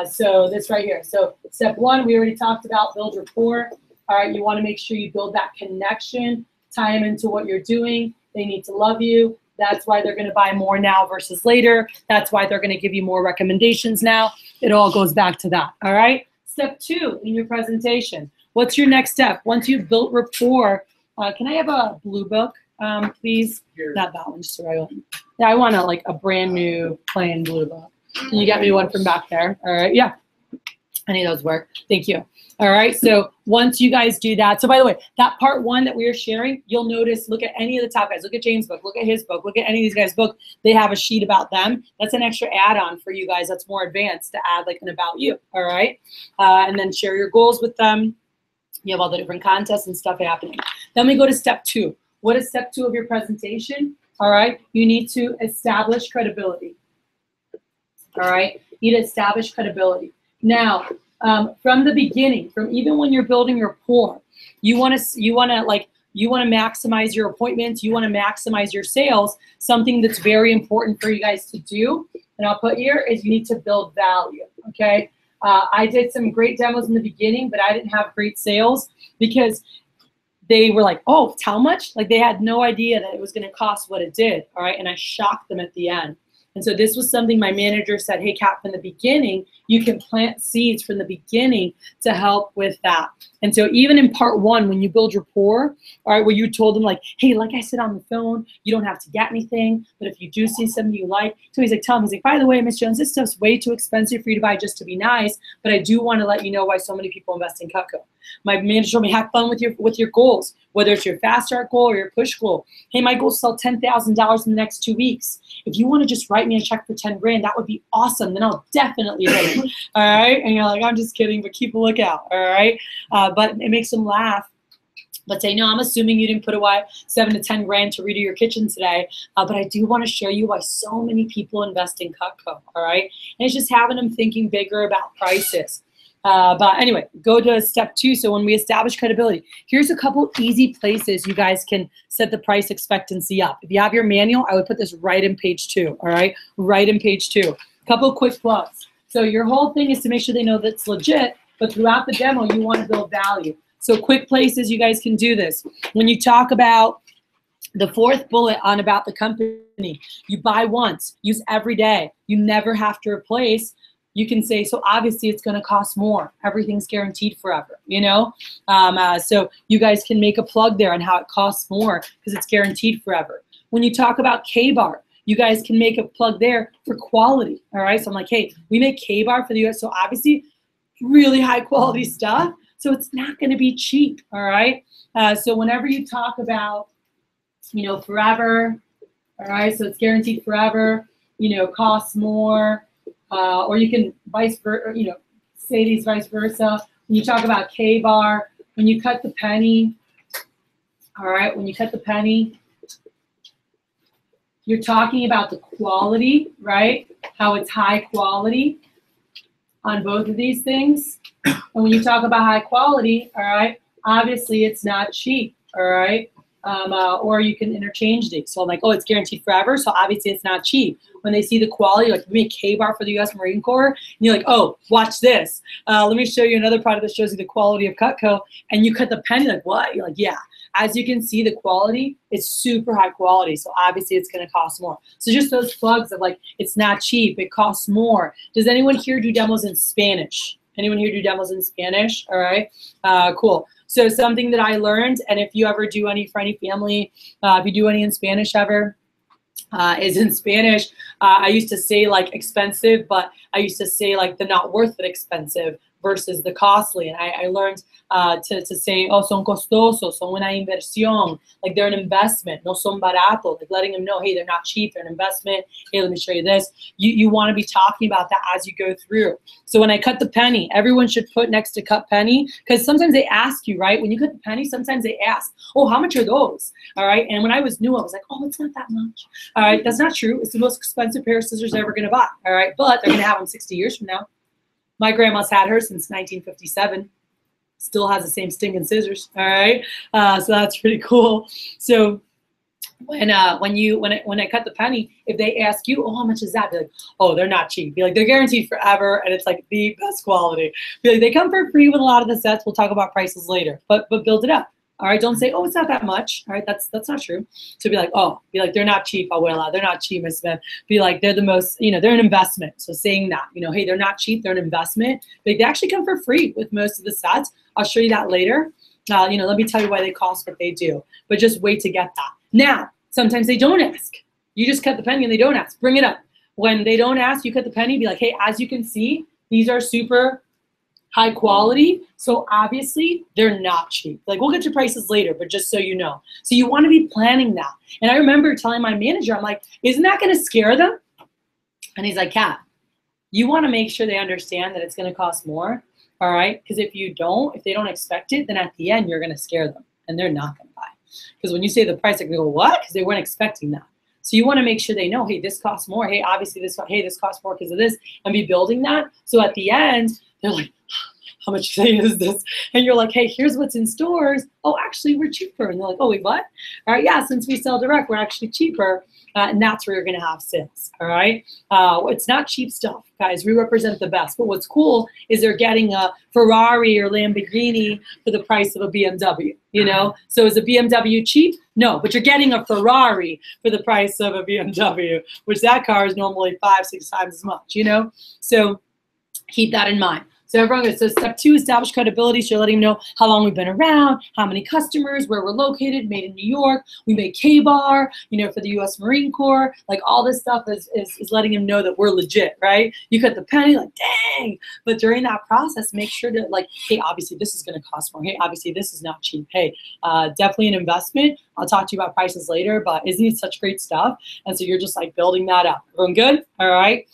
So this right here. So step 1, we already talked about, build rapport. All right, you want to make sure you build that connection, tie them into what you're doing. They need to love you. That's why they're going to buy more now versus later. That's why they're going to give you more recommendations now. It all goes back to that, all right? Step 2 in your presentation. What's your next step? Once you've built rapport, can I have a blue book, please? Here. Not that one, just the right one. Yeah, I want a brand new plain blue book. Can you get me one from back there? All right, yeah. Any of those work. Thank you. All right, so once you guys do that, so by the way, that part 1 that we are sharing, you'll notice, look at any of the top guys, look at James' book, look at his book, look at any of these guys' book, they have a sheet about them. That's an extra add-on for you guys that's more advanced to add like an about you, all right? And then share your goals with them. You have all the different contests and stuff happening. Then we go to step 2. What is step 2 of your presentation? All right, you need to establish credibility. All right, you need to establish credibility. Now, from the beginning, from even when you're building rapport, you want to maximize your appointments. You want to maximize your sales. Something that's very important for you guys to do, and I'll put here, is you need to build value. Okay, I did some great demos in the beginning, but I didn't have great sales because they were like, "Oh, it's how much?" Like they had no idea that it was going to cost what it did. All right, and I shocked them at the end. And so this was something my manager said, hey, Kat, from the beginning, you can plant seeds from the beginning to help with that. And so even in part 1, when you build rapport, all right, where you told them like, hey, like I said on the phone, you don't have to get anything, but if you do see something you like, so he's like, tell him, he's like, by the way, Miss Jones, this stuff's way too expensive for you to buy just to be nice, but I do want to let you know why so many people invest in Cutco. My manager told me, have fun with your goals, whether it's your fast start goal or your push goal. Hey, my goal is to sell $10,000 in the next 2 weeks. If you want to just write me a check for 10 grand, that would be awesome. Then I'll definitely hit it. All right. And you're like, I'm just kidding, but keep a lookout. All right. But it makes them laugh. But say, no, I'm assuming you didn't put away 7 to 10 grand to redo your kitchen today. But I do want to show you why so many people invest in Cutco. All right. And it's just having them thinking bigger about prices. But anyway, go to step 2. So when we establish credibility, here's a couple easy places you guys can set the price expectancy up. If you have your manual, I would put this right in page 2, all right? Right in page 2. A couple quick plugs. So your whole thing is to make sure they know that's legit, but throughout the demo, you want to build value. So quick places you guys can do this. When you talk about the 4th bullet on about the company, you buy once, use every day. You never have to replace. you can say, so obviously it's going to cost more. Everything's guaranteed forever, so you guys can make a plug there on how it costs more because it's guaranteed forever. When you talk about K-bar, you guys can make a plug there for quality, all right? So I'm like, hey, we make K-bar for the US, so obviously really high quality stuff, so it's not going to be cheap, all right? So whenever you talk about, forever, all right, so it's guaranteed forever, costs more, or you can say these vice versa. When you talk about K-bar, when you cut the penny, all right, when you cut the penny, you're talking about the quality, right? How it's high quality on both of these things. And when you talk about high quality, all right, obviously it's not cheap, all right? Or you can interchange these. So I'm like, oh, it's guaranteed forever, so obviously it's not cheap. When they see the quality, like we make K-bar for the U.S. Marine Corps, and you're like, oh, watch this. Let me show you another product that shows you the quality of Cutco, and you cut the penny, like what? You're like, yeah. As you can see, the quality is super high quality, so obviously it's going to cost more. So just those plugs of like, it's not cheap, it costs more. Does anyone here do demos in Spanish? Anyone here do demos in Spanish? All right, cool. So something that I learned, and if you ever do any for any family, if you do any in Spanish ever, is in Spanish, I used to say like expensive, but I used to say like the not worth it expensive versus the costly. And I learned to say, oh, son costosos, son una inversión, like they're an investment, no son barato, like letting them know, hey, they're not cheap, they're an investment. Hey, let me show you this. You want to be talking about that as you go through. So when I cut the penny, everyone should put next to cut penny, because sometimes they ask you, right? When you cut the penny, sometimes they ask, oh, how much are those? All right. And when I was new, I was like, oh, it's not that much. All right. That's not true. It's the most expensive pair of scissors they're ever going to buy. All right. But they're going to have them 60 years from now. My grandma's had her since 1957. Still has the same stinging scissors. All right, so that's pretty cool. So when I cut the penny, if they ask you, oh, how much is that? Be like, oh, they're not cheap. Be like, they're guaranteed forever, and it's like the best quality. Be like, they come for free with a lot of the sets. We'll talk about prices later, but build it up. All right, don't say, oh, it's not that much. All right, that's not true. So be like, oh, they're not cheap, abuela. They're not cheap, Miss Smith. Be like, they're the most, they're an investment. So saying that, hey, they're not cheap, they're an investment. But they actually come for free with most of the sets. I'll show you that later. Let me tell you why they cost what they do. But just wait to get that. Now, sometimes they don't ask. You just cut the penny and they don't ask. Bring it up. When they don't ask, you cut the penny. Be like, hey, as you can see, these are super high quality, so obviously they're not cheap. Like, we'll get your prices later, but just so you know. So you want to be planning that. And I remember telling my manager, I'm like, isn't that going to scare them? And he's like, Kat, you want to make sure they understand that it's going to cost more, all right? Because if they don't expect it, then at the end, you're going to scare them, and they're not going to buy. Because when you say the price, they're going to go, what? Because they weren't expecting that. So you want to make sure they know, hey, this costs more. Hey, obviously this costs more because of this, and be building that. So at the end, they're like, how much is this? And you're like, hey, here's what's in stores. Oh, actually, we're cheaper. And they're like, oh, wait, what? All right, yeah, since we sell direct, we're actually cheaper. And that's where you're going to have sales, all right? It's not cheap stuff, guys. We represent the best. But what's cool is they're getting a Ferrari or Lamborghini for the price of a BMW, So is a BMW cheap? No, but you're getting a Ferrari for the price of a BMW, which that car is normally 5-6 times as much, So keep that in mind. So everyone goes, so step 2, establish credibility. So you're letting them know how long we've been around, how many customers, where we're located, made in New York. We make K-bar, for the U.S. Marine Corps. Like, all this stuff is letting them know that we're legit, right? You cut the penny, like, dang. But during that process, make sure to, like, hey, obviously this is going to cost more. Hey, obviously this is not cheap. Hey, definitely an investment. I'll talk to you about prices later, but isn't it such great stuff? And so you're just like building that up. Everyone good? All right.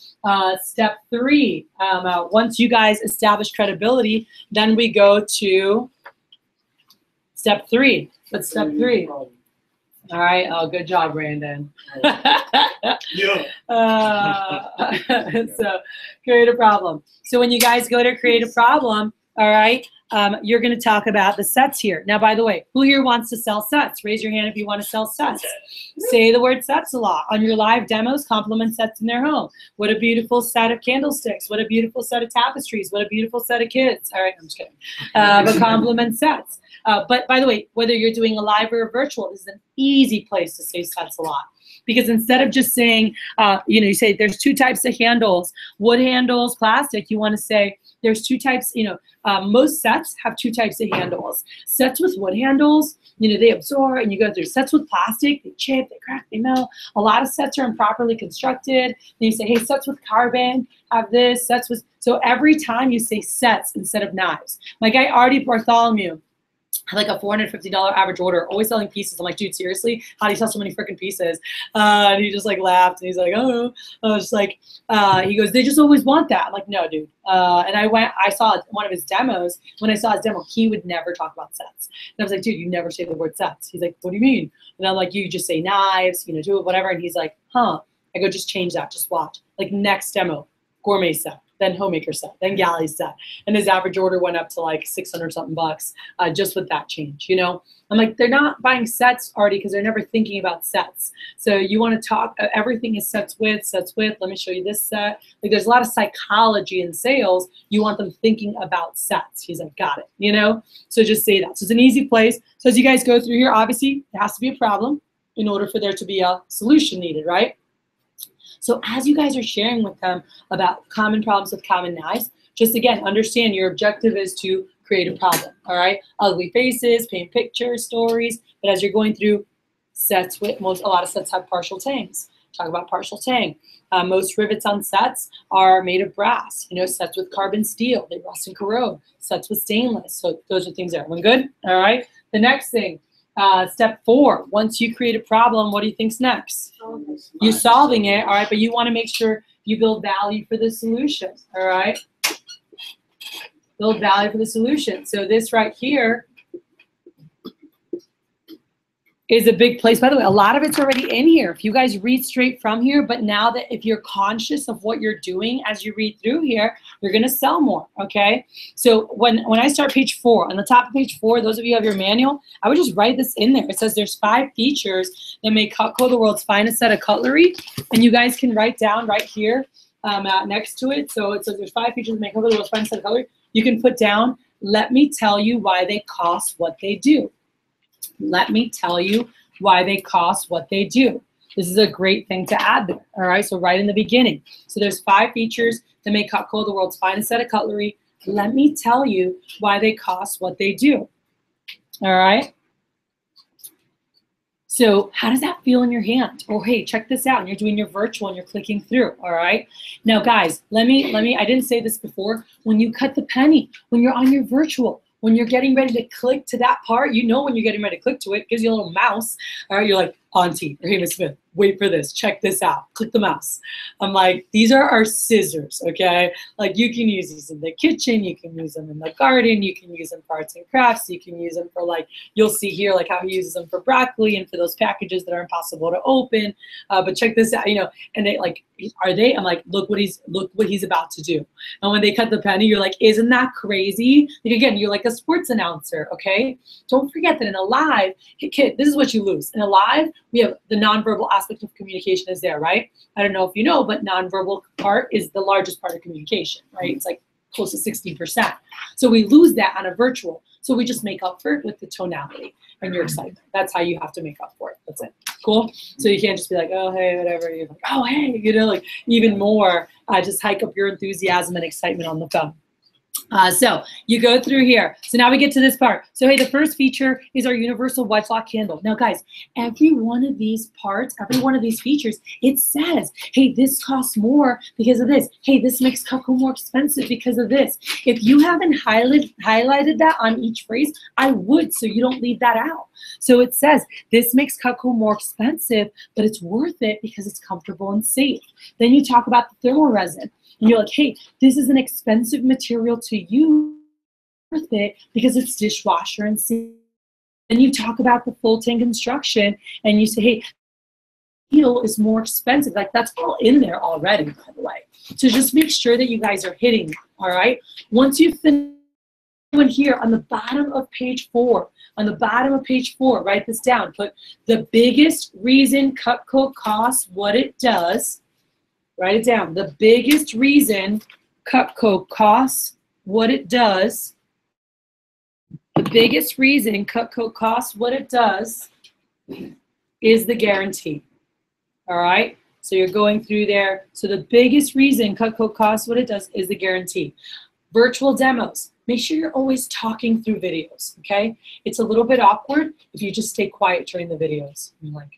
Step 3, once you guys establish credibility, then we go to step 3. What's step 3? All right. Oh, good job, Brandon. Yeah. So create a problem. So when you guys go to create a problem, all right, you're going to talk about the sets here. Now, by the way, who here wants to sell sets? Raise your hand if you want to sell sets. Say the word sets a lot. On your live demos, compliment sets in their home. What a beautiful set of candlesticks. What a beautiful set of tapestries. What a beautiful set of kids. All right, I'm just kidding. But compliment sets. But by the way, whether you're doing a live or a virtual, this is an easy place to say sets a lot. Because instead of just saying, you say there's two types of handles, wood handles, plastic, you want to say there's two types, most sets have two types of handles. Sets with wood handles, they absorb, and you go through sets with plastic, they chip, they crack, they melt. A lot of sets are improperly constructed. Then you say, hey, sets with carbon have this, sets with, so every time you say sets instead of knives. My guy, Artie Bartholomew, had like a $450 average order, always selling pieces. I'm like, dude, seriously? How do you sell so many freaking pieces? And he just like laughed and he's like, oh, I was just like, he goes, they just always want that. I'm like, no, dude. And I saw one of his demos. When I saw his demo, he would never talk about sets. And I was like, dude, you never say the word sets. He's like, what do you mean? And I'm like, you just say knives, do it, whatever. And he's like, huh. I go, just change that, just watch. Like next demo, gourmet set. Then homemaker set, then galley set. And his average order went up to like 600 something bucks just with that change, I'm like, they're not buying sets already because they're never thinking about sets. So you want to talk, everything is sets with, let me show you this set. Like there's a lot of psychology in sales. You want them thinking about sets. He's like, got it, So just say that. So it's an easy place. So as you guys go through here, obviously there has to be a problem in order for there to be a solution needed, right? So as you guys are sharing with them about common problems with common knives, just again, understand your objective is to create a problem, all right? Ugly faces, paint pictures, stories, but as you're going through sets with, a lot of sets have partial tangs. Talk about partial tang. Most rivets on sets are made of brass, sets with carbon steel, they rust and corrode, sets with stainless. So those are things that are good, all right? The next thing, step 4, once you create a problem, what do you think's next? You're solving it, all right, but you want to make sure you build value for the solution, all right? Build value for the solution. So this right here is a big place. By the way, a lot of it's already in here. If you guys read straight from here, but now that if you're conscious of what you're doing as you read through here, you're going to sell more, okay? So when I start page 4, on the top of page 4, those of you who have your manual, I would just write this in there. It says there's 5 features that make Cutco the world's finest set of cutlery, and you guys can write down right here next to it. So it says there's 5 features that make Cutco the world's finest set of cutlery. You can put down, let me tell you why they cost what they do. Let me tell you why they cost what they do. This is a great thing to add there, all right? So right in the beginning. So there's 5 features that make Cutco the world's finest set of cutlery. Let me tell you why they cost what they do, all right? So how does that feel in your hand? Oh, hey, check this out. And you're doing your virtual and you're clicking through, all right? Now, guys, let me, I didn't say this before. When you cut the penny, when you're on your virtual, when you're getting ready to click to that part, when you're getting ready to click to it gives you a little mouse. All right, you're like, Auntie, or hey, Miss Smith, wait for this. Check this out. Click the mouse. I'm like, these are our scissors, okay? Like you can use these in the kitchen. You can use them in the garden. You can use them for arts and crafts. You can use them for you'll see here how he uses them for broccoli and for those packages that are impossible to open. But check this out, and they I'm like, look what he's about to do. And when they cut the penny, you're like, isn't that crazy? Like again, you're like a sports announcer, okay? Don't forget that in a live, hey kid, this is what you lose. In a live, we have the nonverbal aspect of communication is there, right? I don't know if you know, but nonverbal part is the largest part of communication, right? It's like close to 60%. So we lose that on a virtual. So we just make up for it with the tonality and your excitement. That's how you have to make up for it. That's it. Cool? So you can't just be like, oh, hey, whatever. You're like, oh, hey, even more, just hike up your enthusiasm and excitement on the phone. So you go through here. So now we get to this part. So hey, the first feature is our universal wedge lock handle. Now guys, every one of these parts, every one of these features, it says, hey, this costs more because of this. Hey, this makes Cutco more expensive because of this. If you haven't highlighted that on each phrase, I would, so you don't leave that out. So it says, this makes Cutco more expensive, but it's worth it because it's comfortable and safe. Then you talk about the thermal resin. And you're like, hey, this is an expensive material to use, worth it because it's dishwasher and safe. Then you talk about the full tank construction and you say, hey, steel is more expensive. Like that's all in there already, by the way. So just make sure that you guys are hitting, all right? Once you finish One here on the bottom of page 4. On the bottom of page 4, write this down. Put the biggest reason Cutco costs what it does. Write it down. The biggest reason Cutco costs what it does. The biggest reason Cutco costs what it does is the guarantee. All right? So you're going through there. So the biggest reason Cutco costs what it does is the guarantee. Virtual demos. Make sure you're always talking through videos, okay? It's a little bit awkward if you just stay quiet during the videos. You're like,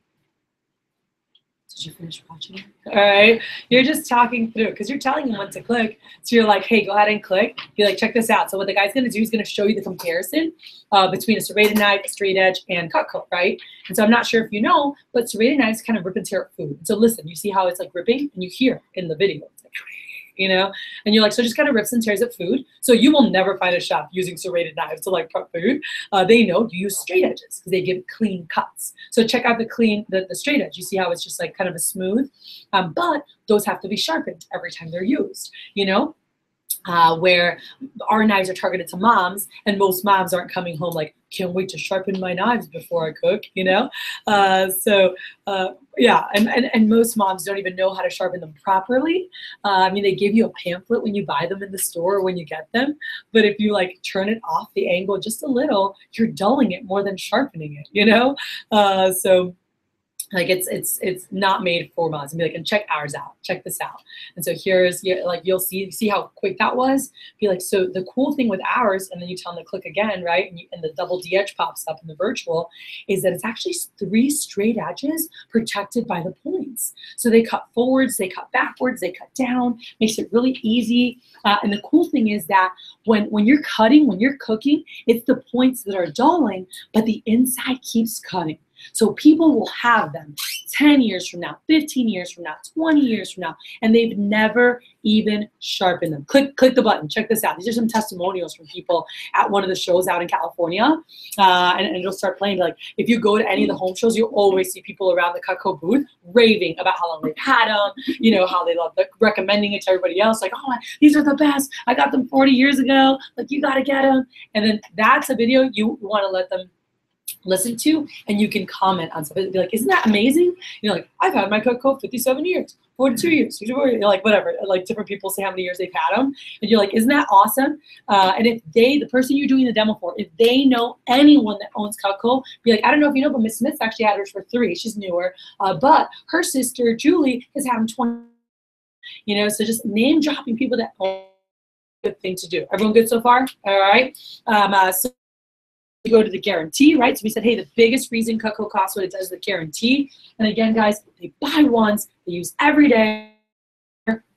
did you finish watching it? All right, you're just talking through because you're telling them when to click. So you're like, hey, go ahead and click. You're like, check this out. So what the guy's gonna do is gonna show you the comparison between a serrated knife, a straight edge, and Cutco, right? And so I'm not sure if you know, but serrated knives kind of rip and tear up food. So listen, you see how it's like ripping, and you hear in the video. It's like, you know, and you're like, so it just kind of rips and tears at food. So you will never find a shop using serrated knives to like prep food. They know you use straight edges because they give clean cuts. So check out the straight edge. You see how it's just like kind of a smooth, but those have to be sharpened every time they're used, you know? Where our knives are targeted to moms, and most moms aren't coming home like, can't wait to sharpen my knives before I cook, you know? Yeah, and most moms don't even know how to sharpen them properly. I mean, they give you a pamphlet when you buy them in the store or when you get them, but if you like turn it off the angle just a little, you're dulling it more than sharpening it, you know? Like it's not made for moms. And be like, and check ours out. Check this out. And so here's like you'll see how quick that was. Be like, so the cool thing with ours, and then you tell them to click again, right? And the double D edge pops up in the virtual, is that it's actually 3 straight edges protected by the points. So they cut forwards, they cut backwards, they cut down. Makes it really easy. And the cool thing is that when you're cutting, when you're cooking, it's the points that are dulling, but the inside keeps cutting. So people will have them 10 years from now, 15 years from now, 20 years from now, and they've never even sharpened them. Click the button. Check this out. These are some testimonials from people at one of the shows out in California, and it'll start playing. Like if you go to any of the home shows, you'll always see people around the Cutco booth raving about how long they've had them, you know, how they love recommending it to everybody else. Like, oh, these are the best. I got them 40 years ago. Like, you got to get them. And then that's a video you want to let them listen to, and you can comment on something. Be like, isn't that amazing? You're like, I've had my Cutco 57 years, 42 years, you're like, whatever. Like different people say how many years they've had them, and you're like, isn't that awesome? And if the person you're doing the demo for, if they know anyone that owns Cutco, be like, I don't know if you know, but Miss Smith's actually had hers for 3. She's newer, but her sister Julie has had them 20. You know, so just name dropping people that own. Good thing to do. Everyone good so far? All right. So we go to the guarantee, right? So we said, hey, the biggest reason Cutco costs what it does is the guarantee. And again, guys, they buy once, they use every day,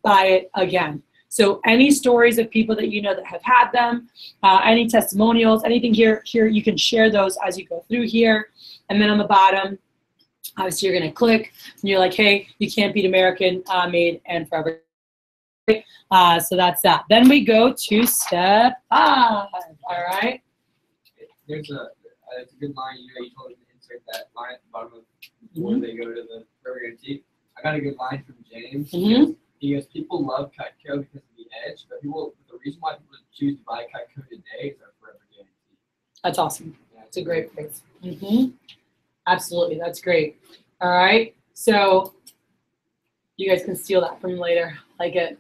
buy it again. So any stories of people that you know that have had them, any testimonials, anything here, you can share those as you go through here. And then on the bottom, obviously you're gonna click, and you're like, hey, you can't beat American made and forever. So that's that. Then we go to step 5, all right? There's it's a good line, you know, you told them to insert that line at the bottom of before they go to the forever guarantee. I got a good line from James. He goes, people love Cutco because of the edge, but the reason why people choose to buy Cutco today is our forever guarantee. That's awesome. Yeah, it's a great phrase. Absolutely, that's great. All right, so you guys can steal that from later. Like it.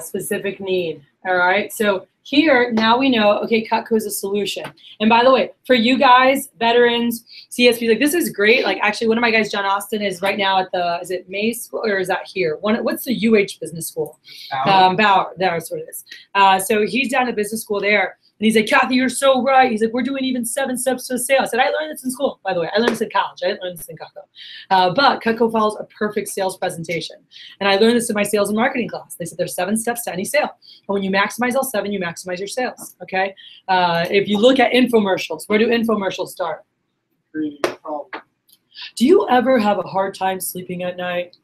Specific need. All right, so here, now we know, okay, Cutco is a solution. And by the way, for you guys, veterans, CSP, like this is great. Like actually one of my guys, John Austin, is right now at the, is it May School or is that here? What's the UH business school? Bauer, that's what it is. So he's down at business school there. And he's like, Kathy, you're so right. He's like, we're doing even 7 steps to a sale. I said, I learned this in school, by the way. I learned this in college. I didn't learn this in Cutco. But Cutco follows a perfect sales presentation. And I learned this in my sales and marketing class. They said there's 7 steps to any sale. And when you maximize all 7, you maximize your sales, okay? If you look at infomercials, where do infomercials start? Creating a problem. Do you ever have a hard time sleeping at night?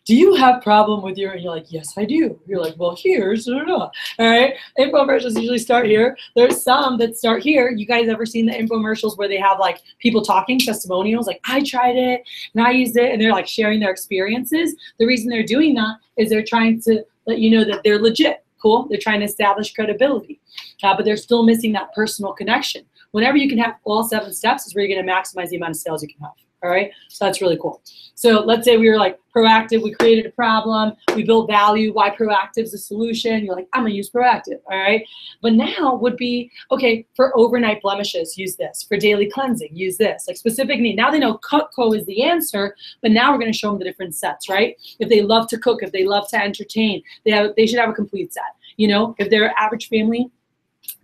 Do you have problem with your, and you're like, yes, I do. You're like, well, here's, all right. Infomercials usually start here. There's some that start here. You guys ever seen the infomercials where they have like people talking, testimonials, like I tried it and I used it, and they're like sharing their experiences. The reason they're doing that is they're trying to let you know that they're legit. Cool. They're trying to establish credibility, but they're still missing that personal connection. Whenever you can have all 7 steps is where you're going to maximize the amount of sales you can have. All right. So that's really cool. So let's say we were like proactive. We created a problem. We built value. Why proactive is the solution? You're like, I'm going to use proactive. All right. But now would be, okay, for overnight blemishes, use this. For daily cleansing, use this. Like specific need. Now they know Cutco is the answer, but now we're going to show them the different sets, right? If they love to cook, if they love to entertain, they should have a complete set. You know, if they're an average family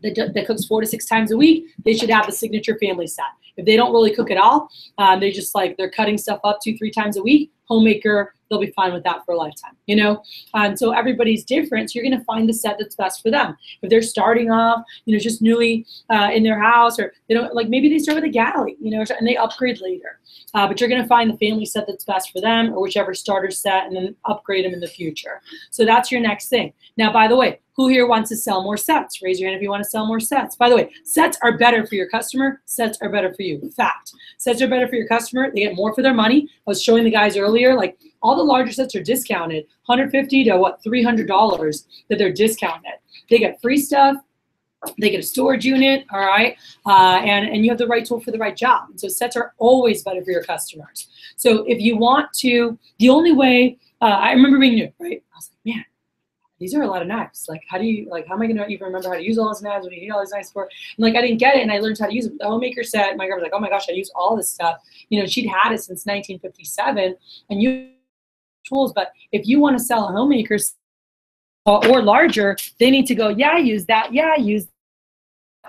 that cooks 4 to 6 times a week, they should have the signature family set. If they don't really cook at all, they just like, they're cutting stuff up 2-3 times a week, homemaker, they'll be fine with that for a lifetime, you know? And so everybody's different. So you're going to find the set that's best for them. If they're starting off, you know, just newly in their house, or they don't, like maybe they start with a galley, you know, and they upgrade later. But you're going to find the family set that's best for them, or whichever starter set, and then upgrade them in the future. So that's your next thing. Now, by the way, who here wants to sell more sets? Raise your hand if you want to sell more sets. By the way, sets are better for your customer. Sets are better for you. Fact. Sets are better for your customer. They get more for their money. I was showing the guys earlier, like all the larger sets are discounted, $150 to what, $300 that they're discounted. They get free stuff. They get a storage unit, all right, and you have the right tool for the right job. And so sets are always better for your customers. So if you want to, the only way, I remember being new, right? I was like, man, these are a lot of knives. Like, how am I going to even remember how to use all these knives? What do you need all these knives for? And like, I didn't get it, and I learned how to use it. The homemaker set, my girl was like, oh my gosh, I use all this stuff. You know, she'd had it since 1957, and you tools. But if you want to sell a homemaker or larger, they need to go, yeah, I use that. Yeah, I use that.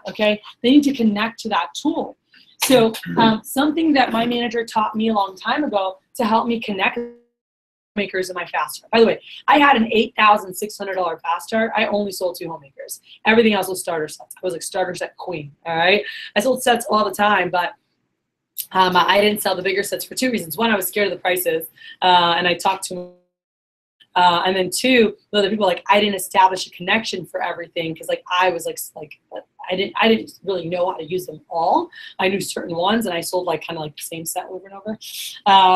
Okay. They need to connect to that tool. So something that my manager taught me a long time ago to help me connect homemakers in my fast start. By the way, I had an $8,600 fast start. I only sold 2 homemakers. Everything else was starter sets. I was like starter set queen. All right. I sold sets all the time, but I didn't sell the bigger sets for 2 reasons. One, I was scared of the prices, and I talked to and then 2, the other people, like, I didn't establish a connection for everything because like I was like I didn't really know how to use them all. I knew certain ones, and I sold like kind of like the same set over and over.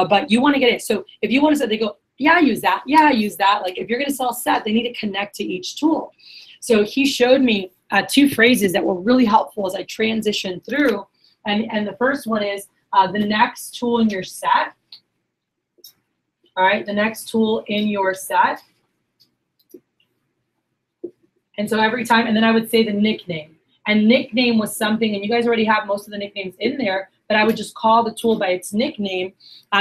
But you want to get it. So if you want to set, they go, yeah, I use that. Yeah, I use that. Like if you're going to sell a set, they need to connect to each tool. So he showed me 2 phrases that were really helpful as I transitioned through. And the first one is the next tool in your set. All right, the next tool in your set. And so every time, and then I would say the nickname. And nickname was something, and you guys already have most of the nicknames in there, but I would just call the tool by its nickname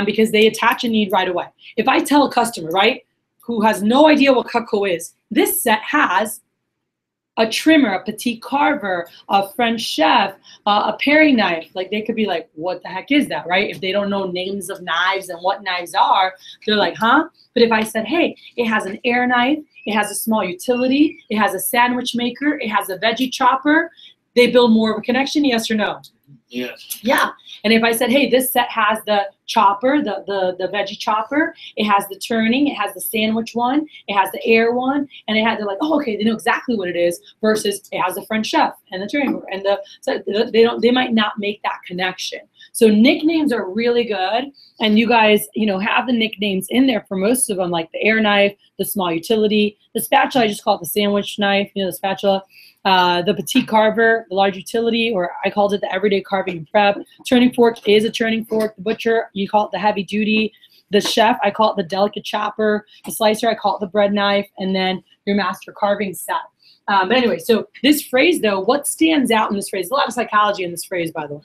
because they attach a need right away. If I tell a customer, right, who has no idea what Cutco is, this set has a trimmer, a petite carver, a French chef, a paring knife. Like they could be like, what the heck is that, right? If they don't know names of knives and what knives are, they're like, huh? But if I said, hey, it has an air knife, it has a small utility, it has a sandwich maker, it has a veggie chopper, they build more of a connection, yes or no? Yes. Yeah. And if I said, hey, this set has the chopper, the veggie chopper, it has the turning, it has the sandwich one, it has the air one, and it has, they're like, oh, okay, they know exactly what it is, versus it has the French chef and the turning, and so they might not make that connection. So nicknames are really good, and you guys, you know, have the nicknames in there for most of them, like the air knife, the small utility, the spatula, I just call it the sandwich knife, you know, the spatula. The petite carver, the large utility, or I called it the everyday carving and prep. Turning fork is a turning fork. The butcher, you call it the heavy duty. The chef, I call it the delicate chopper. The slicer, I call it the bread knife. And then your master carving set. But anyway, so this phrase though, what stands out in this phrase? There's a lot of psychology in this phrase, by the way.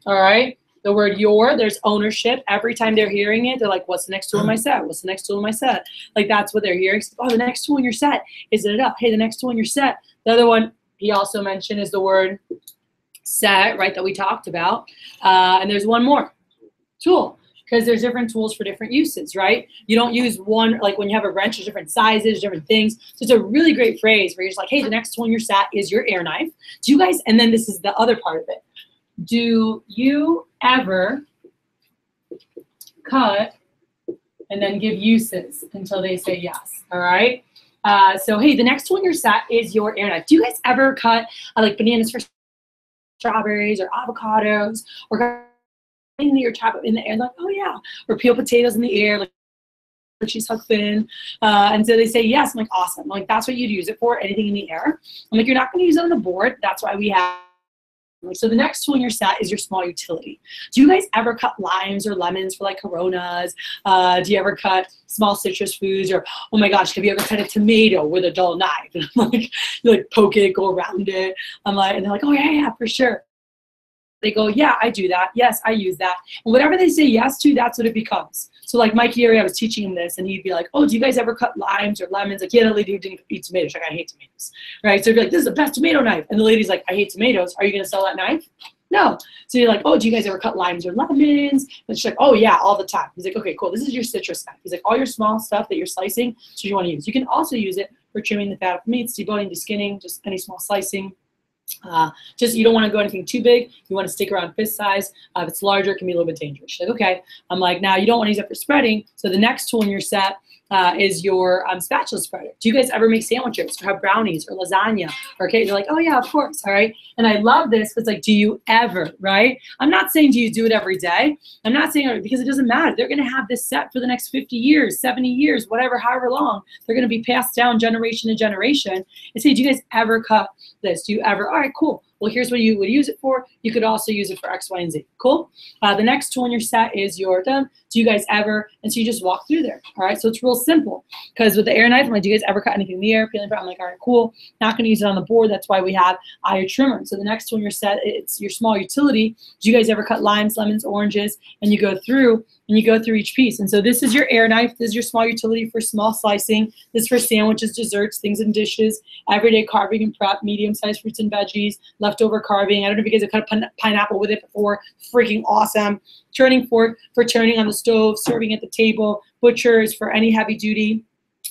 All right. The word your, there's ownership. Every time they're hearing it, they're like, what's the next tool in my set? What's the next tool in my set? Like that's what they're hearing. Oh, the next tool in your set. Is it up? Hey, the next tool in your set. The other one he also mentioned is the word set, right, that we talked about. And there's one more, tool, because there's different tools for different uses, right? You don't use one, like when you have a wrench, there's different sizes, different things. So it's a really great phrase where you're just like, hey, the next tool in your set is your air knife. Do you guys, and then this is the other part of it. Do you ever cut and then give uses until they say yes, all right? So, hey, the next one in your set is your air knife. Do you guys ever cut like bananas for strawberries or avocados, or in your chop in the air, like, oh yeah, or peel potatoes in the air, like cheese huck fin. And so they say yes. I'm like, awesome. I'm like, that's what you'd use it for, anything in the air. I'm like, you're not going to use it on the board. That's why we have. So the next tool in your set is your small utility. Do you guys ever cut limes or lemons for like Coronas? Do you ever cut small citrus foods? Or, oh my gosh, have you ever cut a tomato with a dull knife? And I'm like, you like poke it, go around it. I'm like, and they're like, oh yeah, for sure. They go, yeah, I do that. Yes, I use that. And whatever they say yes to, that's what it becomes. So like Mikey Ari, I was teaching him this, and he'd be like, oh, do you guys ever cut limes or lemons? Like, yeah, the lady who didn't eat tomatoes. Like, I hate tomatoes, right? So he'd be like, this is the best tomato knife. And the lady's like, I hate tomatoes. Are you going to sell that knife? No. So you're like, oh, do you guys ever cut limes or lemons? And she's like, oh, yeah, all the time. He's like, okay, cool. This is your citrus knife. He's like, all your small stuff that you're slicing, so you want to use. You can also use it for trimming the fat of meats, deboning, deskinning, just any small slicing. Just you don't want to go anything too big. You want to stick around fist size. If it's larger, it can be a little bit dangerous. She's like, okay. I'm like, now you don't want to use it for spreading. So the next tool in your set is your spatula spreader. Do you guys ever make sandwiches or have brownies or lasagna or cake? You're like, oh yeah, of course. All right. And I love this. It's like, do you ever, right? I'm not saying do you do it every day. I'm not saying because it doesn't matter. They're going to have this set for the next 50 years, 70 years, whatever, however long. They're going to be passed down generation to generation. And say, do you guys ever cut this? Do you ever? All right, cool. Well, here's what you would use it for. You could also use it for X, Y, and Z. Cool. The next tool in your set is your do you guys ever? And so you just walk through there. All right. So it's real simple because with the air knife, I'm like, do you guys ever cut anything in the air? Peeling I'm like, all right, cool. Not going to use it on the board. That's why we have your trimmer. So the next tool in your set, it's your small utility. Do you guys ever cut limes, lemons, oranges? And you go through each piece. And so this is your air knife. This is your small utility for small slicing. This is for sandwiches, desserts, things in dishes, everyday carving and prep, medium-sized fruits and veggies, leftover carving. I don't know if you guys have cut a pineapple with it before. Freaking awesome. Turning fork for turning on the stove, serving at the table. Butchers for any heavy duty.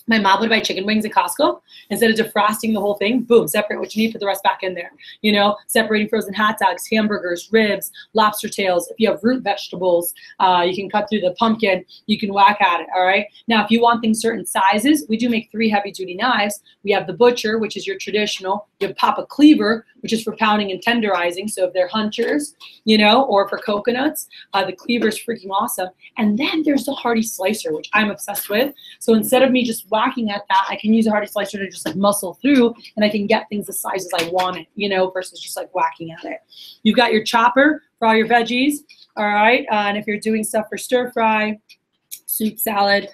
My mom would buy chicken wings at Costco. Instead of defrosting the whole thing, boom, separate what you need, put the rest back in there. You know, separating frozen hot dogs, hamburgers, ribs, lobster tails. If you have root vegetables, you can cut through the pumpkin. You can whack at it, all right? Now, if you want things certain sizes, we do make 3 heavy-duty knives. We have the butcher, which is your traditional. You have Papa Cleaver, which is for pounding and tenderizing. So if they're hunters, you know, or for coconuts, the cleaver is freaking awesome. And then there's the Hardy Slicer, which I'm obsessed with. So instead of me just whacking at that, I can use a Hardy Slicer to just like muscle through, and I can get things the sizes I want it, you know, versus just like whacking at it. You've got your chopper for all your veggies, all right? And if you're doing stuff for stir fry, soup, salad,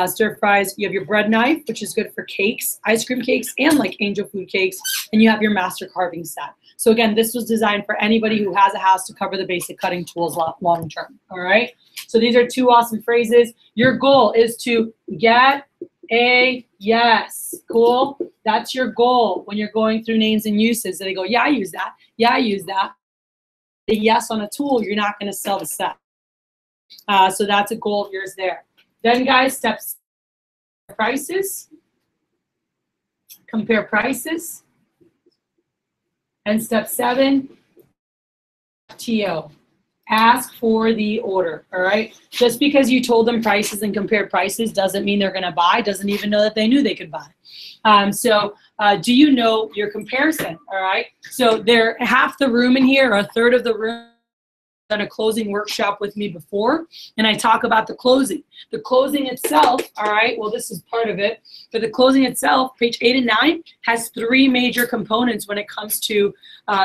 stir fries, you have your bread knife, which is good for cakes, ice cream cakes, and like angel food cakes, and you have your master carving set. So again, this was designed for anybody who has a house to cover the basic cutting tools long term, all right? So these are 2 awesome phrases. Your goal is to get a yes. Cool. That's your goal when you're going through names and uses. So they go, yeah, I use that. Yeah, I use that. The yes on a tool, you're not going to sell the set. So that's a goal of yours there. Then, guys, steps prices. Compare prices. And step 7, TO. Ask for the order, all right? Just because you told them prices and compared prices doesn't mean they're gonna buy, doesn't even know that they knew they could buy. Do you know your comparison, all right? So they're half the room in here, or a third of the room, done a closing workshop with me before, and I talk about the closing. The closing itself, all right, well, this is part of it, but the closing itself, page 8 and 9, has 3 major components when it comes to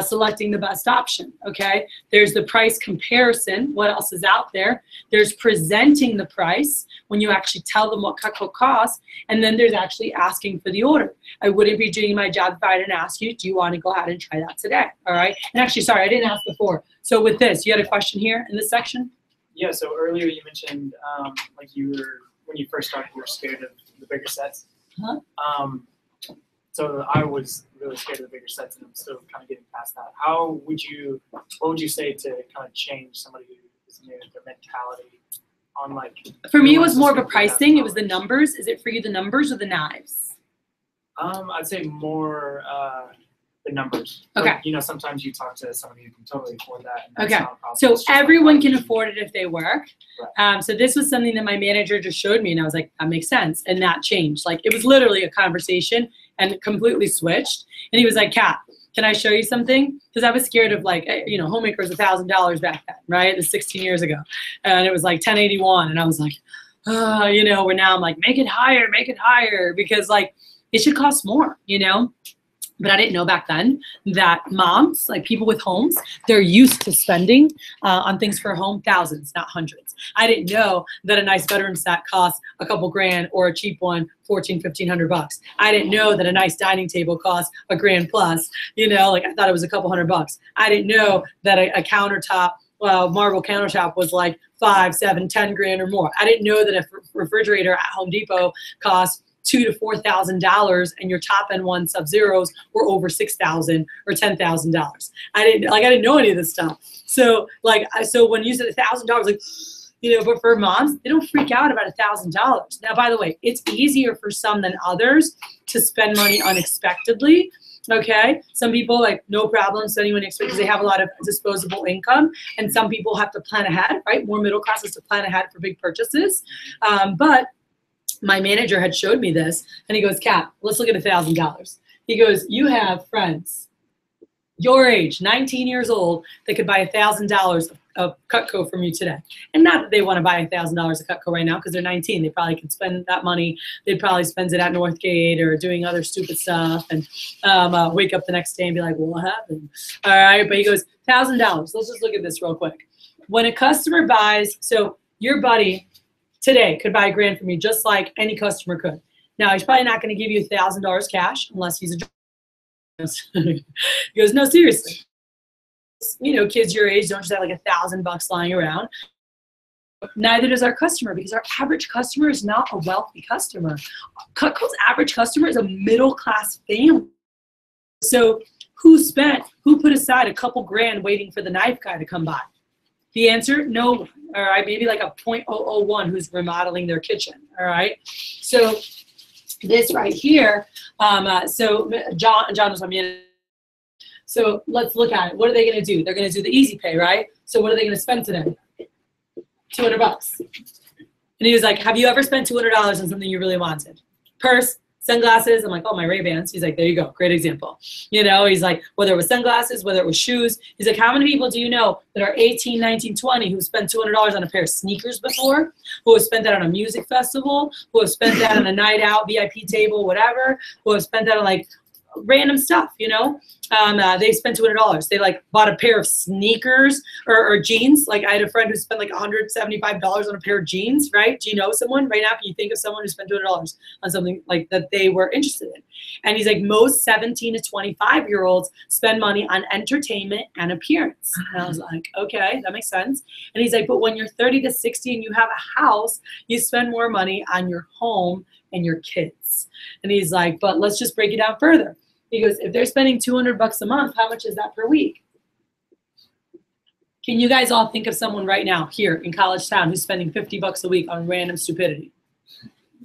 selecting the best option, okay? There's the price comparison, what else is out there. There's presenting the price, when you actually tell them what Cutco costs, and then there's actually asking for the order. I wouldn't be doing my job if I didn't ask you, do you want to go ahead and try that today, all right? And actually, sorry, I didn't ask before. So with this, you had a question here in this section? Yeah, so earlier you mentioned like when you first started, you were scared of the bigger sets. Uh-huh. So I was really scared of the bigger sets, and I'm still kind of getting past that. What would you say to kind of change somebody who is new, their mentality on like? For me, it was more of a price thing. It was the numbers. Is it for you the numbers or the knives? I'd say more the numbers. Okay. But, you know, sometimes you talk to somebody who can totally afford that. And that's Okay. not a problem. So It's just everyone like, can afford it if they work. Right. So this was something that my manager just showed me, and I was like, that makes sense. And that changed. Like, it was literally a conversation and it completely switched. And he was like, Kat, can I show you something? Because I was scared of, like, you know, homemaker was $1,000 back then, right? It was 16 years ago. And it was like 1081. And I was like, you know, where now I'm like, make it higher, because like it should cost more, you know? But I didn't know back then that moms, like people with homes, they're used to spending on things for a home, thousands, not hundreds. I didn't know that a nice bedroom set costs a couple grand, or a cheap one, $1,400-1,500. I didn't know that a nice dining table costs a grand plus, you know, like I thought it was a couple $100. I didn't know that a countertop, marble countertop was like 5, 7, 10 grand or more. I didn't know that a refrigerator at Home Depot costs $2,000 to $4,000, and your top end one Sub-Zeros were over $6,000 or $10,000. I didn't know any of this stuff. So so when you said $1,000, like, you know, but for moms, they don't freak out about $1,000. Now, by the way, it's easier for some than others to spend money unexpectedly. Okay, some people like no problem spending money because they have a lot of disposable income, and some people have to plan ahead, right? More middle classes to plan ahead for big purchases, but my manager had showed me this, and he goes, Kat, let's look at $1,000. He goes, you have friends your age, 19 years old, that could buy $1,000 of Cutco from you today. And not that they want to buy $1,000 of Cutco right now because they're 19. They probably could spend that money. They'd probably spend it at Northgate or doing other stupid stuff, and wake up the next day and be like, well, what happened? All right, but he goes, $1,000. Let's just look at this real quick. When a customer buys, so your buddy today could buy $1,000 from you just like any customer could. Now, he's probably not going to give you $1,000 cash unless he's a he goes, no, seriously. You know, kids your age don't just have like $1,000 lying around. Neither does our customer, because our average customer is not a wealthy customer. Cutco's average customer is a middle-class family. So who put aside a couple grand waiting for the knife guy to come by? The answer, no one. All right, maybe like a 0.001 who's remodeling their kitchen. All right, so this right here, so John was my manager. So let's look at it. What are they going to do? They're going to do the easy pay, right? So what are they going to spend today? $200. And he was like, have you ever spent $200 on something you really wanted? Purse, sunglasses. I'm like, oh, my Ray-Bans. He's like, there you go. Great example. You know, he's like, whether it was sunglasses, whether it was shoes. He's like, how many people do you know that are 18, 19, 20 who spent $200 on a pair of sneakers before, who have spent that on a music festival, who have spent that on a night out, VIP table, whatever, who have spent that on like random stuff, you know? They spent $200. They like bought a pair of sneakers or jeans. Like I had a friend who spent like $175 on a pair of jeans, right? Do you know someone right now? Can you think of someone who spent $200 on something like that they were interested in? And he's like, most 17 to 25-year-olds spend money on entertainment and appearance. And I was like, okay, that makes sense. And he's like, but when you're 30 to 60 and you have a house, you spend more money on your home and your kids. And he's like, but let's just break it down further. He goes, if they're spending $200 a month, how much is that per week? Can you guys all think of someone right now here in College Town who's spending $50 a week on random stupidity?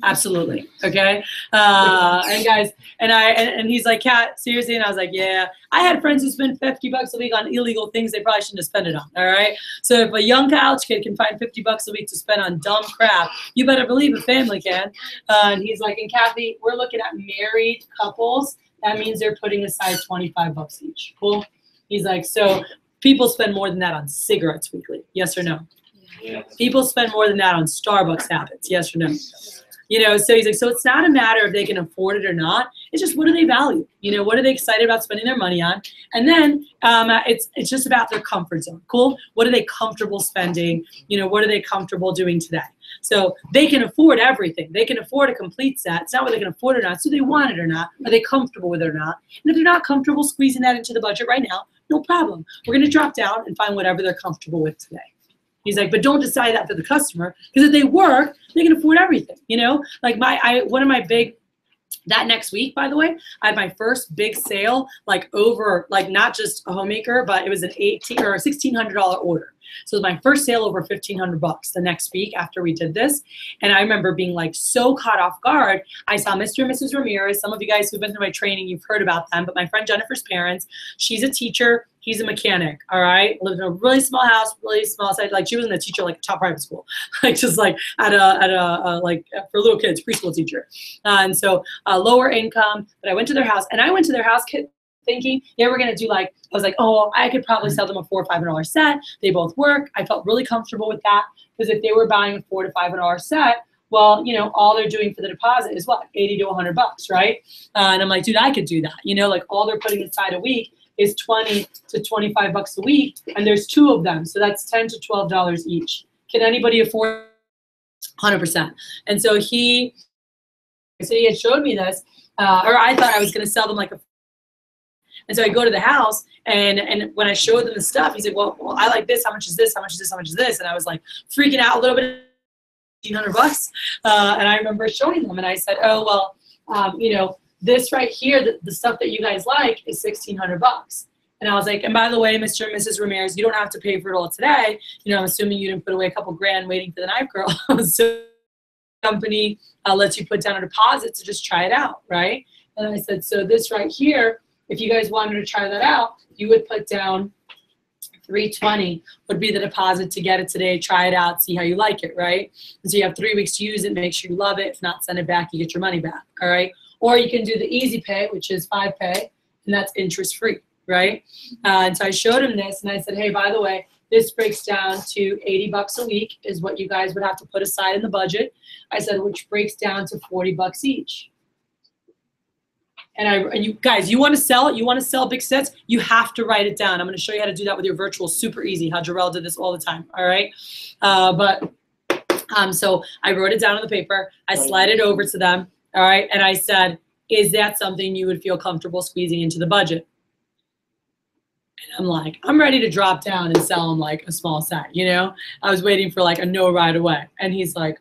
Absolutely. Okay. And guys, and he's like, Kat, seriously? And I was like, yeah. I had friends who spend $50 a week on illegal things they probably shouldn't have spent it on. All right. So if a young college kid can find $50 a week to spend on dumb crap, you better believe a family can. And he's like, and Kathy, we're looking at married couples. That means they're putting aside $25 each. Cool. He's like, so people spend more than that on cigarettes weekly. Yes or no? Yeah. People spend more than that on Starbucks habits. Yes or no? You know, so he's like, so it's not a matter if they can afford it or not. It's just, what do they value? You know, what are they excited about spending their money on? And then it's just about their comfort zone. Cool. What are they comfortable spending? You know, what are they comfortable doing today? So they can afford everything. They can afford a complete set. It's not whether they can afford it or not. So they want it or not. Are they comfortable with it or not? And if they're not comfortable squeezing that into the budget right now, no problem. We're going to drop down and find whatever they're comfortable with today. He's like, but don't decide that for the customer, because if they work, they can afford everything, you know? Like one of my big, that next week, by the way, I had my first big sale, like over, like not just a homemaker, but it was an $1,800 or $1,600 order. So it was my first sale over $1,500 the next week after we did this. And I remember being like so caught off guard. I saw Mr. and Mrs. Ramirez. Some of you guys who've been through my training, you've heard about them, but my friend Jennifer's parents, she's a teacher. He's a mechanic, all right? Lived in a really small house, really small side. Like she was in a teacher, like a top private school, like just like at a like for little kids, preschool teacher. And so lower income, but I went to their house, and I went to their house thinking they were gonna do like, I was like, oh, I could probably sell them a $400 or $500 set. They both work. I felt really comfortable with that, because if they were buying a $400 to $500 set, Well, you know, all they're doing for the deposit is what, 80 to 100 bucks, right? And I'm like, dude, I could do that. You know, like all they're putting aside a week is 20 to 25 bucks a week, and there's 2 of them, so that's $10 to $12 each. Can anybody afford? 100%. And so he had showed me this, or I thought I was going to sell them like a. And so I go to the house, and when I showed them the stuff, he's like, well, I like this. How much is this? How much is this? How much is this? And I was like freaking out a little bit. 1,500 bucks. And I remember showing them, and I said, oh well, you know, this right here, the stuff that you guys like is 1,600 bucks. And I was like, and by the way, Mr. and Mrs. Ramirez, you don't have to pay for it all today. You know, I'm assuming you didn't put away a couple grand waiting for the knife girl. So the company lets you put down a deposit to just try it out, right? And I said, so this right here, if you guys wanted to try that out, you would put down $320 would be the deposit to get it today, try it out, see how you like it, right? And so you have 3 weeks to use it, make sure you love it. If not, send it back, you get your money back, all right? Or you can do the easy pay, which is 5 pay, and that's interest free, right? And so I showed him this, and I said, hey, by the way, this breaks down to 80 bucks a week is what you guys would have to put aside in the budget. I said, which breaks down to 40 bucks each. And you guys, you want to sell it? You want to sell big sets? You have to write it down. I'm going to show you how to do that with your virtual. Super easy. How Jarrell did this all the time. All right. So I wrote it down on the paper. I slide it over to them. All right. And I said, is that something you would feel comfortable squeezing into the budget? And I'm like, I'm ready to drop down and sell him like a small set. You know, I was waiting for like a no right away. And he's like,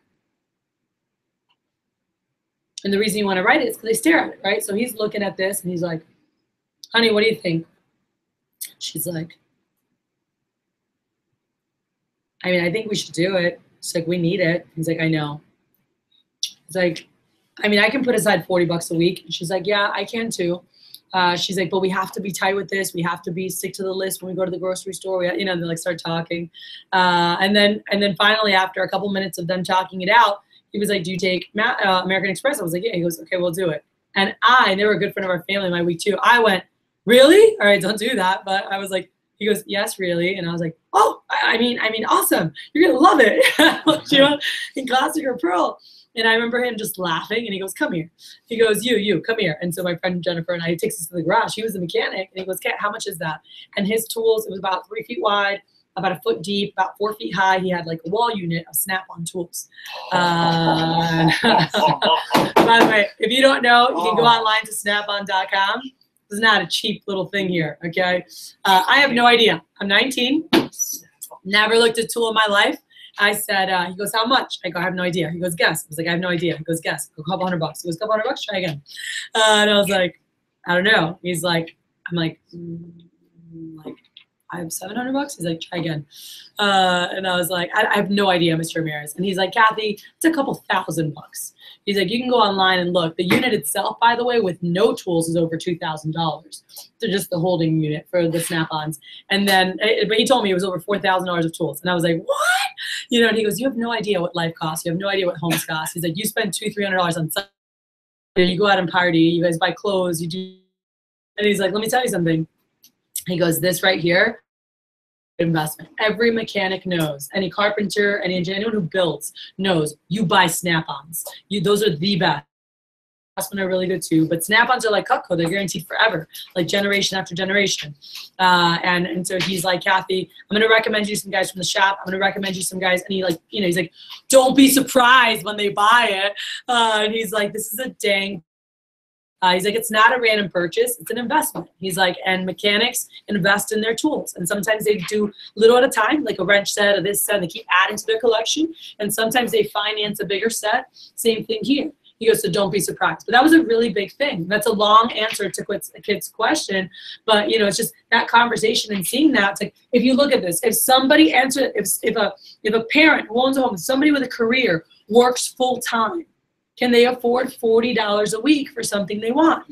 and the reason you want to write it is because they stare at it, right? So he's looking at this and he's like, honey, what do you think? She's like, I mean, I think we should do it. She's like, we need it. He's like, I know. He's like, I mean, I can put aside 40 bucks a week. And she's like, yeah, I can too. She's like, but we have to be tight with this. We have to stick to the list when we go to the grocery store. You know, they like start talking. And then finally, after a couple minutes of them talking it out, he was like, do you take American Express? I was like, yeah. He goes, okay, we'll do it. And they were a good friend of our family my week too. I went, really? All right, don't do that. But I was like, he goes, yes, really. And I was like, oh, I mean, awesome. You're going to love it. You know, in classic or Pearl. And I remember him just laughing, and he goes, come here. He goes, you, come here. And so my friend Jennifer and I, he takes us to the garage. He was a mechanic. And he goes, Kat, how much is that? And his tools, it was about 3 feet wide, about a foot deep, about 4 feet high. He had like a wall unit of Snap-on tools. By the way, if you don't know, you can go online to snapon.com. This is not a cheap little thing here, okay? I have no idea. I'm 19, never looked at a tool in my life. I said, he goes, how much? I go, I have no idea. He goes, guess. I was like, I have no idea. He goes, guess. I go, a couple $100 bucks. He goes, a couple $100 bucks? Try again. And I was like, I don't know. He's like, I'm like, I have 700 bucks. He's like, try again. And I was like, I have no idea, Mr. Ramirez. And he's like, Kathy, it's a couple $1,000 bucks. He's like, you can go online and look. The unit itself, by the way, with no tools is over $2,000. So just the holding unit for the Snap-ons. And then, but he told me it was over $4,000 of tools. And I was like, what? You know, and he goes, you have no idea what life costs. You have no idea what homes cost. He's like, you spend $200-300 on something. You go out and party. You guys buy clothes. You do. And he's like, let me tell you something. He goes, this right here, investment. Every mechanic knows. Any carpenter, anyone who builds knows. You buy Snap-ons. Those are the best. Investment are really good too. But Snap-ons are like Cutco. They're guaranteed forever, like generation after generation. And so he's like, Kathy, I'm going to recommend you some guys from the shop. I'm going to recommend you some guys. And he like, you know, he's like, don't be surprised when they buy it. And he's like, this is a dang. He's like, it's not a random purchase, it's an investment. He's like, and mechanics invest in their tools. And sometimes they do little at a time, like a wrench set or this set, and they keep adding to their collection. And sometimes they finance a bigger set. Same thing here. He goes, so don't be surprised. But that was a really big thing. That's a long answer to Kit's question. But, you know, it's just that conversation and seeing that. It's like, if you look at this, if somebody answered, if a parent who owns a home, somebody with a career works full time, can they afford $40 a week for something they want?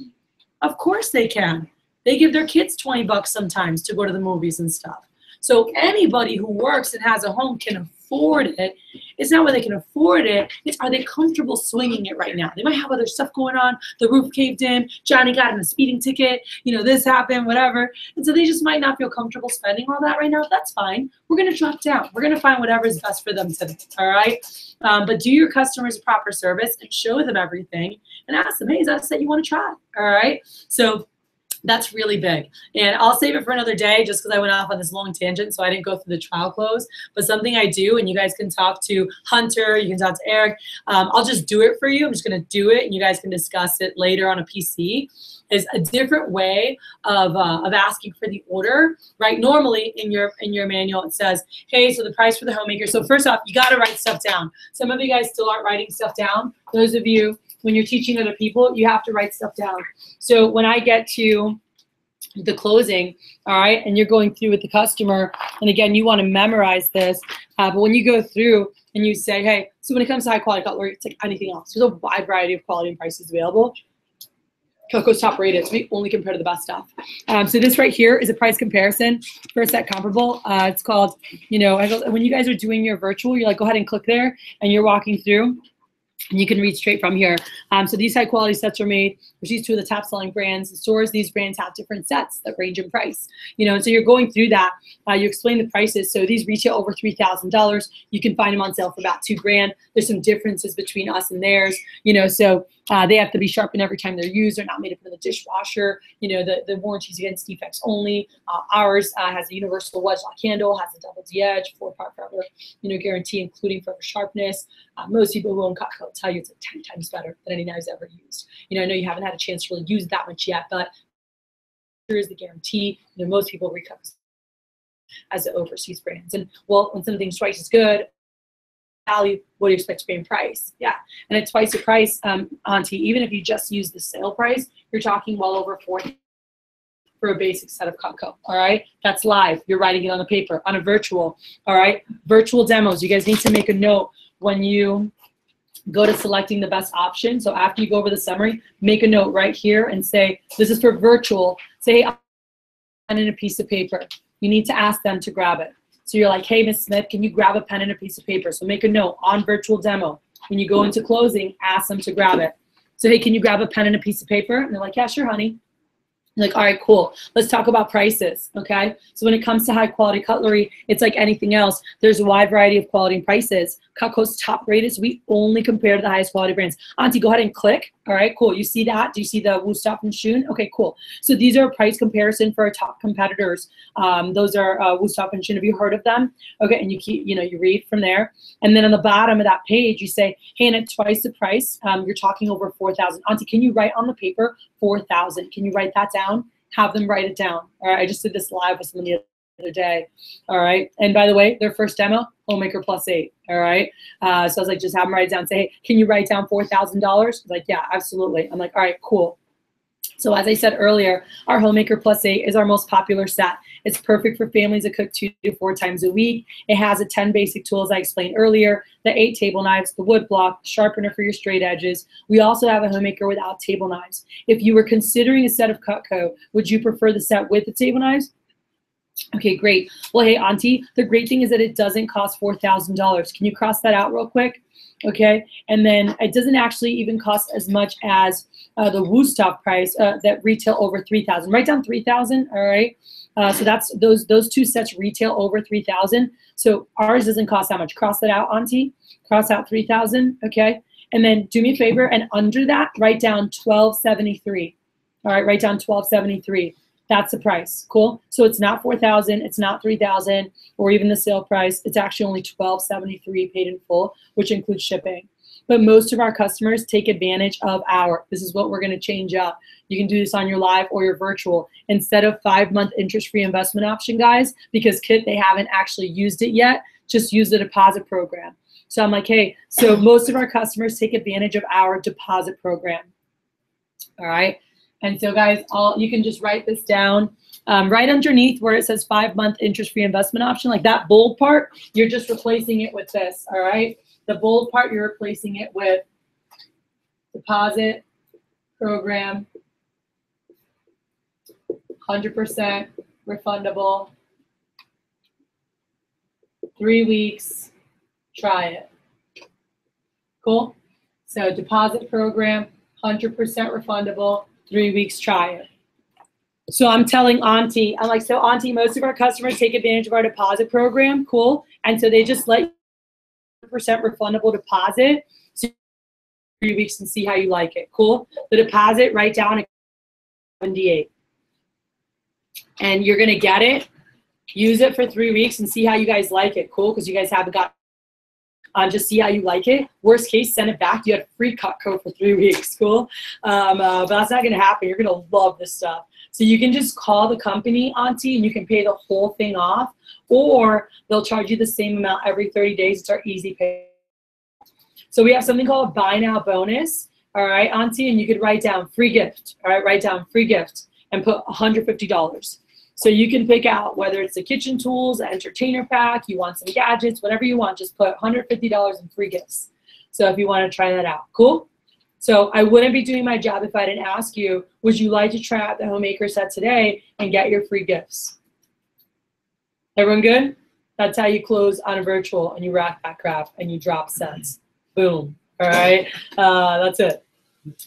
Of course they can. They give their kids $20 sometimes to go to the movies and stuff. So anybody who works and has a home can afford it. It's not whether they can afford it, it's are they comfortable swinging it right now? They might have other stuff going on. The roof caved in, Johnny got in a speeding ticket, you know, this happened, whatever. And so they just might not feel comfortable spending all that right now. That's fine. We're going to drop down. We're going to find whatever is best for them today, all right? But do your customers a proper service and show them everything and ask them, hey, is that a set you want to try? All right? So that's really big. And I'll save it for another day just because I went off on this long tangent, so I didn't go through the trial close. But something I do, and you guys can talk to Hunter, you can talk to Eric. I'll just do it for you. I'm just going to do it, and you guys can discuss it later on a PC. Is a different way of asking for the order, right? Normally in your manual it says, hey, so the price for the homemaker. So first off, you got to write stuff down. Some of you guys still aren't writing stuff down. Those of you, when you're teaching other people, you have to write stuff down. So when I get to the closing, all right, and you're going through with the customer, and again, you want to memorize this, but when you go through and you say, hey, so when it comes to high quality cutlery, it's like anything else. There's a wide variety of quality and prices available. Cutco's top rated, so we only compare to the best stuff. So this right here is a price comparison for a set comparable. It's called, you know, when you guys are doing your virtual, you're like, go ahead and click there, and you're walking through. And you can read straight from here. So these high quality sets are made, which these two of the top selling brands. The stores, these brands have different sets that range in price. You know, and so you're going through that. You explain the prices. So these retail over $3,000. You can find them on sale for about $2,000. There's some differences between us and theirs. You know, so they have to be sharpened every time they're used. They're not made up in the dishwasher. You know, the warranties against defects only. Ours has a universal wedge lock handle, has a double D-edge, 4-part forever, you know, guarantee, including forever sharpness. Most people who own Cutco will tell you it's like 10 times better than any knives ever used. You know, I know you haven't had a chance to really use that much yet, but here's the guarantee. You know, most people recut as the overseas brands. And well, when something's twice as good, value, what do you expect to pay in price? Yeah, and at twice the price, Auntie, even if you just use the sale price, you're talking well over $40 for a basic set of Cutco, all right? That's live. You're writing it on the paper, on a virtual, all right? Virtual demos, you guys need to make a note when you go to selecting the best option. So after you go over the summary, make a note right here and say, this is for virtual. Say, hey, pen and a piece of paper. You need to ask them to grab it. So you're like, hey, Ms. Smith, can you grab a pen and a piece of paper? So make a note on virtual demo. When you go into closing, ask them to grab it. So, hey, can you grab a pen and a piece of paper? And they're like, yeah, sure, honey. Like, all right, cool. Let's talk about prices, okay? So when it comes to high quality cutlery, it's like anything else. There's a wide variety of quality and prices. Cutco's top rated, so we only compare to the highest quality brands. Auntie, go ahead and click. All right, cool. You see that? Do you see the Wusthof and Schoen? Okay, cool. So these are a price comparison for our top competitors. Those are Wusthof and Schoen. Have you heard of them? Okay, and you keep, you know, you read from there. And then on the bottom of that page, you say, hey, and at twice the price, you're talking over 4,000. Auntie, can you write on the paper 4,000? Can you write that down? Have them write it down. All right, I just did this live with someone the other day. All right, and by the way, their first demo, Homemaker +8. All right, so I was like, just have them write it down. Say, hey, can you write down $4,000? Like, yeah, absolutely. I'm like, all right, cool. So as I said earlier, our Homemaker +8 is our most popular set. It's perfect for families that cook 2 to 4 times a week. It has the 10 basic tools I explained earlier, the 8 table knives, the wood block, the sharpener for your straight edges. We also have a Homemaker without table knives. If you were considering a set of Cutco, would you prefer the set with the table knives? Okay, great. Well, hey, Auntie, the great thing is that it doesn't cost $4,000. Can you cross that out real quick? Okay, and then it doesn't actually even cost as much as the Wusthof price that retail over $3,000. Write down $3,000. All right. So that's those two sets retail over $3,000. So ours doesn't cost that much. Cross that out, Auntie. Cross out $3,000. Okay, and then do me a favor and under that write down $1,273. All right, write down $1,273. That's the price. Cool. So it's not $4,000, it's not $3,000, or even the sale price. It's actually only $1,273 paid in full, which includes shipping. But most of our customers take advantage of this is what we're going to change up. You can do this on your live or your virtual. Instead of 5-month interest-free investment option, guys, because they haven't actually used it yet, just use the deposit program. So I'm like, hey, so most of our customers take advantage of our deposit program. All right. And so, guys, you can just write this down. Right underneath where it says 5-month interest-free investment option, like that bold part, you're just replacing it with this, all right? The bold part, you're replacing it with deposit program, 100% refundable, 3 weeks, try it. Cool? So deposit program, 100% refundable, 3 weeks, try it. So I'm telling Auntie, I'm like, so Auntie, most of our customers take advantage of our deposit program. Cool. And so they just let 100% refundable deposit. So 3 weeks and see how you like it. Cool. The deposit, write down 78. And you're going to get it. Use it for 3 weeks and see how you guys like it. Cool. Because you guys haven't got just see how you like it. Worst case, send it back. You had a free Cutco for 3 weeks. Cool. But that's not going to happen. You're going to love this stuff. So you can just call the company, Auntie, and you can pay the whole thing off, or they'll charge you the same amount every 30 days. It's our easy pay. So we have something called a buy now bonus. All right, Auntie, and you could write down free gift. All right, write down free gift and put $150. So you can pick out whether it's the kitchen tools, an entertainer pack, you want some gadgets, whatever you want, just put $150 in free gifts. So if you want to try that out, cool? So I wouldn't be doing my job if I didn't ask you, would you like to try out the Homemaker set today and get your free gifts? Everyone good? That's how you close on a virtual and you rack that crap and you drop cents. Boom. All right. That's it.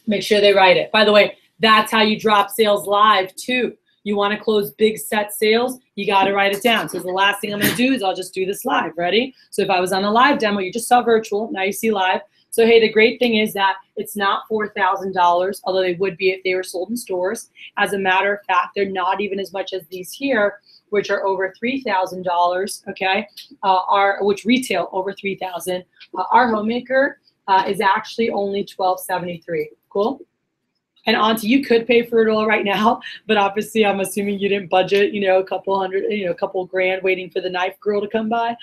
Make sure they write it. By the way, that's how you drop sales live too. You want to close big set sales, you got to write it down. So the last thing I'm going to do is I'll just do this live. Ready? So if I was on a live demo, you just saw virtual. Now you see live. So, hey, the great thing is that it's not $4,000, although they would be if they were sold in stores. As a matter of fact, they're not even as much as these here, which are over $3,000, okay, which retail over $3,000. Our Homemaker is actually only $1,273. Cool? And Auntie, you could pay for it all right now, but obviously I'm assuming you didn't budget, a couple hundred, a couple grand waiting for the knife girl to come by.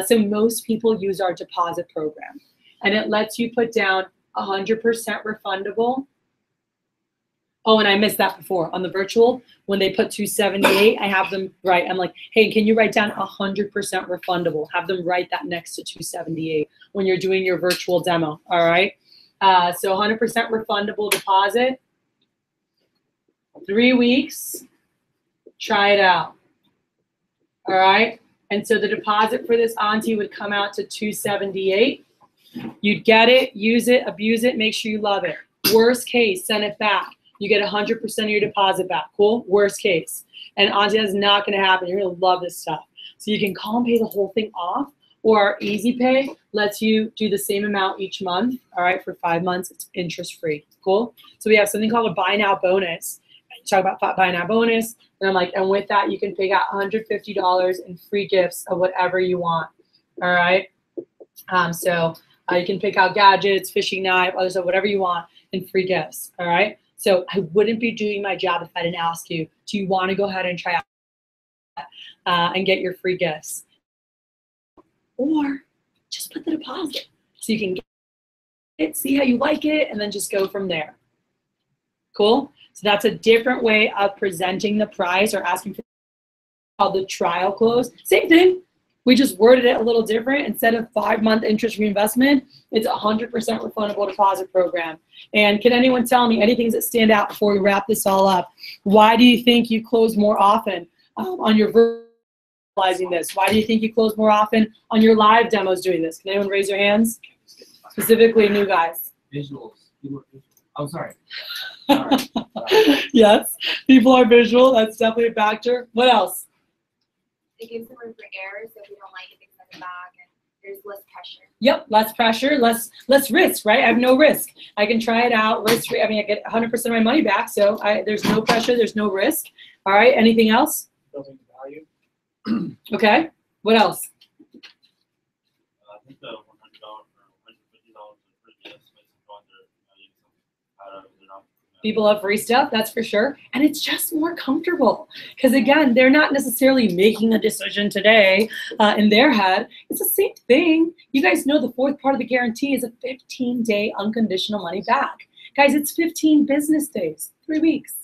So most people use our deposit program. And it lets you put down 100% refundable. Oh, and I missed that before. On the virtual, when they put 278, I have them write. I'm like, hey, can you write down 100% refundable? Have them write that next to 278 when you're doing your virtual demo, all right? So 100% refundable deposit. 3 weeks. Try it out, all right? And so the deposit for this Auntie would come out to 278. You'd get it, use it, abuse it, make sure you love it. Worst case, send it back. You get 100% of your deposit back. Cool? Worst case. And Auntie, that's not going to happen. You're going to love this stuff. So you can call and pay the whole thing off, or our Easy Pay lets you do the same amount each month. All right, for 5 months, it's interest free. Cool? So we have something called a buy now bonus. Talk about buy now bonus. And I'm like, and with that, you can pick out $150 in free gifts of whatever you want. All right? You can pick out gadgets, fishing knife, other stuff, whatever you want, in free gifts, all right? So I wouldn't be doing my job if I didn't ask you, do you want to go ahead and try out and get your free gifts? Or just put the deposit so you can get it, see how you like it, and then just go from there. Cool? So that's a different way of presenting the price or asking for the trial close. Same thing. We just worded it a little different. Instead of 5-month interest reinvestment, it's 100% refundable deposit program. And can anyone tell me anything that stand out before we wrap this all up? Why do you think you close more often on your verbalizing this? Why do you think you close more often on your live demos doing this? Can anyone raise your hands? Specifically new guys. Visuals. I'm sorry. Yes, people are visual. That's definitely a factor. What else? It gives them room for error, so if we don't like it, they send it back, and there's less pressure. Yep, less pressure, less risk, right? I have no risk. I can try it out. Risk-free. I mean, I get 100% of my money back, so there's no pressure, there's no risk. All right, anything else? Building value. Okay, what else? I think the $100 or $150 for free gifts makes it fun to get something out of it. People love free stuff, that's for sure. And it's just more comfortable. Because again, they're not necessarily making a decision today in their head. It's the same thing. You guys know the fourth part of the guarantee is a 15-day unconditional money back. Guys, it's 15 business days, 3 weeks.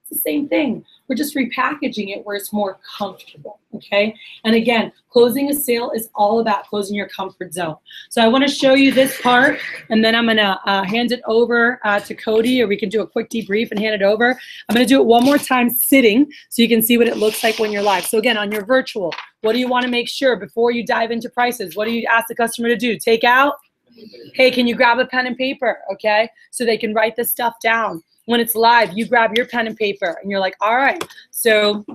It's the same thing. We're just repackaging it where it's more comfortable, okay? And again, closing a sale is all about closing your comfort zone. So I want to show you this part, and then I'm going to hand it over to Cody, or we can do a quick debrief and hand it over. I'm going to do it one more time sitting so you can see what it looks like when you're live. So again, on your virtual, what do you want to make sure before you dive into prices? What do you ask the customer to do? Take out? Hey, can you grab a pen and paper, okay? So they can write this stuff down. When it's live, you grab your pen and paper, and you're like, all right. So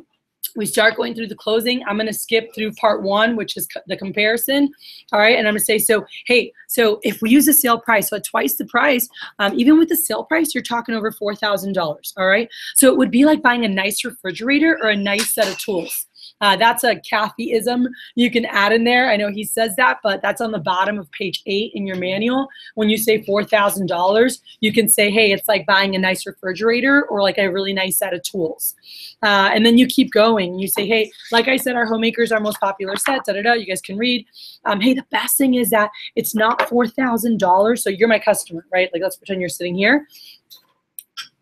we start going through the closing. I'm going to skip through part 1, which is the comparison. All right. And I'm going to say, so, hey, so if we use a sale price, so at twice the price, even with the sale price, you're talking over $4,000. All right. So it would be like buying a nice refrigerator or a nice set of tools. That's a Kathy-ism you can add in there. I know he says that, but that's on the bottom of page 8 in your manual. When you say $4,000, you can say, hey, it's like buying a nice refrigerator or like a really nice set of tools. And then you keep going. You say, hey, like I said, our homemakers, our most popular set, da-da-da, you guys can read. Hey, the best thing is that it's not $4,000. So you're my customer, right? Like, let's pretend you're sitting here.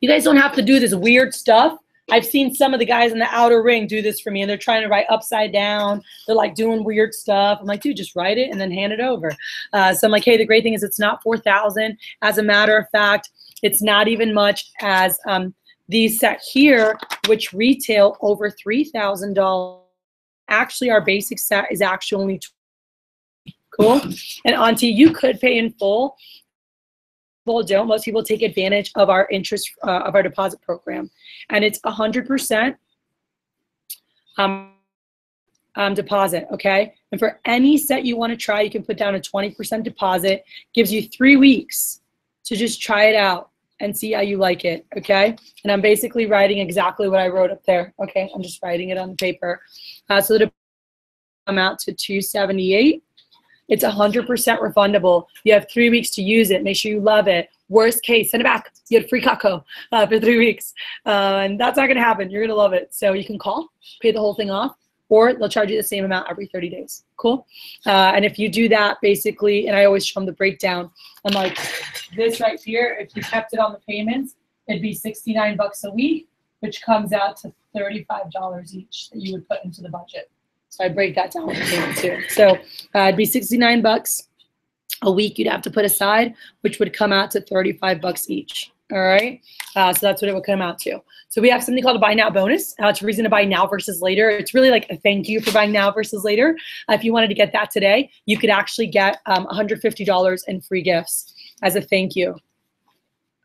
You guys don't have to do this weird stuff. I've seen some of the guys in the outer ring do this for me, and they're trying to write upside down. They're like doing weird stuff. I'm like, dude, just write it and then hand it over. So I'm like, hey, the great thing is it's not $4,000. As a matter of fact, it's not even much as these set here, which retail over $3,000. Actually, our basic set is actually only cool. And Auntie, you could pay in full. Don't. Most people take advantage of our interest of our deposit program, and it's 100% deposit. Okay, and for any set you want to try, you can put down a 20% deposit. Gives you 3 weeks to just try it out and see how you like it. Okay, and I'm basically writing exactly what I wrote up there. Okay, I'm just writing it on the paper. So the amount to $278. It's 100% refundable. You have 3 weeks to use it. Make sure you love it. Worst case, send it back. You get free Cutco for 3 weeks. And that's not going to happen. You're going to love it. So you can call, pay the whole thing off, or they'll charge you the same amount every 30 days. Cool? And if you do that, basically, and I always show them the breakdown, I'm like, this right here, if you kept it on the payments, it'd be $69 a week, which comes out to $35 each that you would put into the budget. So I break that down with the payment too. So it'd be $69 a week you'd have to put aside, which would come out to $35 each. All right. So that's what it would come out to. So we have something called a buy now bonus. It's a reason to buy now versus later. It's really like a thank you for buying now versus later. If you wanted to get that today, you could actually get $150 in free gifts as a thank you.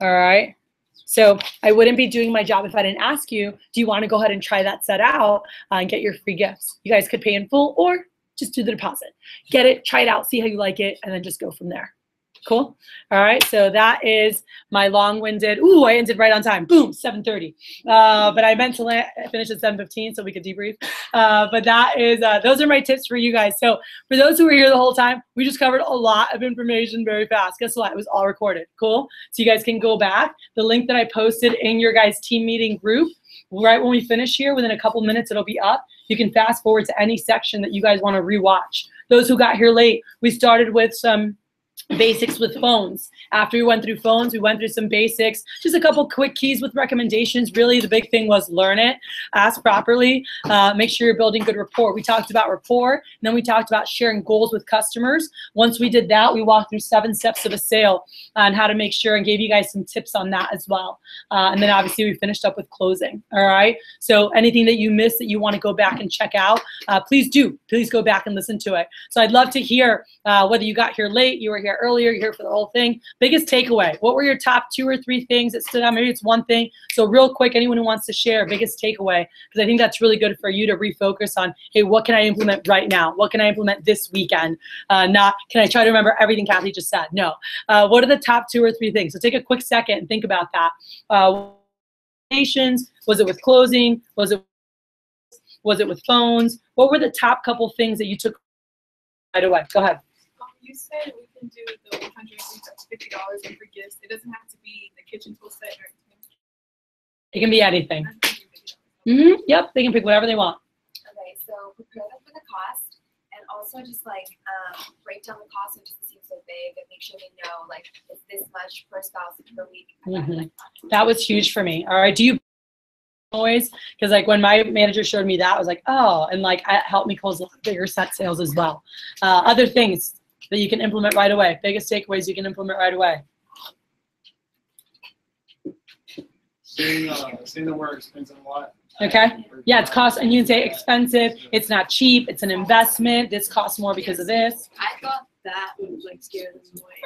All right. So I wouldn't be doing my job if I didn't ask you, do you want to go ahead and try that set out and get your free gifts? You guys could pay in full or just do the deposit. Get it, try it out, see how you like it, and then just go from there. Cool? All right, so that is my long-winded, ooh, I ended right on time. Boom, 7:30. But I meant to finish at 7:15 so we could debrief. But that is, those are my tips for you guys. So for those who were here the whole time, we just covered a lot of information very fast. Guess what? It was all recorded. Cool? So you guys can go back. The link that I posted in your guys' team meeting group, right when we finish here, within a couple minutes, it'll be up. You can fast forward to any section that you guys want to rewatch. Those who got here late, we started with some basics with phones. After we went through phones, we went through some basics, just a couple quick keys with recommendations. Really, the big thing was learn it, ask properly, make sure you're building good rapport. We talked about rapport, and then we talked about sharing goals with customers. Once we did that, we walked through 7 steps of a sale and how to make sure, and gave you guys some tips on that as well. And then obviously we finished up with closing. All right. So anything that you missed that you want to go back and check out, please do. Please go back and listen to it. So I'd love to hear whether you got here late, you were here earlier, you're here for the whole thing. Biggest takeaway. What were your top 2 or 3 things that stood out? Maybe it's one thing. So real quick, anyone who wants to share biggest takeaway, because I think that's really good for you to refocus on, hey, what can I implement right now? What can I implement this weekend? Not, can I try to remember everything Kathy just said? No. What are the top 2 or 3 things? So take a quick second and think about that. Was it with closing? Was it with phones? What were the top couple things that you took right away? Go ahead. You said we can do the $150 in free gifts. It doesn't have to be the kitchen tool set or anything. It can be anything. Yep, they can pick whatever they want. Okay, so prepare them for the cost, and also just like break down the cost so it doesn't seem so big, and make sure they know like it's this much per spouse per week. That was huge for me. All right, do you always, because like when my manager showed me that, I was like, oh, and like it helped me close a lot bigger set sales as well. Other things that you can implement right away. Biggest takeaways you can implement right away. Seeing them more expensive a lot. Okay. Yeah, it's cost, and you can say expensive. It's not cheap. It's an investment. This costs more because of this. I thought that would like scare them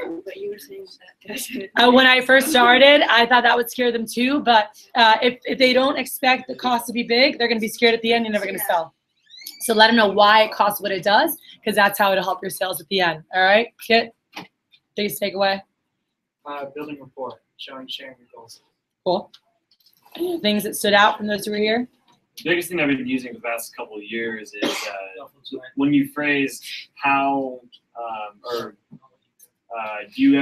away, but you were saying that doesn't. When I first started, I thought that would scare them too. But if they don't expect the cost to be big, they're going to be scared at the end. You're never going to sell. So let them know why it costs what it does, because that's how it'll help your sales at the end. All right. Kit, biggest takeaway. Building rapport, sharing your goals. Cool. Any things that stood out from those who were here? The biggest thing I've been using the past couple of years is when you phrase how or do you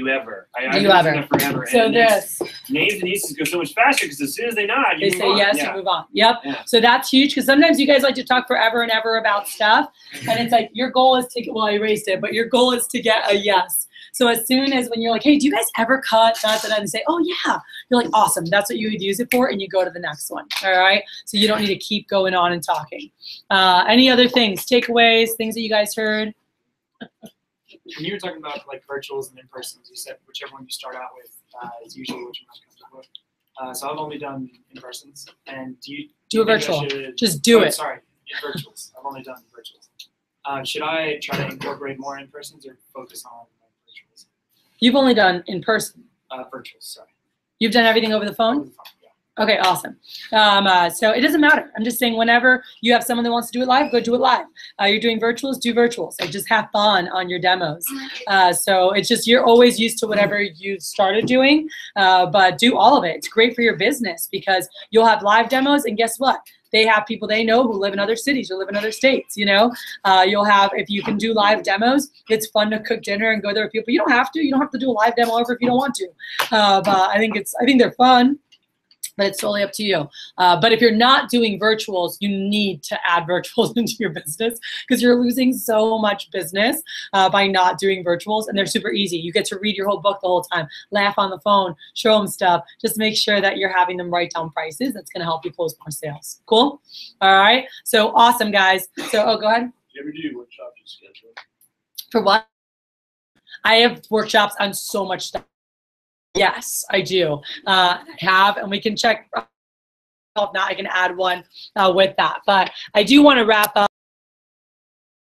ever? I've been using that forever. So and this names and uses go so much faster because as soon as they nod, you they move say on. yes, Yeah. you move on. Yep. Yeah. So that's huge, because sometimes you guys like to talk forever and ever about stuff, and it's like your goal is to, well, I erased it, but your goal is to get a yes. So as soon as when you're like, hey, do you guys ever cut that? And they say, oh yeah, you're like, awesome. That's what you would use it for, and you go to the next one. All right. So you don't need to keep going on and talking. Any other things, takeaways, things that you guys heard? When you were talking about like virtuals and in-persons, you said whichever one you start out with is usually what you're most comfortable with. So I've only done in-persons. And do you a think I virtual. should- Just do it. Sorry, virtuals. I've only done virtuals. Should I try to incorporate more in-persons or focus on like, virtuals? You've only done in person. Virtuals, sorry. You've done everything over the phone? Over the phone, yeah. Okay, awesome. So it doesn't matter. I'm just saying whenever you have someone that wants to do it live, go do it live. You're doing virtuals, do virtuals. Like just have fun on your demos. So it's just you're always used to whatever you started doing, but do all of it. It's great for your business because you'll have live demos, and guess what? They have people they know who live in other cities or live in other states, you know? You'll have, if you can do live demos, it's fun to cook dinner and go there with people. You don't have to do a live demo over if you don't want to. But I think they're fun. But it's totally up to you. But if you're not doing virtuals, you need to add virtuals into your business because you're losing so much business by not doing virtuals, and they're super easy. You get to read your whole book the whole time, laugh on the phone, show them stuff. Just make sure that you're having them write down prices. That's going to help you close more sales. Cool? All right. So awesome, guys. So, go ahead. Do you ever do workshops you schedule? For what? I have workshops on so much stuff. Yes, I do have, and we can check. If not, I can add one with that. But I do want to wrap up.